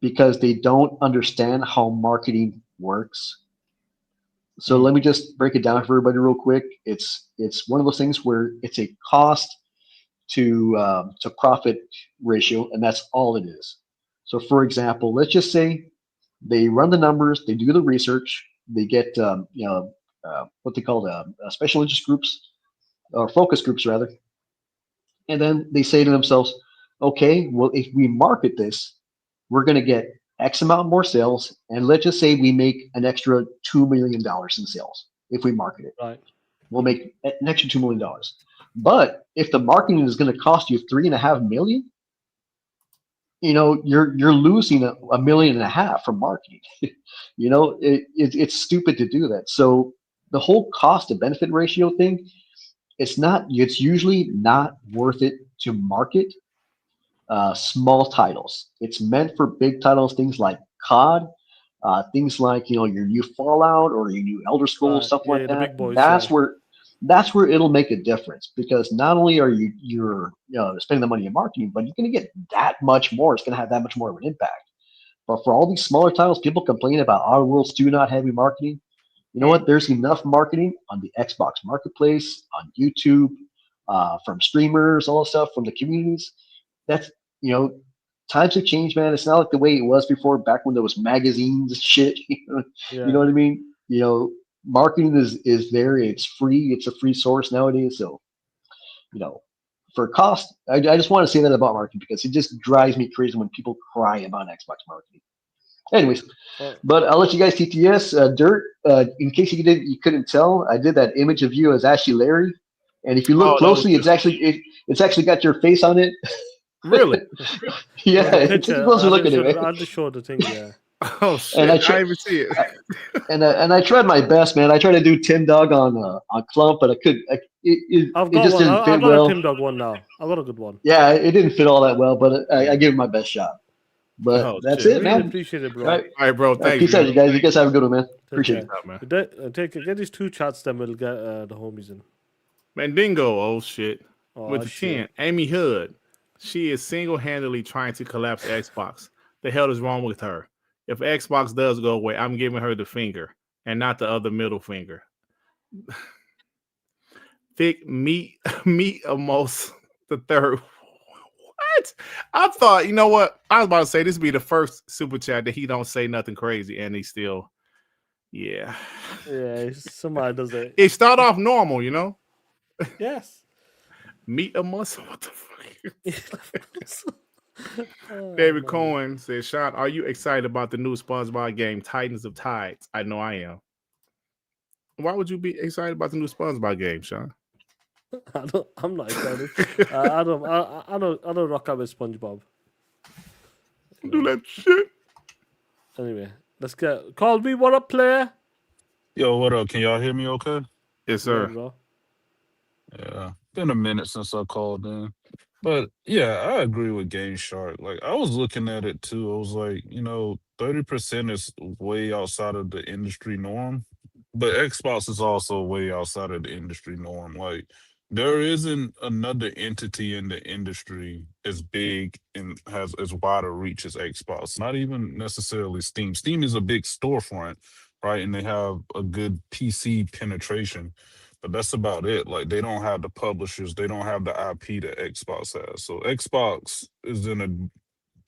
because they don't understand how marketing works. So let me just break it down for everybody real quick. It's one of those things where it's a cost to profit ratio, and that's all it is. So for example, let's just say they run the numbers, they do the research, they get what they call special interest groups or focus groups rather, and then they say to themselves, okay, well if we market this, we're going to get X amount more sales, and let's just say we make an extra $2 million in sales if we market it. Right. We'll make an extra $2 million. But if the marketing is going to cost you $3.5 million, you're losing $1.5 million from marketing. It's stupid to do that. So the whole cost to benefit ratio thing, it's usually not worth it to market small titles. It's meant for big titles, things like COD, things like your new Fallout or your new Elder Scrolls, stuff like the that. big boys, That's where it'll make a difference, because not only are you're spending the money in marketing, but you're going to get that much more. It's going to have that much more of an impact. But for all these smaller titles, people complain about Outerworlds 2 not having marketing. You know what? There's enough marketing on the Xbox Marketplace, on YouTube, from streamers, all that stuff from the communities. That's times have changed, man. It's not like the way it was before, back when there was magazines and shit. You know what I mean? Marketing is there. It's free. It's a free source nowadays. So, for cost, I just want to say that about marketing because it just drives me crazy when people cry about Xbox marketing. Anyways, but I'll let you guys TTS. Dirt, in case you couldn't tell, I did that image of you as Ashley Larry, and if you look closely, it's actually got your face on it. Really? Yeah, take a closer look at it. I'll just show the thing. Yeah. Oh shit! I didn't even see it. And I tried my best, man. I tried to do Tim Dog on Clump, but I couldn't. It just didn't fit well. I've got a Tim Dog one now. I've got a good one. Yeah, it didn't fit all that well, but I gave it my best shot. But that's it, man. Appreciate it, bro. All right, bro. Thank you. Peace out, you guys. You guys have a good one, man. Appreciate it. Get these 2 chats, then we'll get the homies in. Mandingo, oh shit. With the 10, Amy Hood. She is single-handedly trying to collapse Xbox. The hell is wrong with her? If Xbox does go away, I'm giving her the finger and not the other middle finger. Thick meat almost the third. What? I thought, you know what? I was about to say this would be the first super chat that he don't say nothing crazy, and he still, yeah. Yeah, somebody does that. It start off normal, Yes. Meat a muscle. What the fuck? David Cohen says, Sean, are you excited about the new SpongeBob game, Titans of Tides? I know I am. Why would you be excited about the new SpongeBob game, Sean? I'm not excited. I don't rock out with SpongeBob. Do that shit. Anyway, let's get Colby. What up, player? Yo, what up? Can y'all hear me okay? Yes, sir. Yeah, bro. Yeah, been a minute since I called in. But yeah, I agree with Game Shark. Like, I was looking at it too. I was like, 30% is way outside of the industry norm. But Xbox is also way outside of the industry norm. Like, there isn't another entity in the industry as big and has as wide a reach as Xbox. Not even necessarily Steam. Steam is a big storefront, right? And they have a good PC penetration. But that's about it. Like, they don't have the publishers. They don't have the IP that Xbox has. So Xbox is in a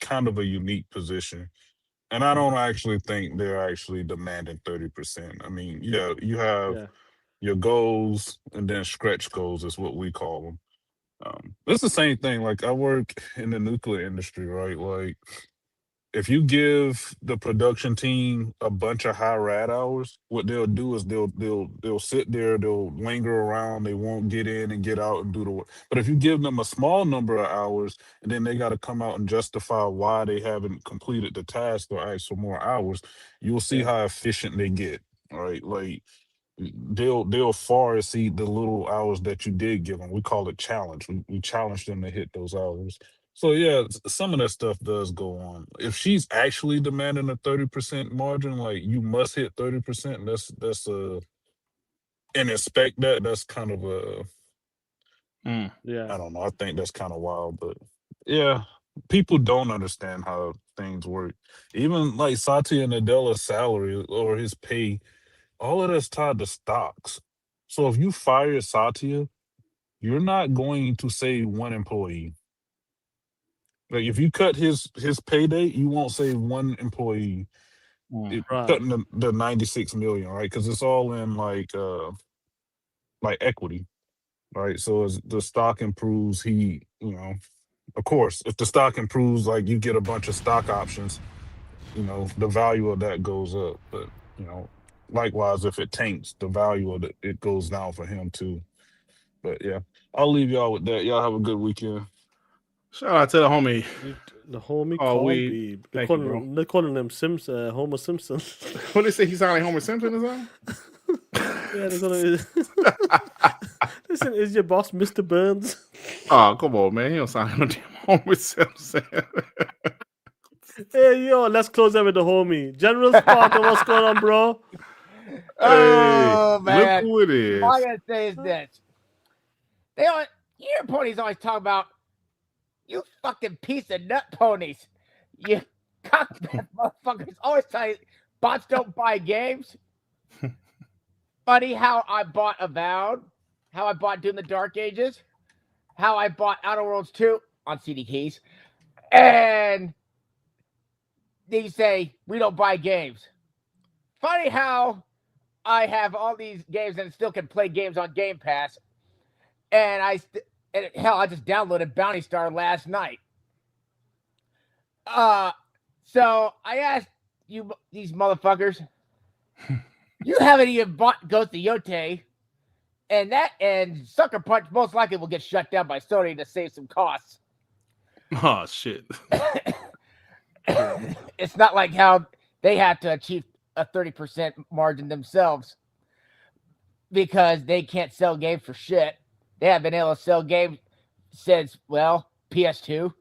kind of a unique position. And I don't actually think they're actually demanding 30%. I mean, yeah, you have your goals and then stretch goals is what we call them. It's the same thing. Like, I work in the nuclear industry, right? Like, if you give the production team a bunch of high rad hours, what they'll do is they'll sit there, they'll linger around, they won't get in and get out and do the work. But if you give them a small number of hours and then they got to come out and justify why they haven't completed the task or ask for more hours, you'll see how efficient they get. Right, like they'll far exceed the little hours that you did give them. We call it challenge. We challenge them to hit those hours. So yeah, some of that stuff does go on. If she's actually demanding a 30% margin, like you must hit 30%, that's a and expect that. That's kind of a Yeah. I don't know. I think that's kind of wild, but yeah, people don't understand how things work. Even like Satya Nadella's salary or his pay, all of that's tied to stocks. So if you fire Satya, you're not going to save one employee. Like if you cut his payday, you won't save one employee. Right. Cutting the 96 million, right? Because it's all in like equity, right? So as the stock improves, of course, if the stock improves, like you get a bunch of stock options, the value of that goes up. But likewise, if it tanks, the value of it goes down for him too. But yeah, I'll leave y'all with that. Y'all have a good weekend. Shout out to the homie. The homie Oh, Colby. They're calling him Homer Simpson. What they say? He sound like Homer Simpson or something? Yeah, they're calling Listen, is your boss Mr. Burns? Oh, come on, man. He don't sound like no damn Homer Simpson. Hey, yo, let's close out with the homie. General Spartan, what's going on, bro? Oh, man. Look who it is. All I gotta say is this. You hear ponies always talk about, you fucking piece of nut ponies. You cockback motherfuckers always tell you bots don't buy games. Funny how I bought Avowed, how I bought Doom the Dark Ages, how I bought Outerworlds 2 on CD keys, and they say we don't buy games. Funny how I have all these games and still can play games on Game Pass, and I just downloaded Bounty Star last night. So I asked you, these motherfuckers, you haven't even bought Ghost of Yote, and Sucker Punch most likely will get shut down by Sony to save some costs. Oh shit! It's not like how they have to achieve a 30% margin themselves because they can't sell games for shit. They haven't been able to sell games since, well, PS2.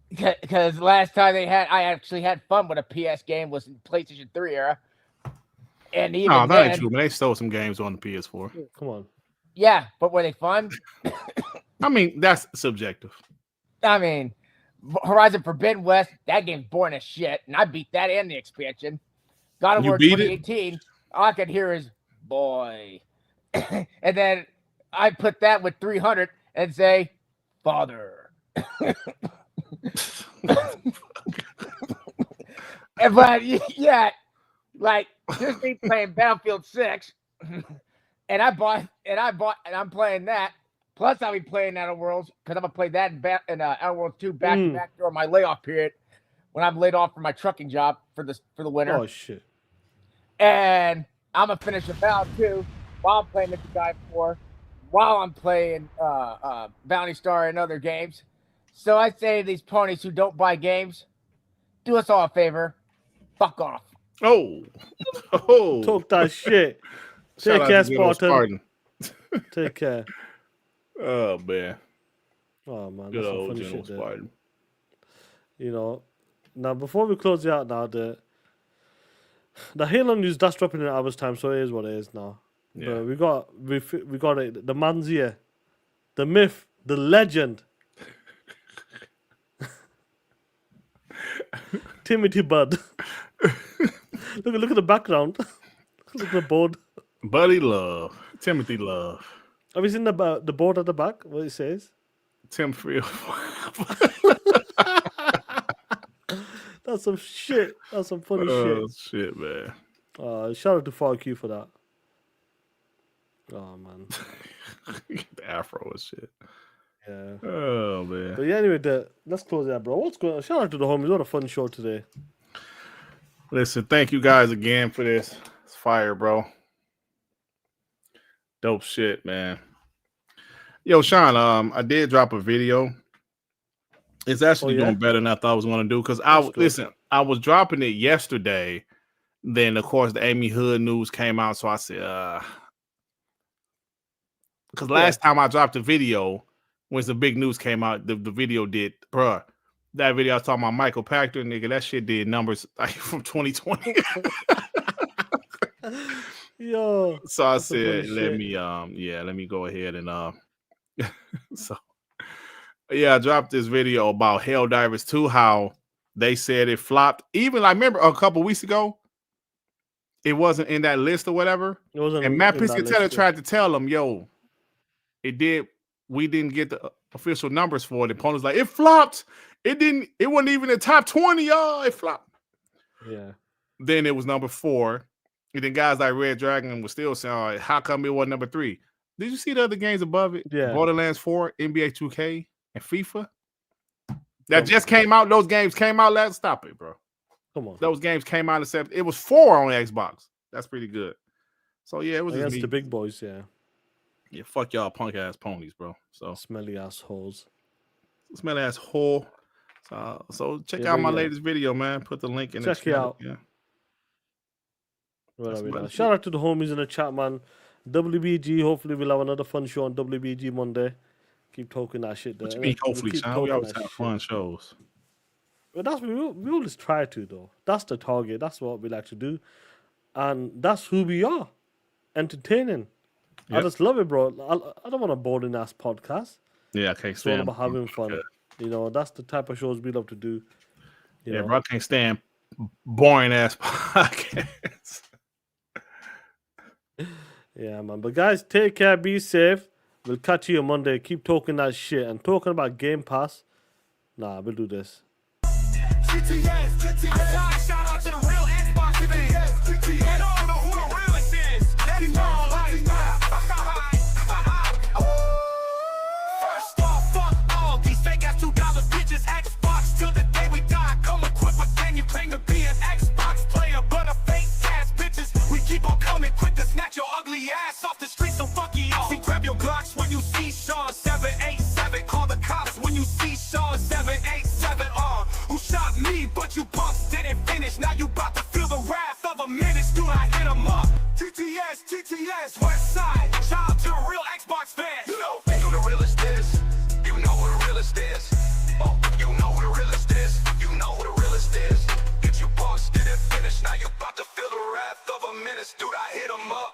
Because last time I actually had fun with a PS game was in PlayStation 3 era. And even no, that then, ain't true, man. They stole some games on the PS4. Come on. Yeah, but were they fun? I mean, that's subjective. I mean, Horizon Forbidden West, that game's boring as shit, and I beat that and the expansion. God of War 2018, all I could hear is boy. And then I put that with 300 and say, Father. But yeah, like just me playing Battlefield 6, and I'm playing that. Plus, I'll be playing Outerworlds because I'm gonna play that in Outerworlds 2 back to back during my layoff period when I'm laid off from my trucking job for the winter. Oh shit! And I'm gonna finish Avowed 2 while I'm playing Ninja Gaiden 4, while I'm playing Bounty Star and other games. So I say to these ponies who don't buy games, do us all a favor, fuck off. Oh, Talk that shit. Take care, Spartan. Take care. Oh man. Oh man, good that's some old funny General shit Spartan. there. Now before we close it out, now the Halo news that's dropping in an hour's time, so it is what it is now. Yeah. But we got it. The man's here, the myth, the legend, Timothy Bud. Look at the background. Look at the board. Buddy Love, Timothy Love. Have you seen the board at the back? What it says? Tim Field. That's some shit. That's some funny shit. Oh shit, man. Shout out to FarQ for that. Oh man. The afro and shit. Yeah. Oh man. But yeah, anyway, let's close that, bro. What's going on? Shout out to the homies. What a fun show today. Listen, thank you guys again for this. It's fire, bro. Dope shit, man. Yo, Sean, I did drop a video. It's actually doing better than I thought I was going to do because I was dropping it yesterday. Then, of course, the Amy Hood news came out, so I said, because last time I dropped the video, when the big news came out, the video did, bruh. That video I was talking about Michael Pachter, nigga, that shit did numbers like from 2020. Yo. So I said, let me go ahead and so yeah, I dropped this video about Helldivers 2, how they said it flopped. Even like remember a couple weeks ago, it wasn't in that list or whatever. It wasn't. And Matt Piscatella tried to tell them, yo, we didn't get the official numbers for it. The opponent's like, it flopped. It wasn't even in the top 20, y'all. It flopped. Yeah. Then it was number 4. And then guys like Red Dragon was still saying, all right, how come it wasn't number 3? Did you see the other games above it? Yeah. Borderlands 4, NBA 2K, and FIFA. That just came out. Those games came out last. Stop it, bro. Come on. Those games came out in September. It was 4 on Xbox. That's pretty good. So yeah, it was just the big boys, yeah. Yeah, fuck y'all punk ass ponies, bro. So smelly ass hoes. Smelly ass hole. So check out my latest video, man. Put the link in the chat. Check it out. Yeah. Shout out to the homies in the chat, man. WBG, hopefully we'll have another fun show on WBG Monday. Keep talking that shit there. What you mean, hopefully, Sean? We always have fun shows. But that's we always try to, though. That's the target. That's what we like to do. And that's who we are. Entertaining. Yep. I just love it, bro. I don't want a boring ass podcast. Yeah, I can't stand it. It's all about having fun. Good. You know, that's the type of shows we love to do. You know? Bro, I can't stand boring ass podcasts. Yeah, man. But guys, take care, be safe. We'll catch you on Monday. Keep talking that shit and talking about Game Pass. Nah, we'll do this. TTS. Shout out to the real Xbox fans. And all know who the realest is. Let him know. First off, fuck all these fake ass $2 bitches. Xbox till the day we die. Come equipped with then you claim to be an Xbox player, but a fake ass bitches. We keep on coming quick to snatch your ugly ass off the street. So fuck y'all. See, grab your Glocks when you see Sean 787. Call the cops when you see Sean 787. Who shot me, but you punks didn't finish. Now you about to feel the wrath of a menace. Do I hit him up? TTS, West Side. Shout out to a real Xbox fan. You know who the realest is. You know who the realest is. Oh, you know who the realest is. You know who the realest is. If you punks didn't finish, now you about to feel the wrath of a menace. Dude, I hit him up.